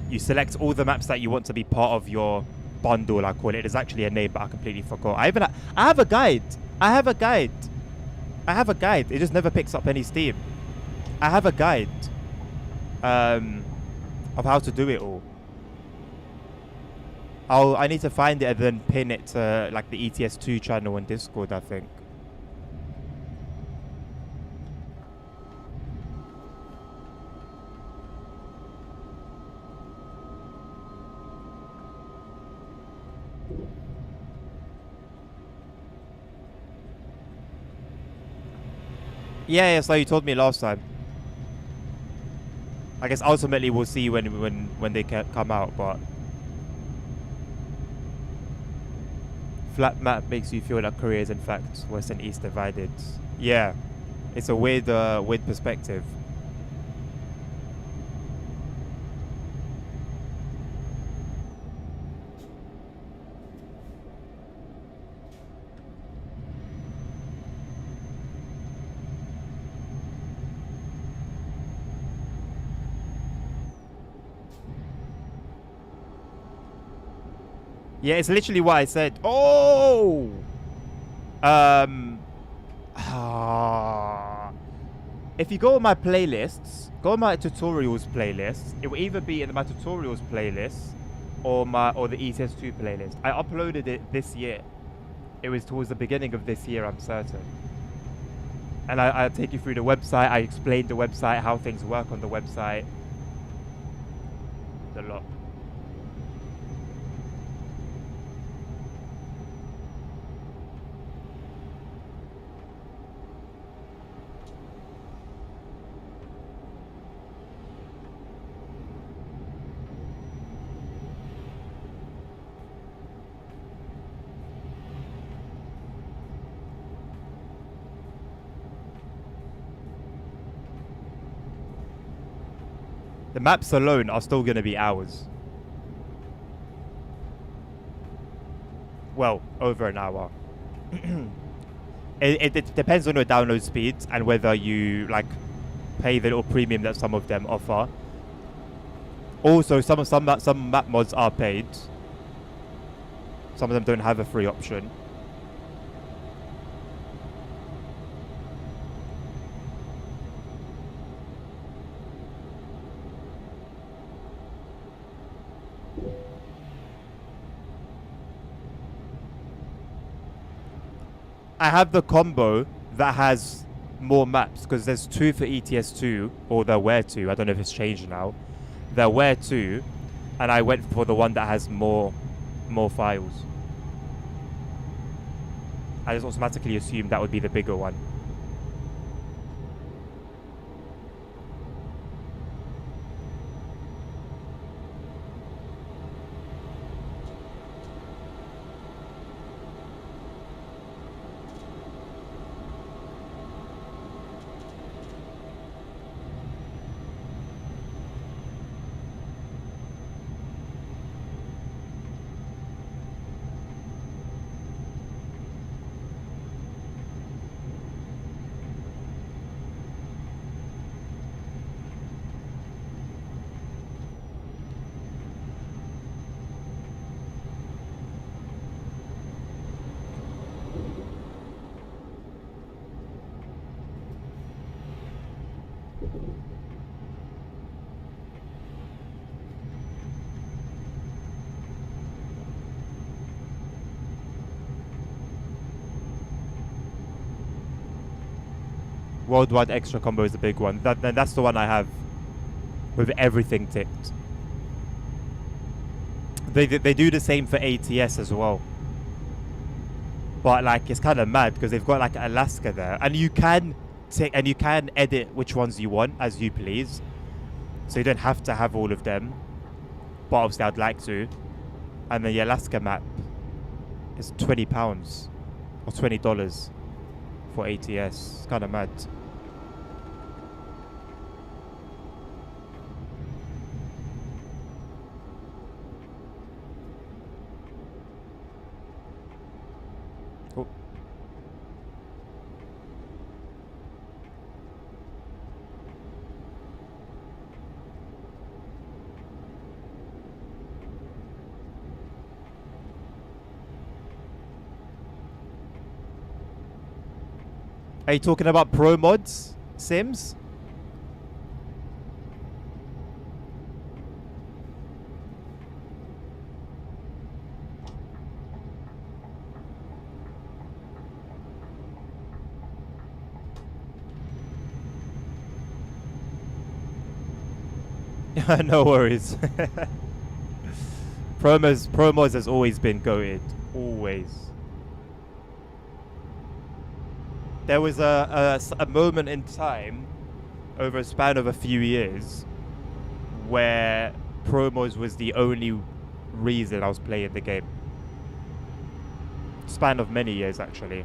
You select all the maps that you want to be part of your bundle, I call it. There's actually a name, but I completely forgot. I have a guide. It just never picks up any steam. I have a guide of how to do it all. I need to find it and then pin it to like the ETS2 channel on Discord, I think. Yeah, so you told me last time. I guess ultimately we'll see when they come out, but flat map makes you feel like Korea is in fact West and East divided. Yeah, it's a weird perspective. Yeah, it's literally what I said. Oh! If you go on my playlists, go on my tutorials playlist, it will either be in my tutorials playlist or the ETS2 playlist. I uploaded it this year. It was towards the beginning of this year, I'm certain. And I take you through the website, I explain the website, how things work on the website. The lot. The maps alone are still going to be hours. Well, over an hour. It depends on your download speeds and whether you like pay the little premium that some of them offer. Also, some map mods are paid. Some of them don't have a free option. I have the combo that has more maps because there's 2 for ETS 2, or there were 2. I don't know if it's changed now. There were 2, and I went for the one that has more files. I just automatically assumed that would be the bigger one. Worldwide extra combo is the big one. That's the one I have with everything ticked. They do the same for ATS as well. But like it's kind of mad because they've got like Alaska there, and you can edit which ones you want as you please. So you don't have to have all of them. But obviously I'd like to. And the Alaska map is £20 or $20 for ATS. It's kind of mad. Oh. Are you talking about pro mods, Sims? No worries. Promos has always been goated. Always. There was a moment in time over a span of a few years where promos was the only reason I was playing the game. Span of many years, actually.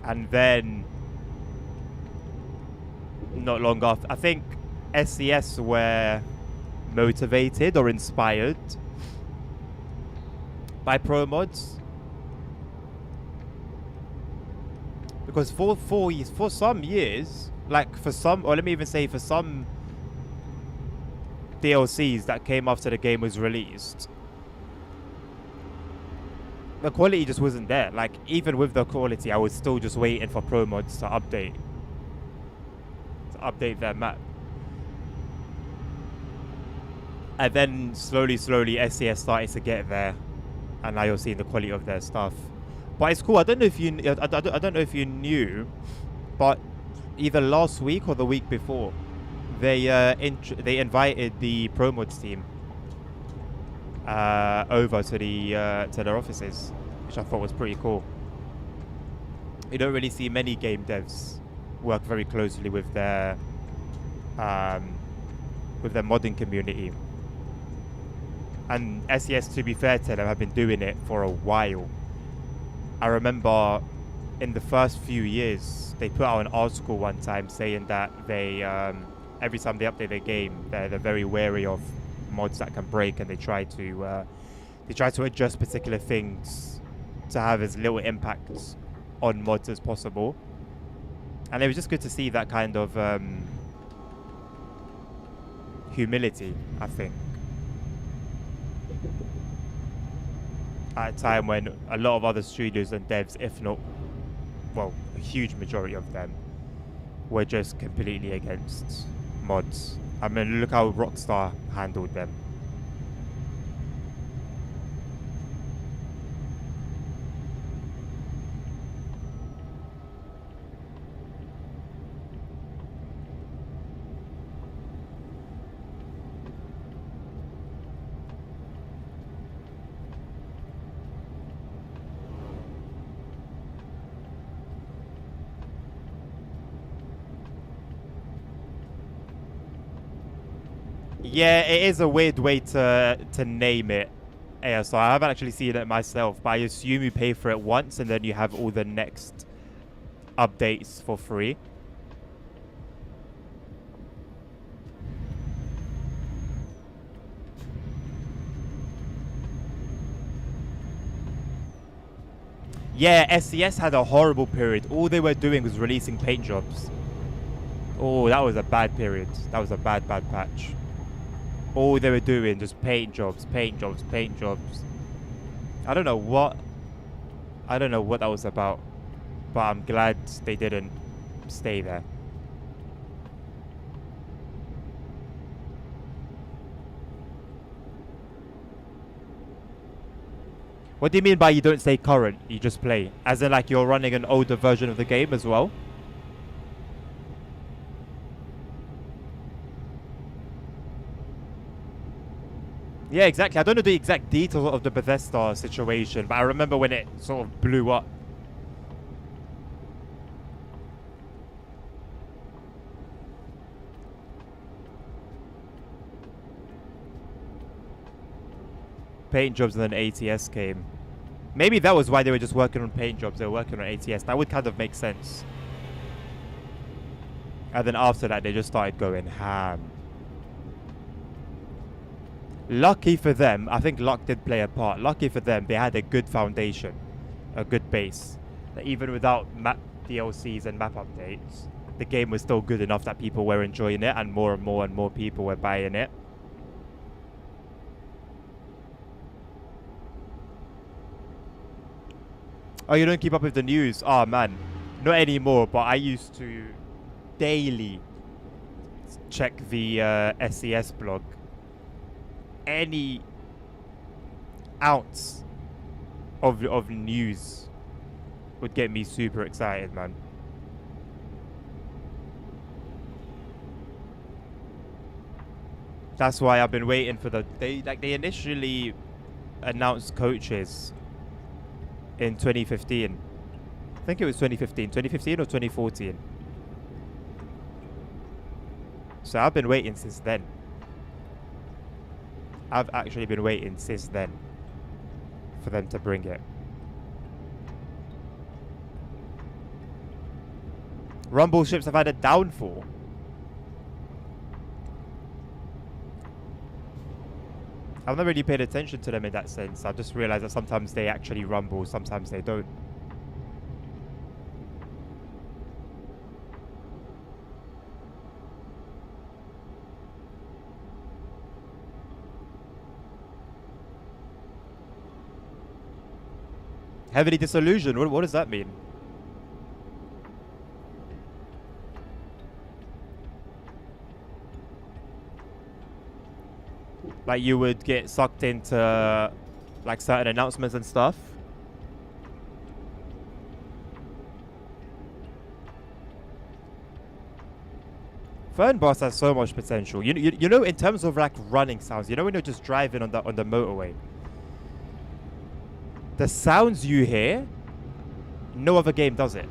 And then, not long after, I think SCS were motivated or inspired by pro mods. Because for some years, like for some, or let me even say for some DLCs that came after the game was released, the quality just wasn't there. Like, even with the quality, I was still just waiting for pro mods to update their map. And then slowly SCS started to get there, and now you're seeing the quality of their stuff. But it's cool. I don't know if you knew, but either last week or the week before, they invited the pro mods team over to their offices, which I thought was pretty cool. You don't really see many game devs work very closely with their um, with their modding community. And SES, to be fair to them, have been doing it for a while. I remember in the first few years, they put out an article one time saying that they, every time they update their game, they're very wary of mods that can break, and they try to adjust particular things to have as little impact on mods as possible. And it was just good to see that kind of humility, I think, at a time when a lot of other studios and devs, if not, well, a huge majority of them, were just completely against mods. I mean, look how Rockstar handled them. Yeah, it is a weird way to name it, ASR. I haven't actually seen it myself, but I assume you pay for it once and then you have all the next updates for free. Yeah, SCS had a horrible period. All they were doing was releasing paint jobs. Oh, that was a bad period. That was a bad patch. All they were doing, just paint jobs, paint jobs, paint jobs. I don't know what that was about, but I'm glad they didn't stay there. What do you mean by you don't stay current? You just play? As in like you're running an older version of the game as well? Yeah, exactly. I don't know the exact details of the Bethesda situation, but I remember when it sort of blew up. Paint jobs and then ATS came. Maybe that was why they were just working on paint jobs. They were working on ATS. That would kind of make sense. And then after that, they just started going ham. Lucky for them, I think luck did play a part. Lucky for them, they had a good foundation, a good base. That even without map DLCs and map updates, the game was still good enough that people were enjoying it, and more people were buying it. Oh, you don't keep up with the news? Oh man, not anymore, but I used to daily check the SCS blog. Any ounce of news would get me super excited, man. That's why I've been waiting for they initially announced coaches in 2015. I think it was 2015 or 2014. So I've been waiting since then. I've actually been waiting since then for them to bring it. Rumble ships have had a downfall. I've not really paid attention to them in that sense. I've just realized that sometimes they actually rumble, sometimes they don't. Heavily disillusioned. What does that mean? Like you would get sucked into like certain announcements and stuff. Fernbus has so much potential. You know, in terms of like running sounds. You know when you're just driving on the motorway. The sounds you hear, no other game does it.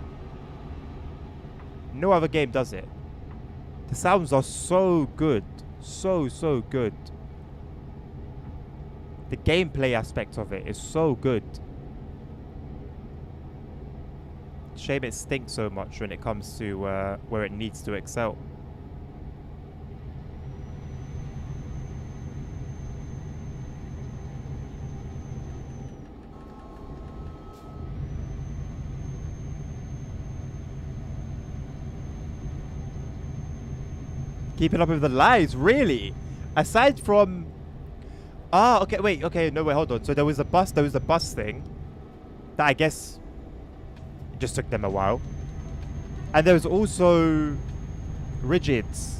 No other game does it. The sounds are so good. So good. The gameplay aspect of it is so good. Shame it stinks so much when it comes to where it needs to excel. Keeping up with the lies, really? Aside from... Ah, okay, wait, okay, no, wait, hold on. So there was a bus thing that I guess just took them a while. And there was also rigids.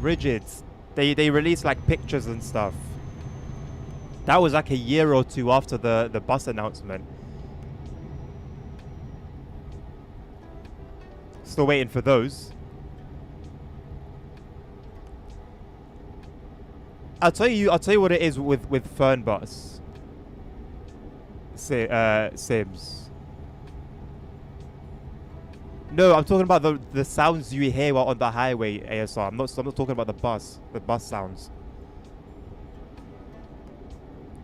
Rigids. They released like pictures and stuff. That was like a year or two after the bus announcement. Still waiting for those. I'll tell you what it is with Fernbus Sims. No, I'm talking about the sounds you hear while on the highway, ASR. I'm not talking about the bus sounds.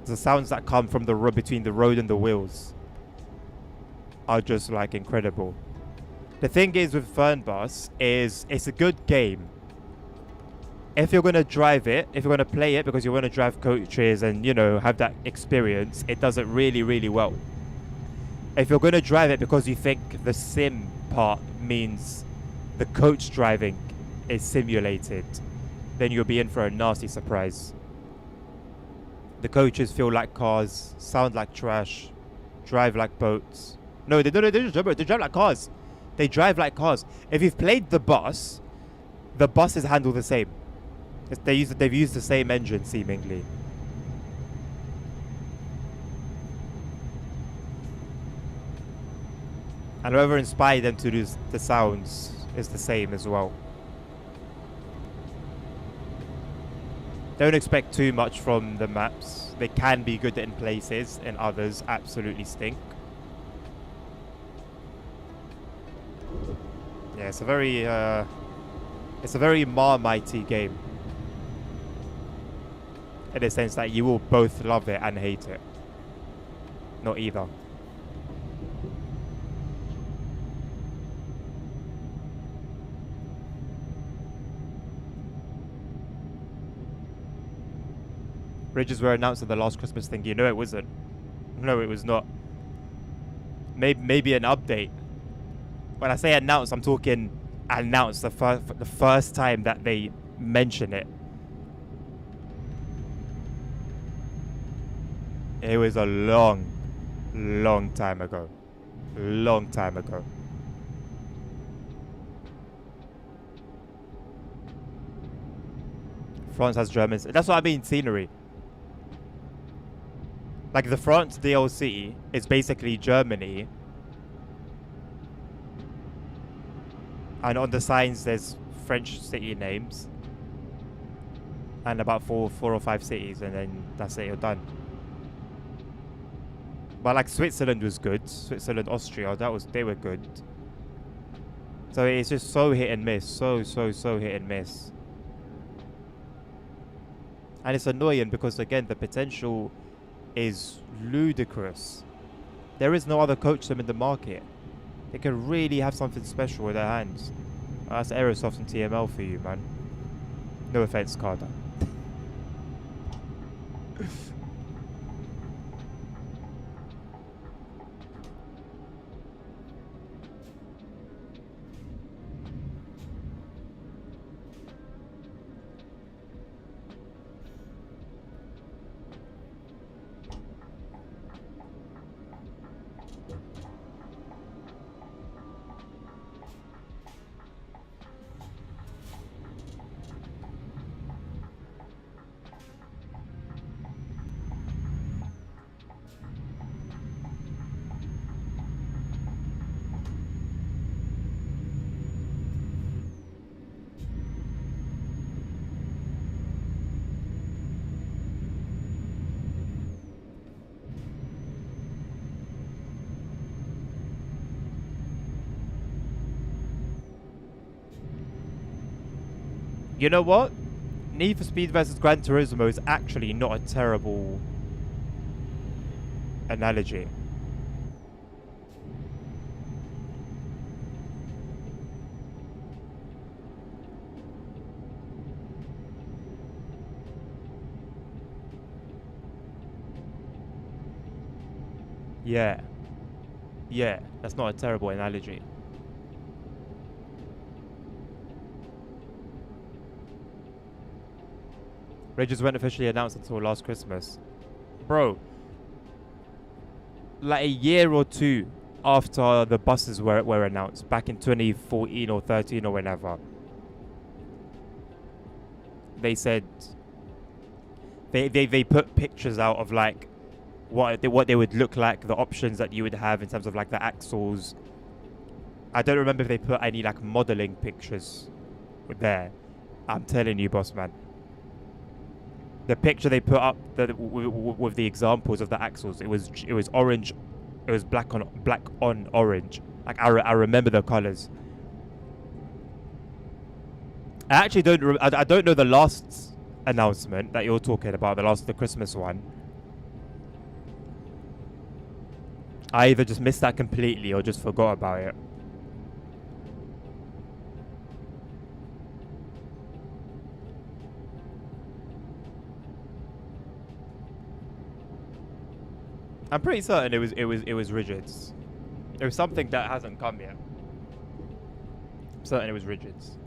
The sounds that come from the road, between the road and the wheels, are just like incredible. The thing is with Fernbus is it's a good game. If you're going to drive it, if you're going to play it because you want to drive coaches and, you know, have that experience, it does it really, really well. If you're going to drive it because you think the sim part means the coach driving is simulated, then you'll be in for a nasty surprise. The coaches feel like cars, sound like trash, drive like boats. No, they don't. They drive like cars. They drive like cars. If you've played the buses handle the same. They've used the same engine seemingly. And whoever inspired them to do the sounds is the same as well. Don't expect too much from the maps. They can be good in places, and others absolutely stink. Yeah, it's a very Marmitey game. In the sense that you will both love it and hate it. Not either. Ridges were announced at the last Christmas thing. You know it wasn't. No, it was not. Maybe an update. When I say announced, I'm talking announced the first time that they mention it. It was a long time ago. Long time ago. France has Germans. That's what I mean, scenery. Like the France DLC is basically Germany. And on the signs there's French city names. And about four or five cities, and then that's it, you're done. But like Switzerland was good. Switzerland, Austria, they were good. So it's just so hit and miss. So hit and miss. And it's annoying because again the potential is ludicrous. There is no other coach sim in the market. They can really have something special with their hands. That's Aerosoft and TML for you, man. No offense, Carter. You know what? Need for Speed versus Gran Turismo is actually not a terrible analogy. Yeah. Yeah, that's not a terrible analogy. Rages weren't officially announced until last Christmas. Bro, like a year or two after the buses were announced, back in 2014 or 13 or whenever, they said they put pictures out of like what they would look like, the options that you would have in terms of like the axles. I don't remember if they put any like modeling pictures there. I'm telling you, boss man. The picture they put up with the examples of the axles, it was orange, it was black on orange. Like I remember the colors. I actually I don't know the last announcement that you're talking about, the Christmas one. I either just missed that completely or just forgot about it. I'm pretty certain it was rigids. It was something that hasn't come yet. I'm certain it was rigids.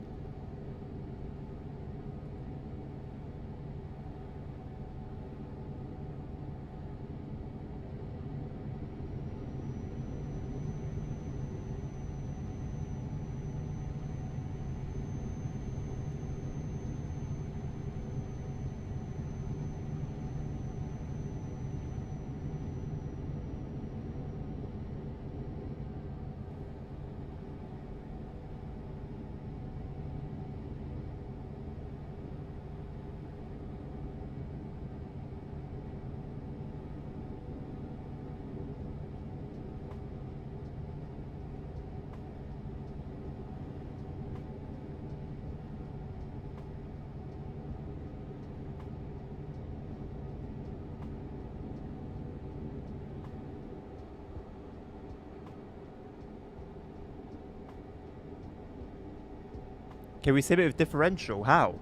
Can we sim it with differential? How?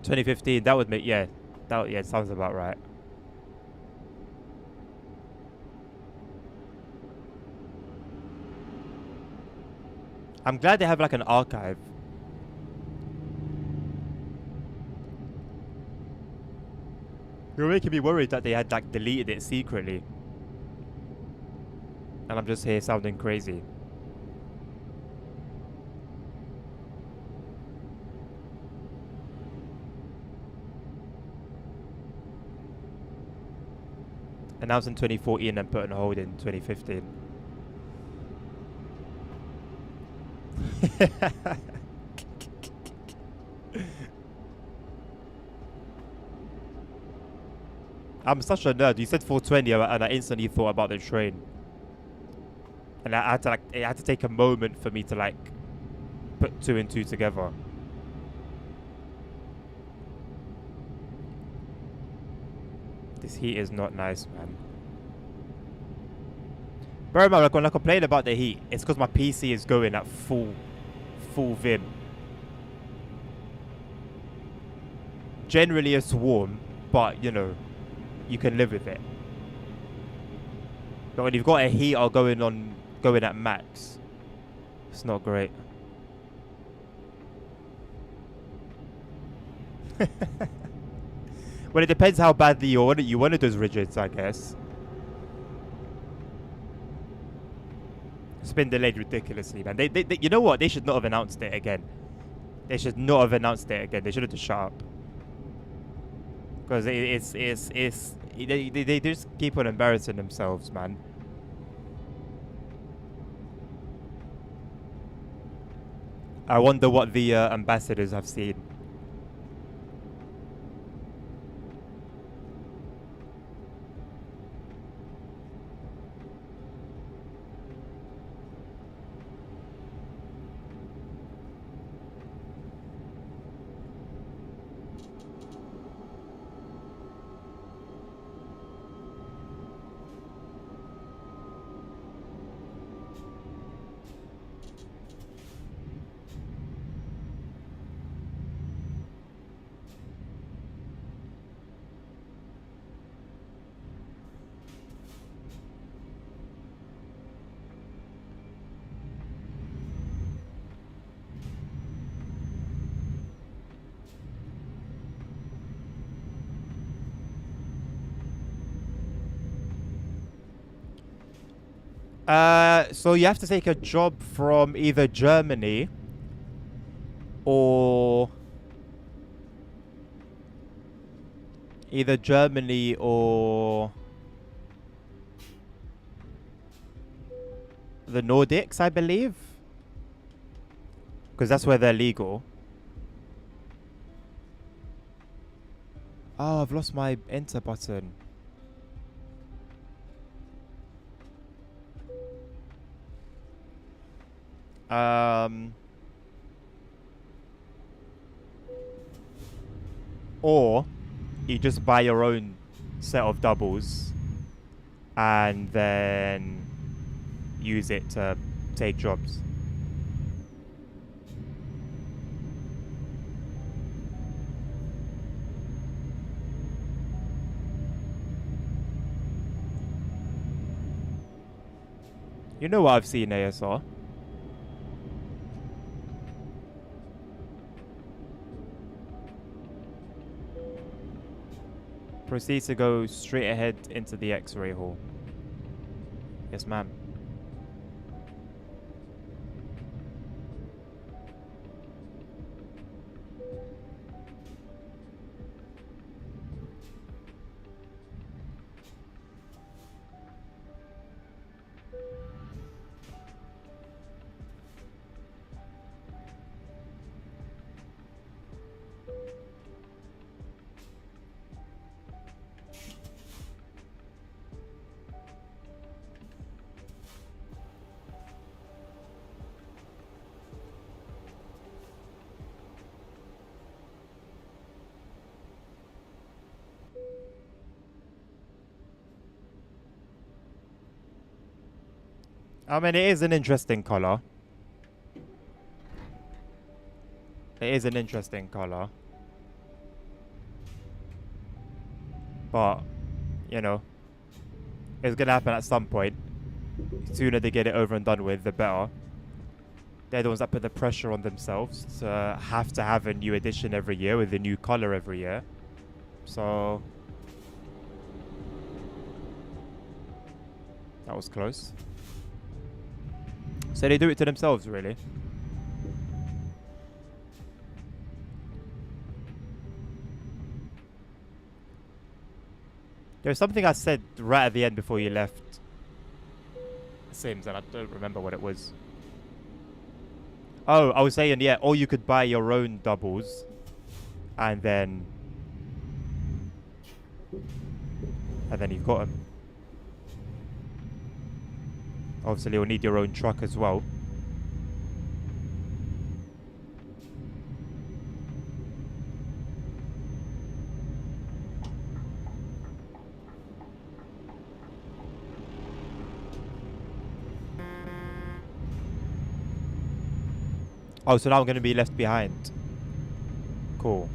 $2015. That would make That sounds about right. I'm glad they have like an archive. You're making me worried that they had like deleted it secretly. And I'm just here sounding crazy. Announced in 2014 and put on hold in 2015. I'm such a nerd. You said 420 and I instantly thought about the train. And I had to like, it had to take a moment for me to like put two and two together. This heat is not nice, man. Bro, man, like when I complain about the heat, it's because my PC is going at full vim. Generally it's warm, but you know, you can live with it. But when you've got a heater going at max, it's not great. Well, it depends how badly you wanted those rigids, I guess. It's been delayed ridiculously, man. They you know what? They should not have announced it again. They should not have announced it again. They should have just shut up. Because they just keep on embarrassing themselves, man. I wonder what the ambassadors have seen. So you have to take a job from either Germany or the Nordics, I believe, because that's where they're legal. Oh, I've lost my enter button. Um, or you just buy your own set of doubles and then use it to take jobs. You know what I've seen, ASR? Proceed to go straight ahead into the X-ray hall. Yes, ma'am. I mean, it is an interesting color. It is an interesting color. But, you know, it's going to happen at some point. The sooner they get it over and done with, the better. They're the ones that put the pressure on themselves to have a new edition every year with a new color every year. So, that was close. So they do it to themselves, really. There was something I said right at the end before you left, Sims, and I don't remember what it was. Oh, I was saying, yeah, or you could buy your own doubles, and then you've got them. Obviously, you'll need your own truck as well. Oh, so now I'm going to be left behind. Cool.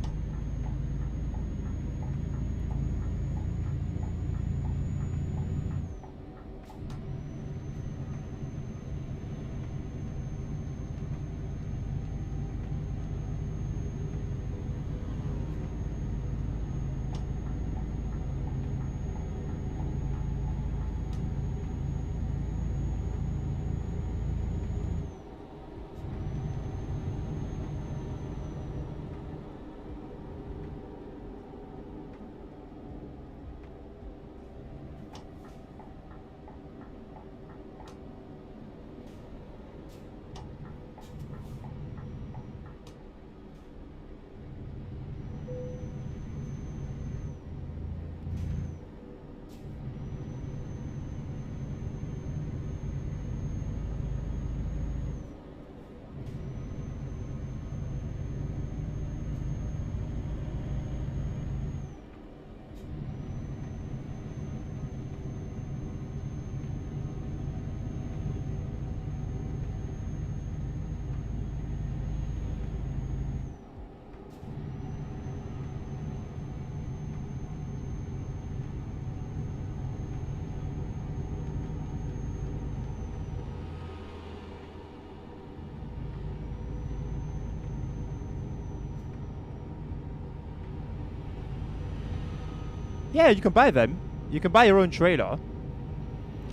Yeah, you can buy them. You can buy your own trailer.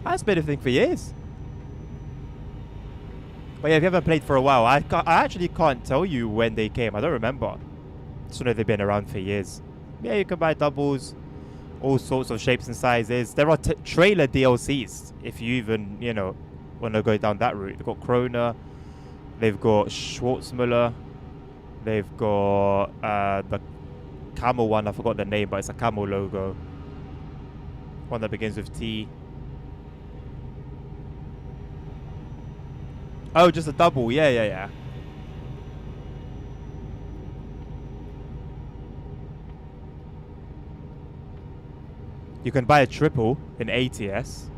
That's been a thing for years. But yeah, if you haven't played for a while, I actually can't tell you when they came. I don't remember. Just know they've been around for years. Yeah, you can buy doubles, all sorts of shapes and sizes. There are trailer DLCs if you even, want to go down that route. They've got Krona, they've got Schwartzmuller, they've got the camel one. I forgot the name, but it's a camel logo. One that begins with T. Oh, just a double. Yeah. You can buy a triple in ETS.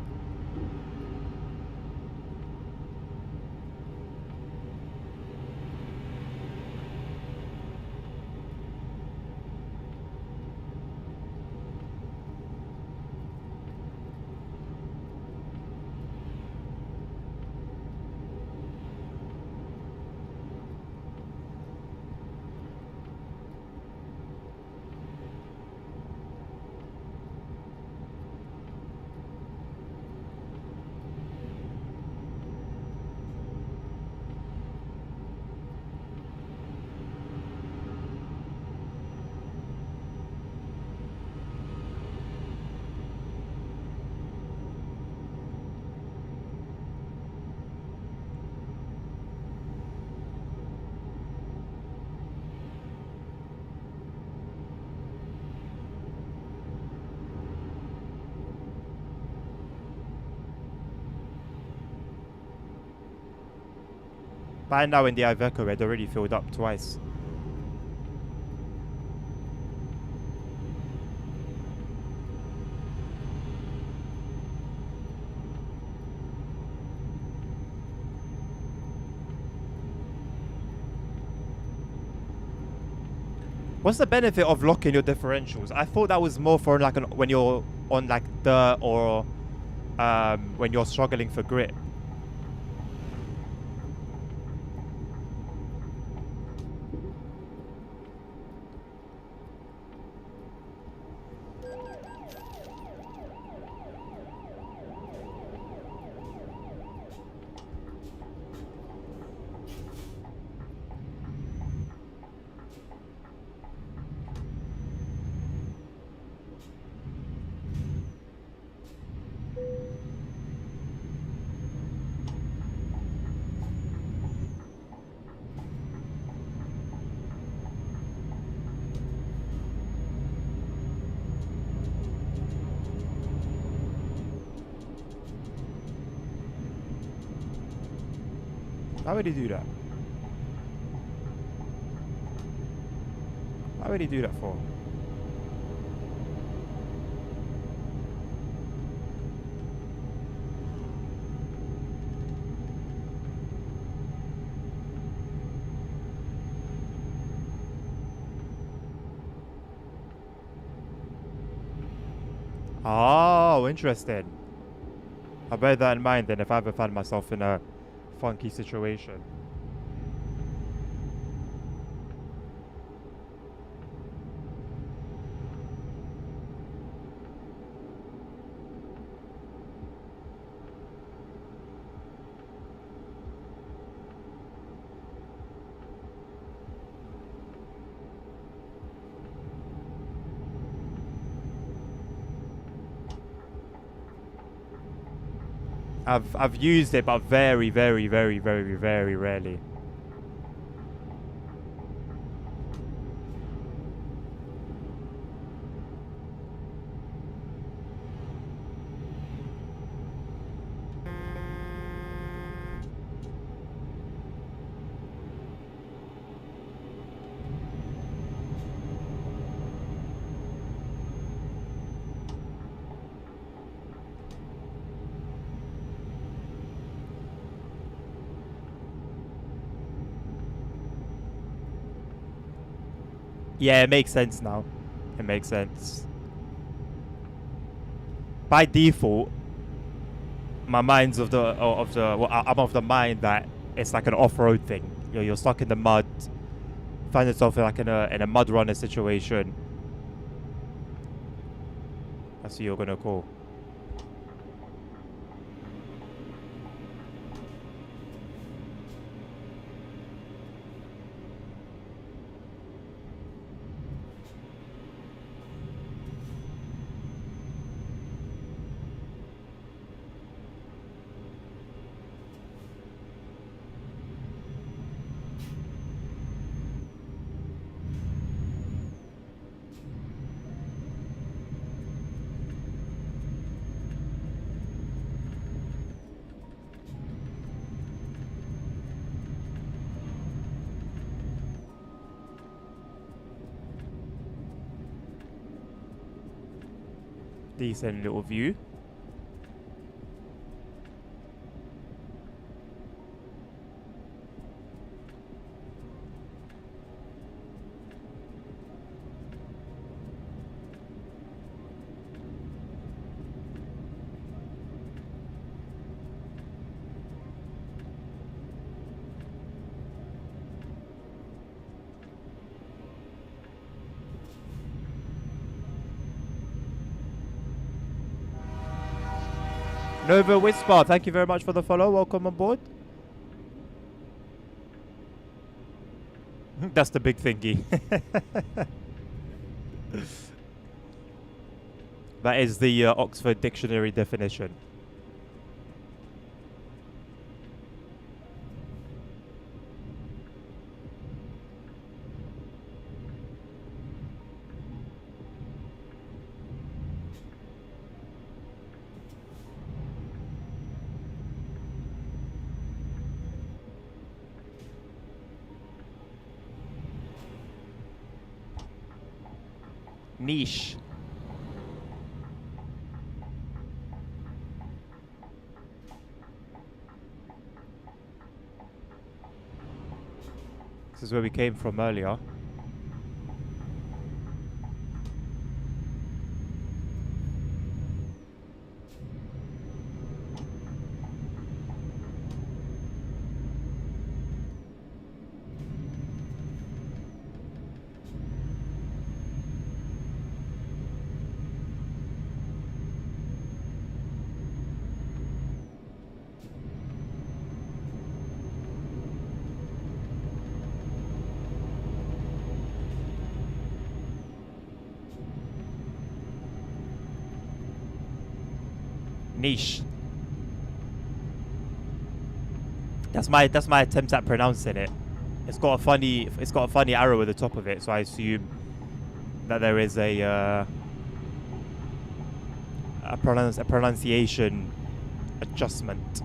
By now in the Iveco, it already filled up twice. What's the benefit of locking your differentials? I thought that was more for like when you're on like dirt or when you're struggling for grip. Why would he do that? Why would he do that for? Oh, interesting. I'll bear that in mind then if I ever find myself in a funky situation. I've used it, but very, very, very, very, very rarely. Yeah, it makes sense now. It makes sense. By default, my mind's I'm of the mind that it's like an off-road thing. You're stuck in the mud, find yourself like in a mud runner situation. That's who you're gonna call. Decent little view. Nova Whisper, thank you very much for the follow. Welcome on board. That's the big thingy. That is the Oxford Dictionary definition. Niche. This is where we came from earlier. Niche. That's my attempt at pronouncing it. It's got a funny arrow at the top of it, so I assume that there is a pronunciation adjustment.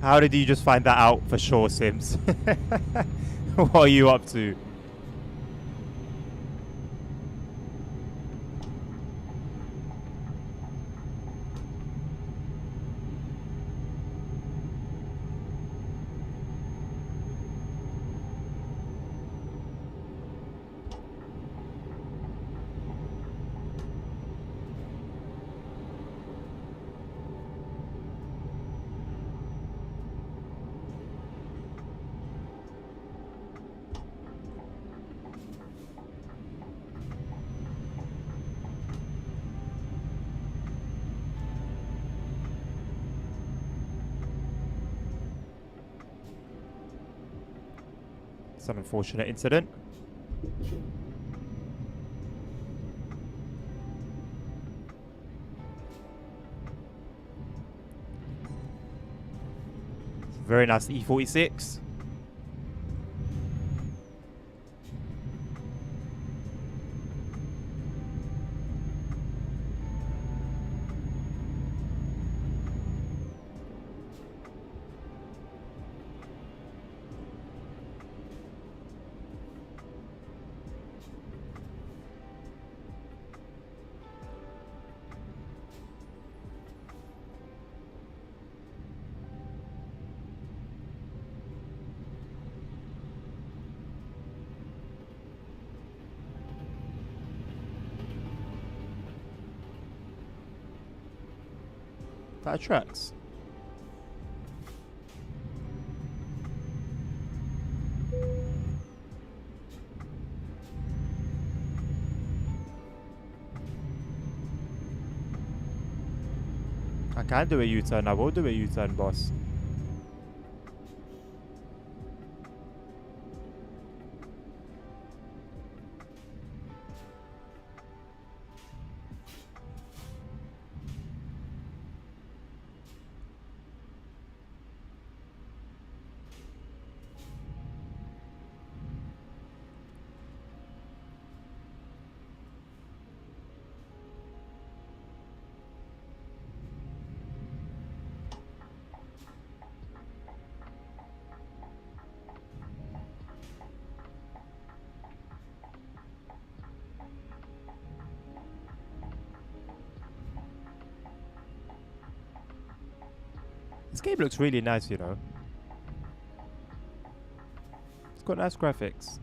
How did you just find that out for sure, Sims? What are you up to? It's an unfortunate incident. Very nice E46. That attracts. I can do a U-turn. I will do a U-turn, boss. This game looks really nice, you know. It's got nice graphics.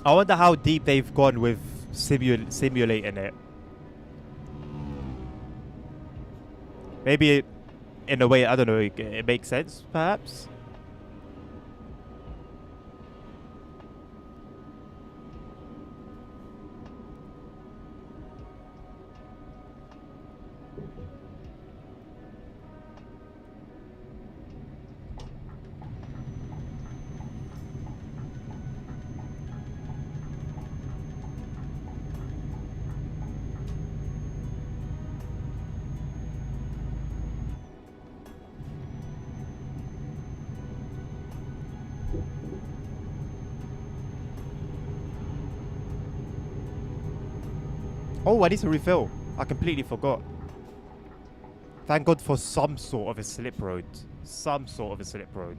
I wonder how deep they've gone with simulating it. Maybe in a way, I don't know, it makes sense, perhaps? Oh, I need to refill. I completely forgot. Thank God for some sort of a slip road. Some sort of a slip road.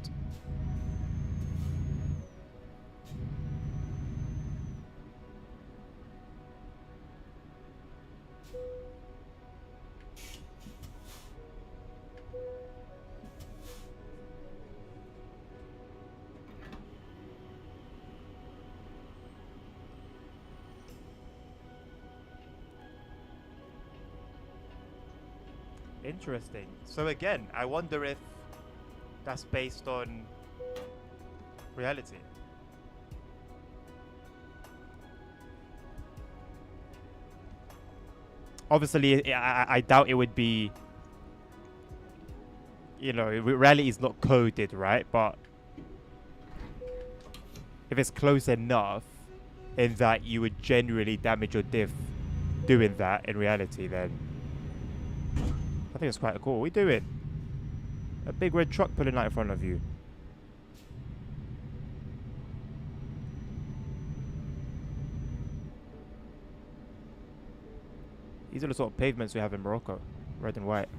Interesting. So again, I wonder if that's based on reality. Obviously, I doubt it would be, you know, reality is not coded, right? But if it's close enough in that you would genuinely damage your diff doing that in reality, then I think it's quite cool. What are we doing? A big red truck pulling out in front of you. These are the sort of pavements we have in Morocco. Red and white.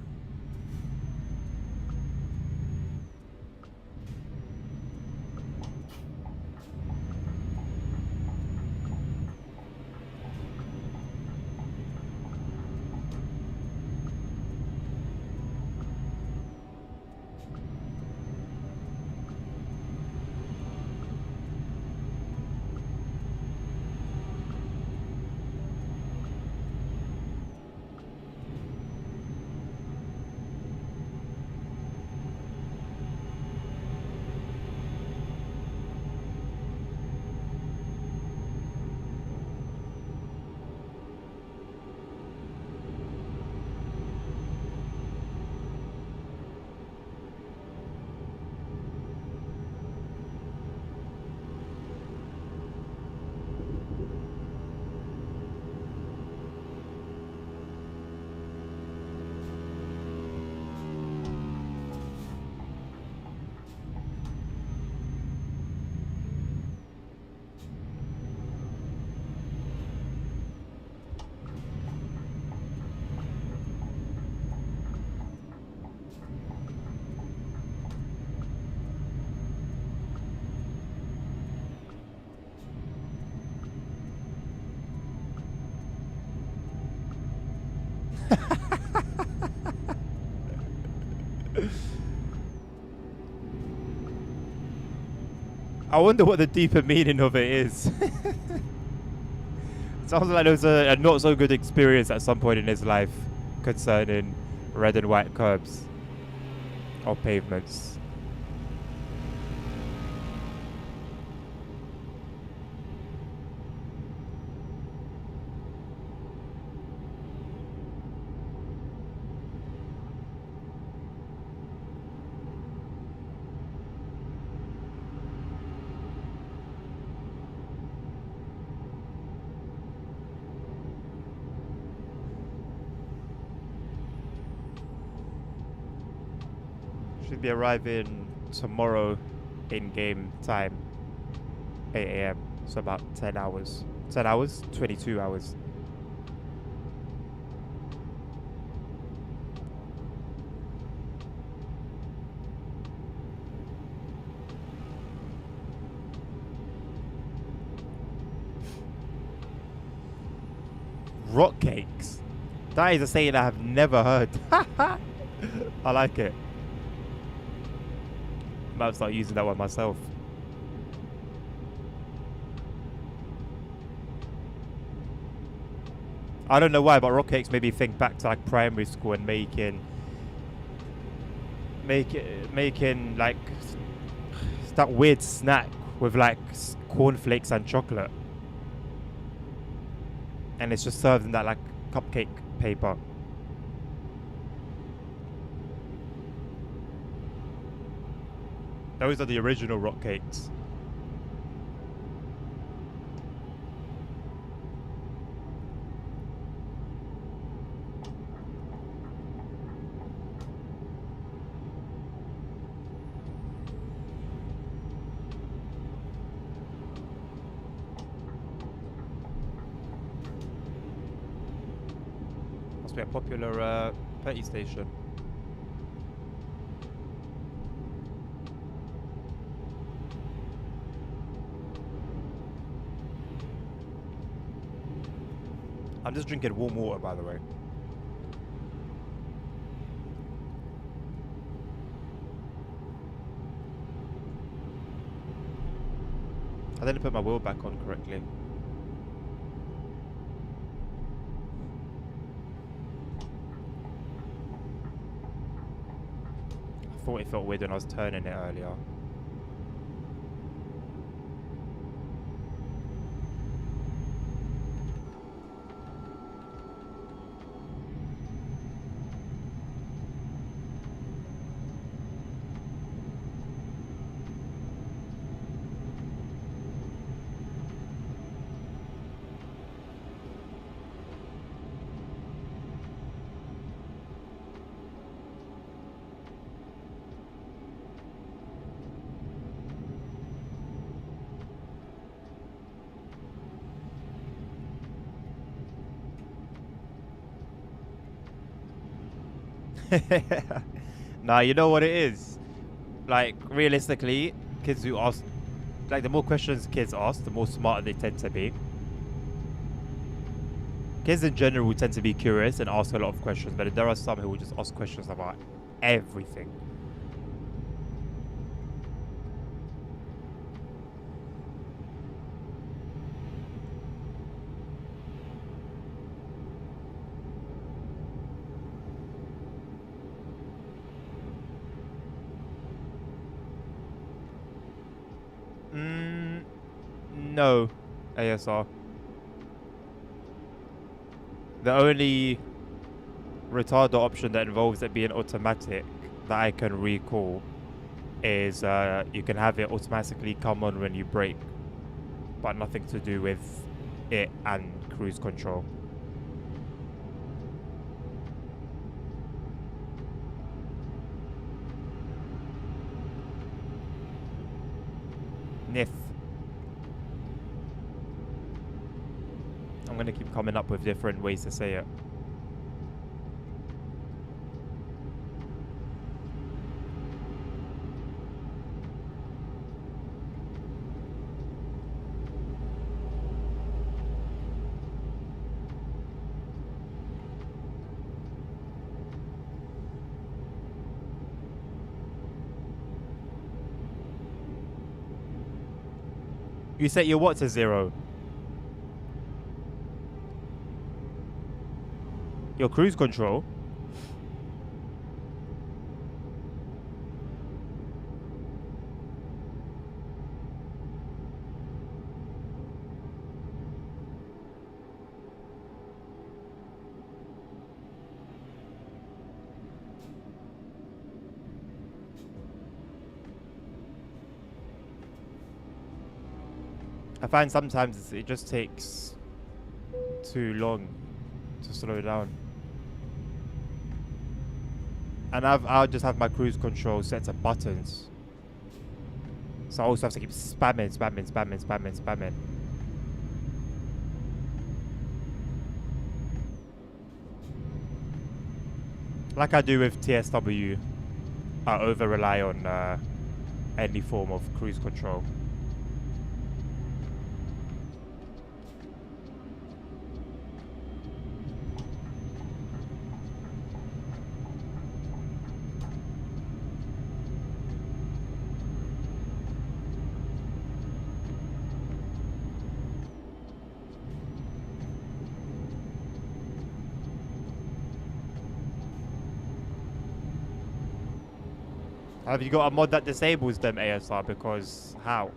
I wonder what the deeper meaning of it is. Sounds like there was a not so good experience at some point in his life concerning red and white curbs or pavements. Should be arriving tomorrow in game time, 8 a.m. So about 10 hours. 10 hours? 22 hours. Rock cakes. That is a saying I have never heard. I like it. Might start using that one myself. I don't know why, but rock cakes made me think back to like primary school and making like that weird snack with like cornflakes and chocolate, and it's just served in that like cupcake paper. Those are the original rock cakes. Must be a popular petty station. I'm just drinking warm water, by the way. I didn't put my wheel back on correctly. I thought it felt weird when I was turning it earlier. Nah, you know what it is? Like, realistically, kids who ask, like, the more questions kids ask, the more smarter they tend to be. Kids in general tend to be curious and ask a lot of questions, but there are some who will just ask questions about everything. No, ASR. The only retarder option that involves it being automatic that I can recall is you can have it automatically come on when you brake, but nothing to do with it and cruise control. Nith. I'm gonna keep coming up with different ways to say it. You set your what to 0? Your cruise control? I find sometimes it just takes too long to slow down. And I'll just have my cruise control set to buttons. So I also have to keep spamming. Like I do with TSW, I over rely on any form of cruise control. Have you got a mod that disables them ASR? Because how?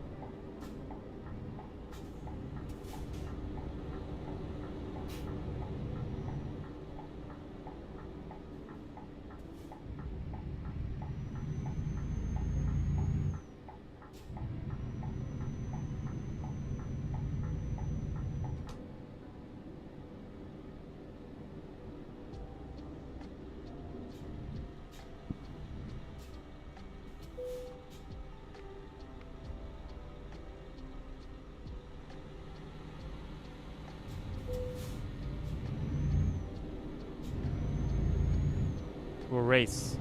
We'll race.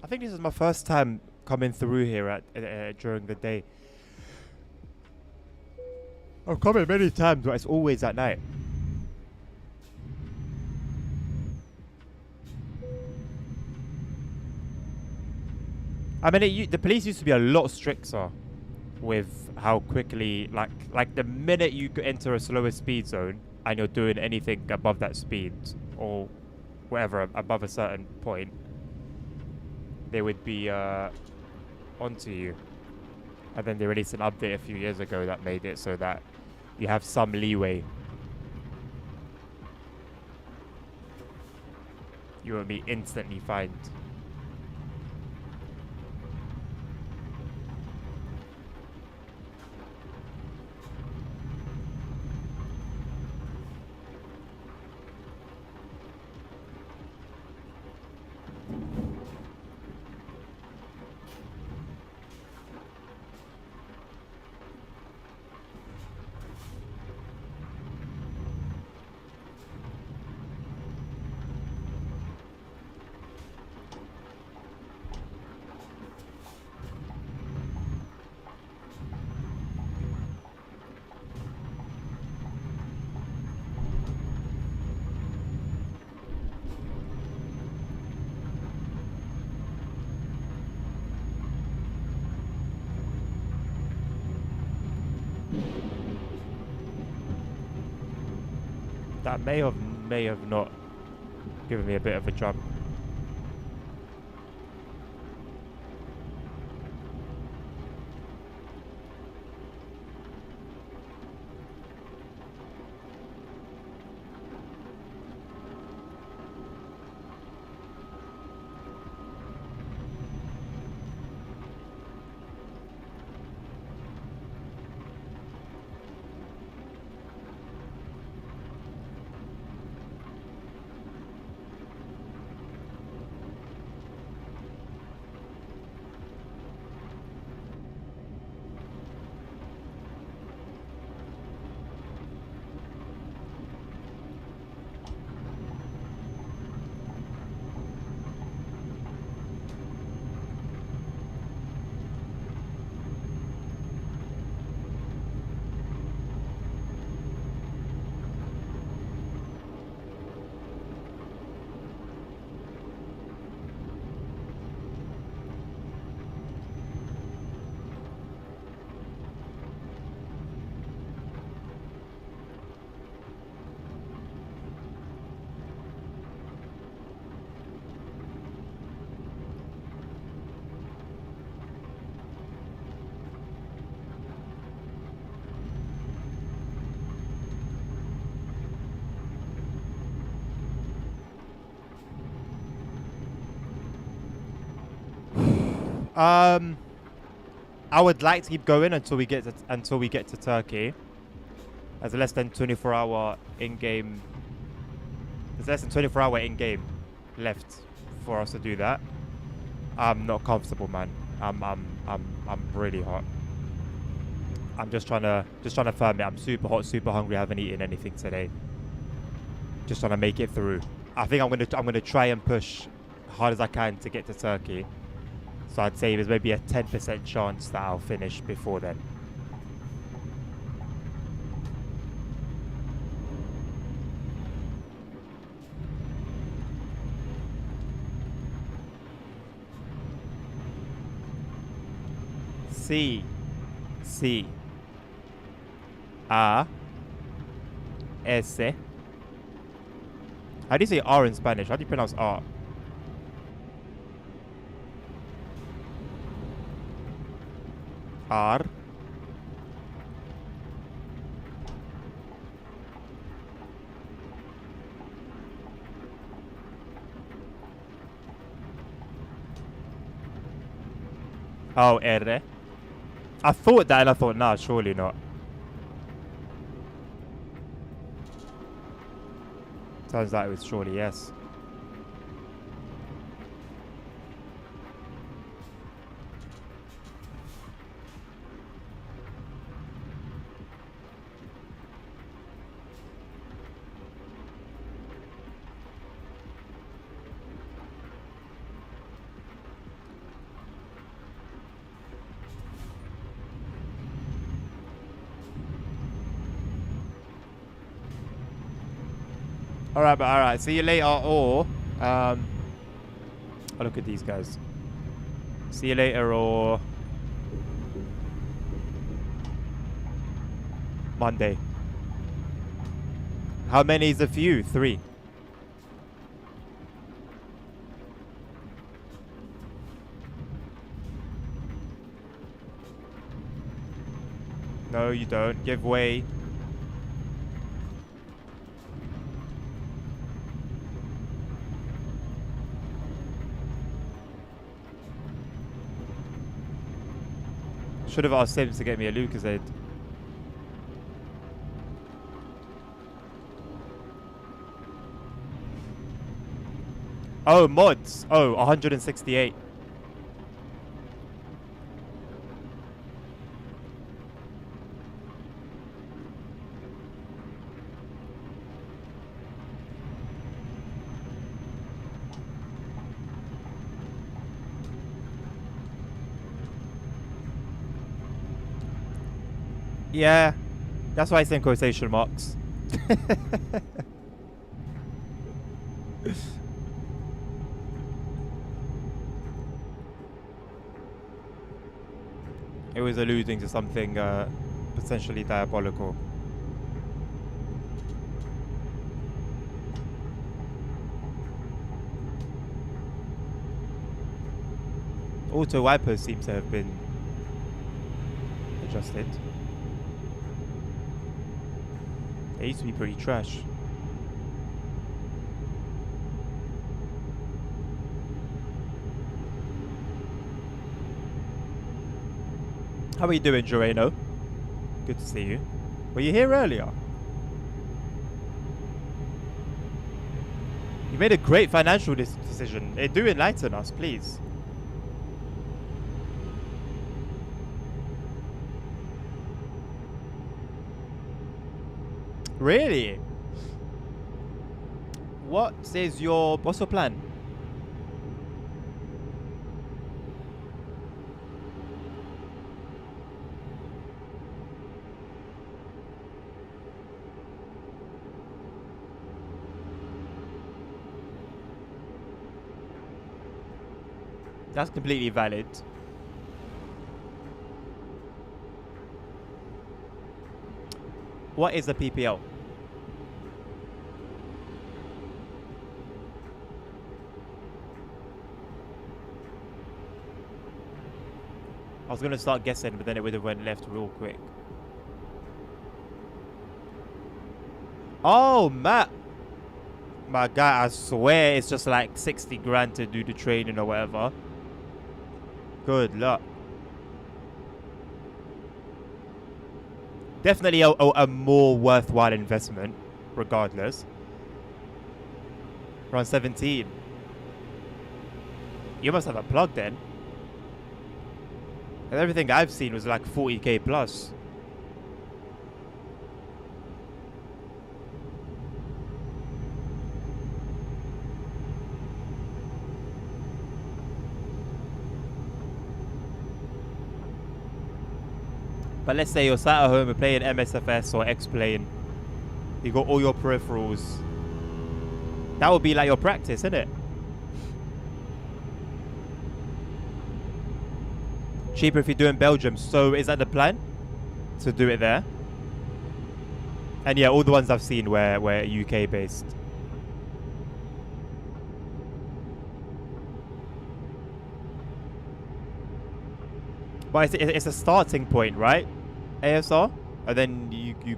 I think this is my first time coming through here at during the day. I've come in many times, but it's always at night. I mean, the police used to be a lot stricter with how quickly, like the minute you enter a slower speed zone and you're doing anything above that speed or whatever above a certain point, they would be onto you. And then they released an update a few years ago that made it so that you have some leeway. You won't be instantly fined. That may have not given me a bit of a jump. I would like to keep going until we get to Turkey. There's less than 24-hour in-game. There's less than 24-hour in-game left for us to do that. I'm not comfortable, man. I'm really hot. I'm just trying to firm it. I'm super hot, super hungry. I haven't eaten anything today. Just trying to make it through. I think I'm gonna try and push hard as I can to get to Turkey. So I'd say there's maybe a 10% chance that I'll finish before then. C A S. How do you say R in Spanish? How do you pronounce R? R. Oh, R. I thought that and I thought, nah, surely not. Turns out it was surely yes. Alright, see you later, or oh, look at these guys. See you later, or Monday. How many is a few? 3. No, you don't. Give way. Should have asked Sims to get me a Lucozade. Oh, mods. Oh, 168. Yeah, that's why it's in quotation marks. It was alluding to something potentially diabolical. Auto wipers seem to have been adjusted. They used to be pretty trash. How are you doing, Joreno? Good to see you. Were you here earlier? You made a great financial decision. Do enlighten us, please. Really? What's your plan? That's completely valid. What is a PPL? I was gonna start guessing, but then it would have went left real quick. Oh, Matt. My guy, I swear it's just like 60 grand to do the training or whatever. Good luck. Definitely a more worthwhile investment, regardless. Around 17. You must have a plug then. And everything I've seen was like 40k plus. But let's say you're sat at home and playing MSFS or X-Plane. You got all your peripherals. That would be like your practice, isn't it? Cheaper if you do in Belgium. So is that the plan? To do it there? And yeah, all the ones I've seen were UK based. But it's a starting point, right? ASR, and then you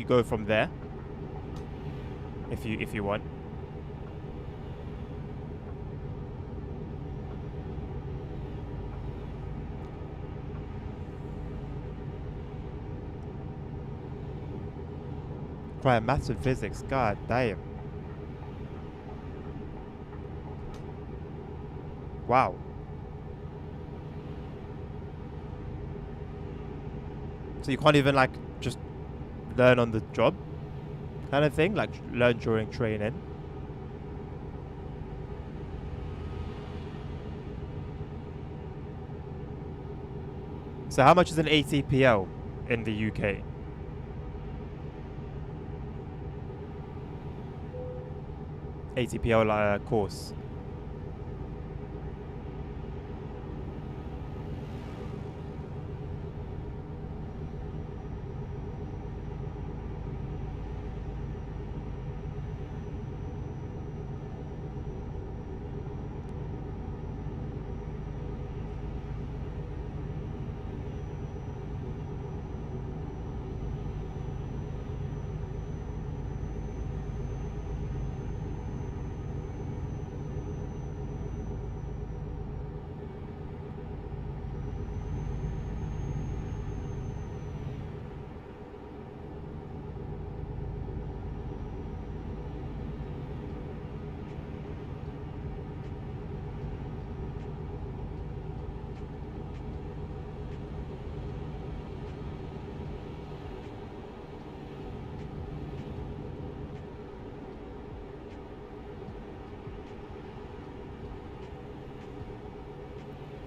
go from there. If you want. Quite maths and physics. God damn. Wow. So you can't even like just learn on the job kind of thing, like learn during training. So how much is an ATPL in the UK? ATPL course.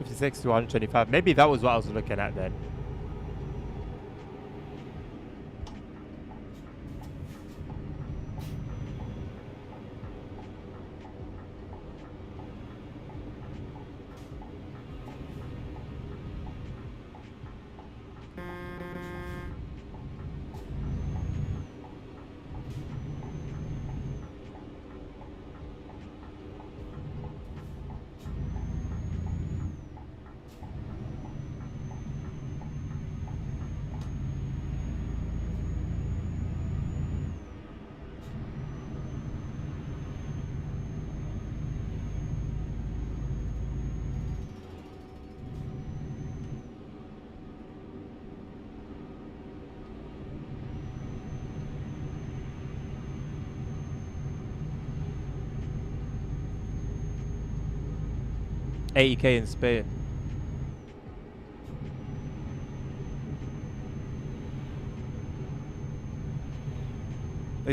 $56 to $125. Maybe that was what I was looking at then. $80k in Spain.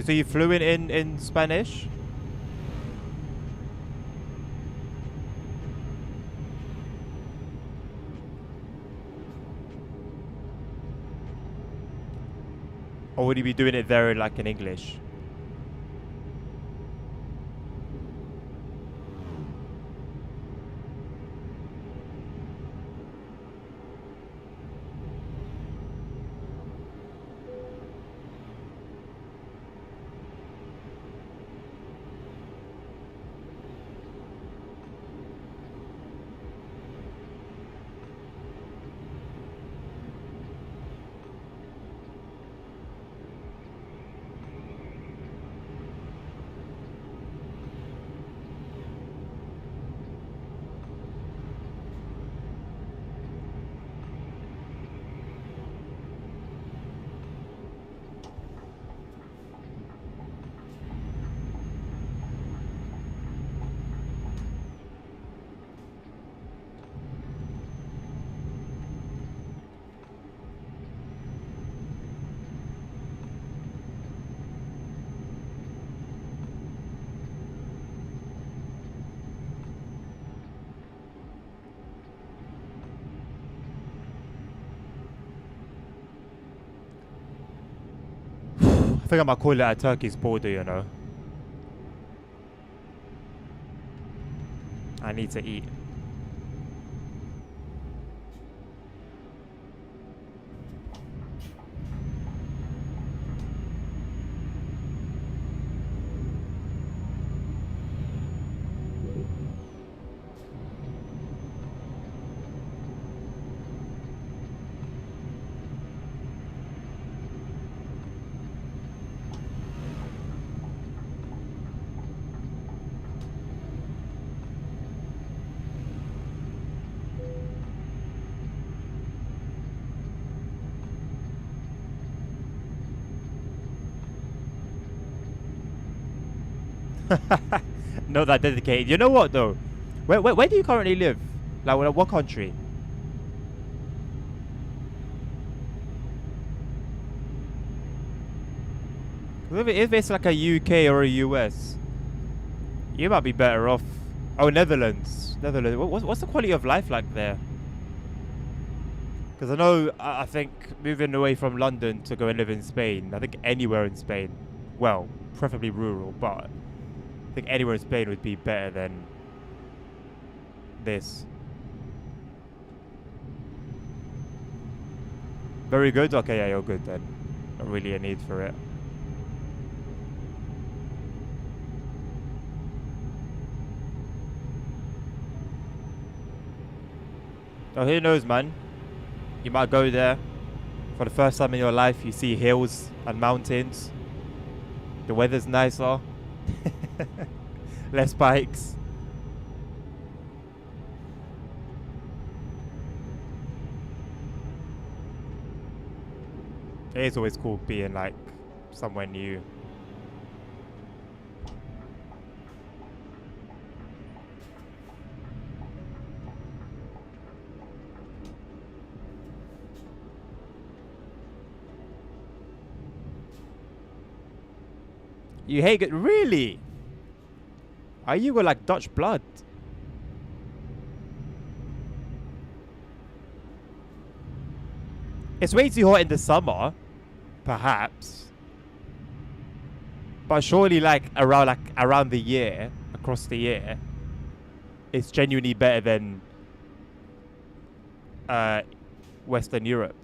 So you fluent in Spanish? Or would you be doing it there like in English? I think I might call it a Turkey's border, you know. I need to eat. Not that dedicated. You know what though? Where do you currently live? Like what country? If it's like a UK or a US, you might be better off. Oh, Netherlands. Netherlands. What's the quality of life like there? Because I know, I think moving away from London to go and live in Spain, I think anywhere in Spain, well, preferably rural, but I think anywhere in Spain would be better than this. Very good? Okay, yeah, you're good then. Not really a need for it. Oh, who knows, man? You might go there for the first time in your life. You see hills and mountains. The weather's nicer. Less bikes. It is always cool being like somewhere new. You hate it? Really? Are you got like Dutch blood? It's way too hot in the summer, perhaps. But surely around the year, across the year, it's genuinely better than Western Europe.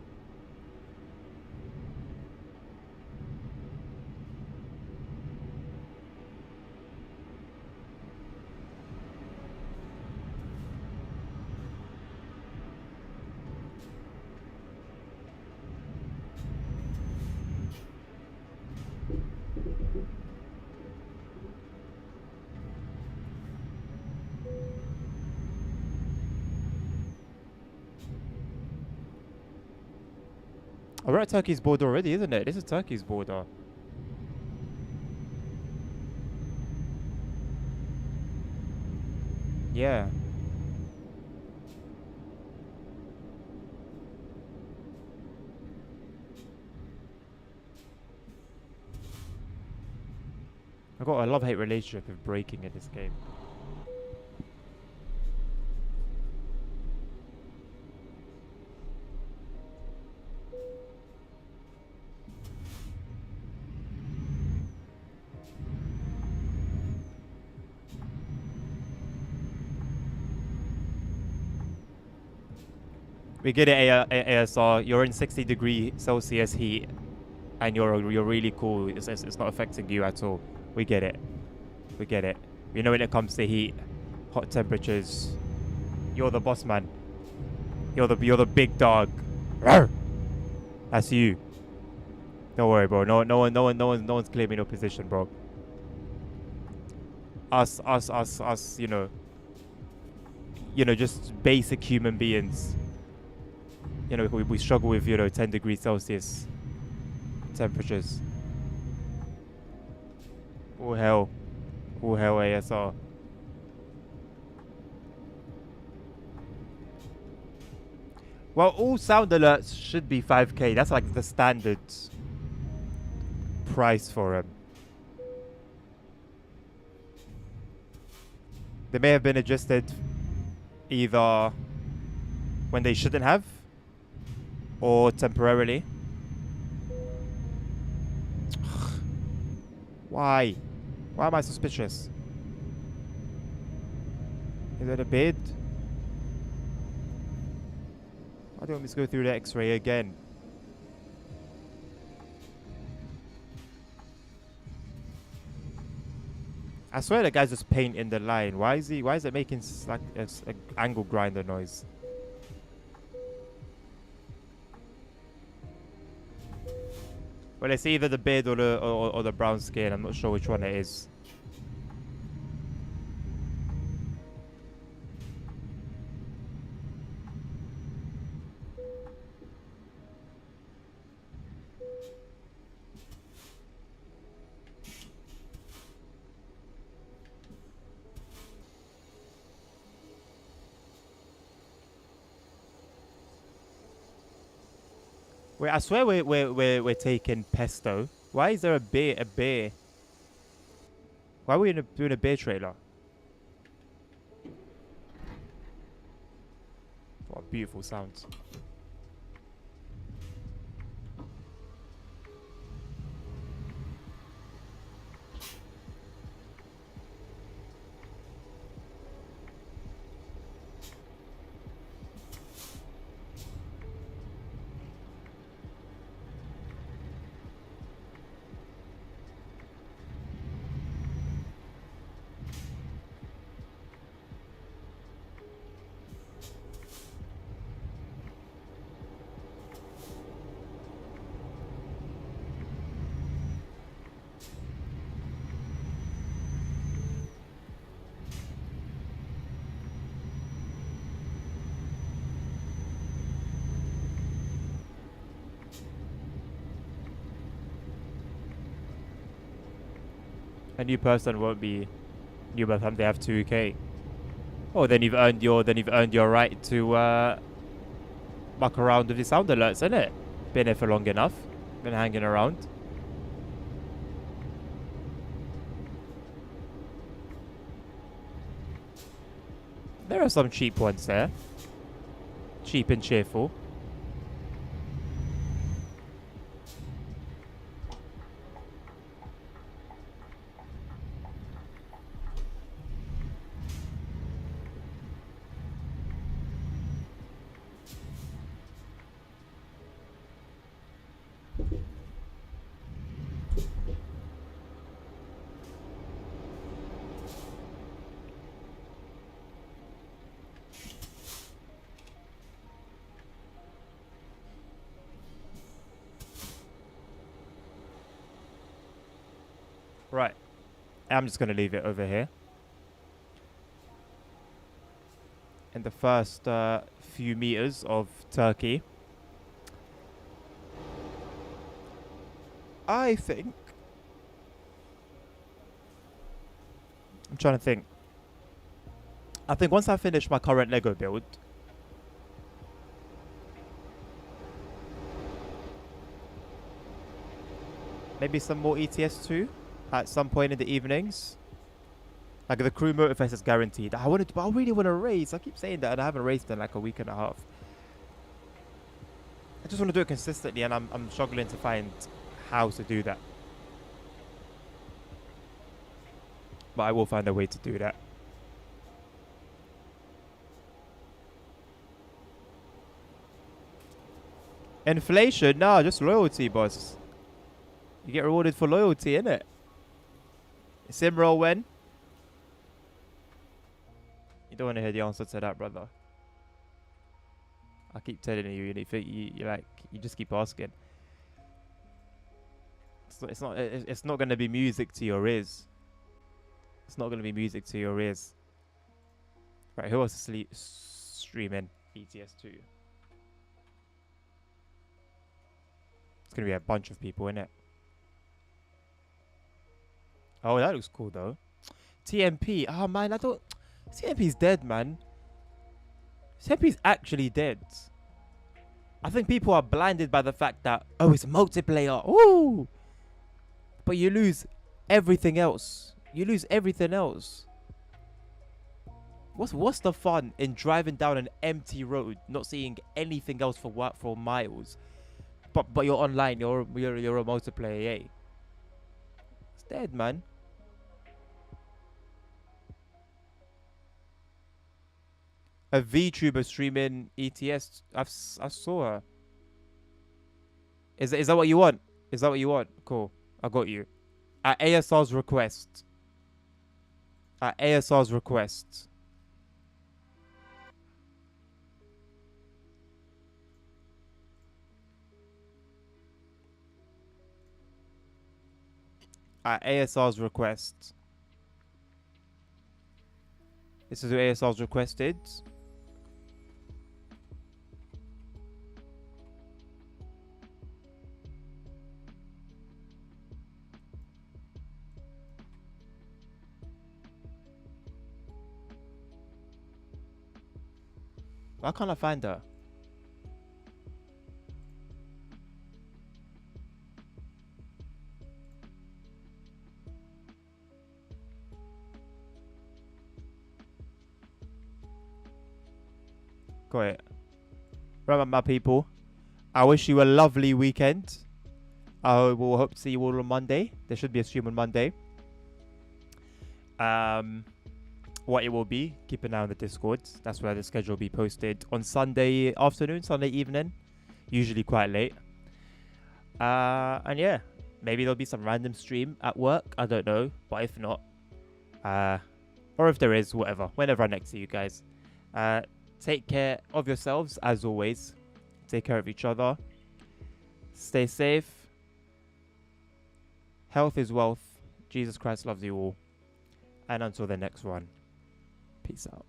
Oh, we're at Turkey's border already, isn't it? This is Turkey's border. Yeah. I've got a love-hate relationship with braking in this game. We get it, ASR. You're in 60-degree Celsius heat, and you're really cool. It's not affecting you at all. We get it. We get it. You know when it comes to heat, hot temperatures, you're the boss man. You're the big dog. Rawr! That's you. Don't worry, bro. No one's claiming your position, bro. Us. Just basic human beings. We struggle with 10 degrees Celsius temperatures. Oh hell, ASR. Well, all sound alerts should be 5k. That's like the standard price for them. They may have been adjusted either when they shouldn't have, or temporarily. Why? Why am I suspicious? Is it a bid? Why do you want me to go through the x-ray again? I swear the guy's just painting the line. Why is it making like a angle grinder noise? Well, it's either the beard or the brown skin. I'm not sure which one it is. Wait, I swear we're taking pesto. Why is there a beer? Why are we doing a beer trailer? What beautiful sounds. A new person won't be new by the time they have 2K. Oh, then you've earned your right to muck around with the sound alerts, innit? Been here for long enough. Been hanging around. There are some cheap ones there. Cheap and cheerful. Right. I'm just going to leave it over here. In the first few meters of Turkey. I think... I'm trying to think. I think once I finish my current Lego build... maybe some more ETS too? At some point in the evenings. Like the crew motorfest is guaranteed. I really want to race. I keep saying that and I haven't raced in like a week and a half. I just want to do it consistently and I'm struggling to find how to do that. But I will find a way to do that. Inflation? No, just loyalty, boss. You get rewarded for loyalty, innit? Simroll when? You don't want to hear the answer to that, brother. I keep telling you, you just keep asking. It's not going to be music to your ears. It's not going to be music to your ears. Right, who else is streaming ETS2? It's going to be a bunch of people, innit? Oh, that looks cool, though. TMP. Oh, man, I don't... TMP's dead, man. TMP's actually dead. I think people are blinded by the fact that, oh, it's multiplayer. Ooh! But you lose everything else. You lose everything else. What's the fun in driving down an empty road, not seeing anything else for miles? But you're online. You're a multiplayer, yay. dead, man. A VTuber streaming ETS. I saw her. Is that what you want? Is that what you want? Cool. I got you. At ASR's request. At ASR's request. At ASR's request. This is what ASR's requested. Why can't I find her? Got it. Right, my people. I wish you a lovely weekend. I will hope to see you all on Monday. There should be a stream on Monday. What it will be, keep an eye on the Discord. That's where the schedule will be posted on Sunday afternoon, Sunday evening. Usually quite late. And yeah, maybe there'll be some random stream at work. I don't know. But if not, or if there is, whatever. Whenever I'm next to you guys. Take care of yourselves, as always. Take care of each other. Stay safe. Health is wealth. Jesus Christ loves you all. And until the next one, peace out.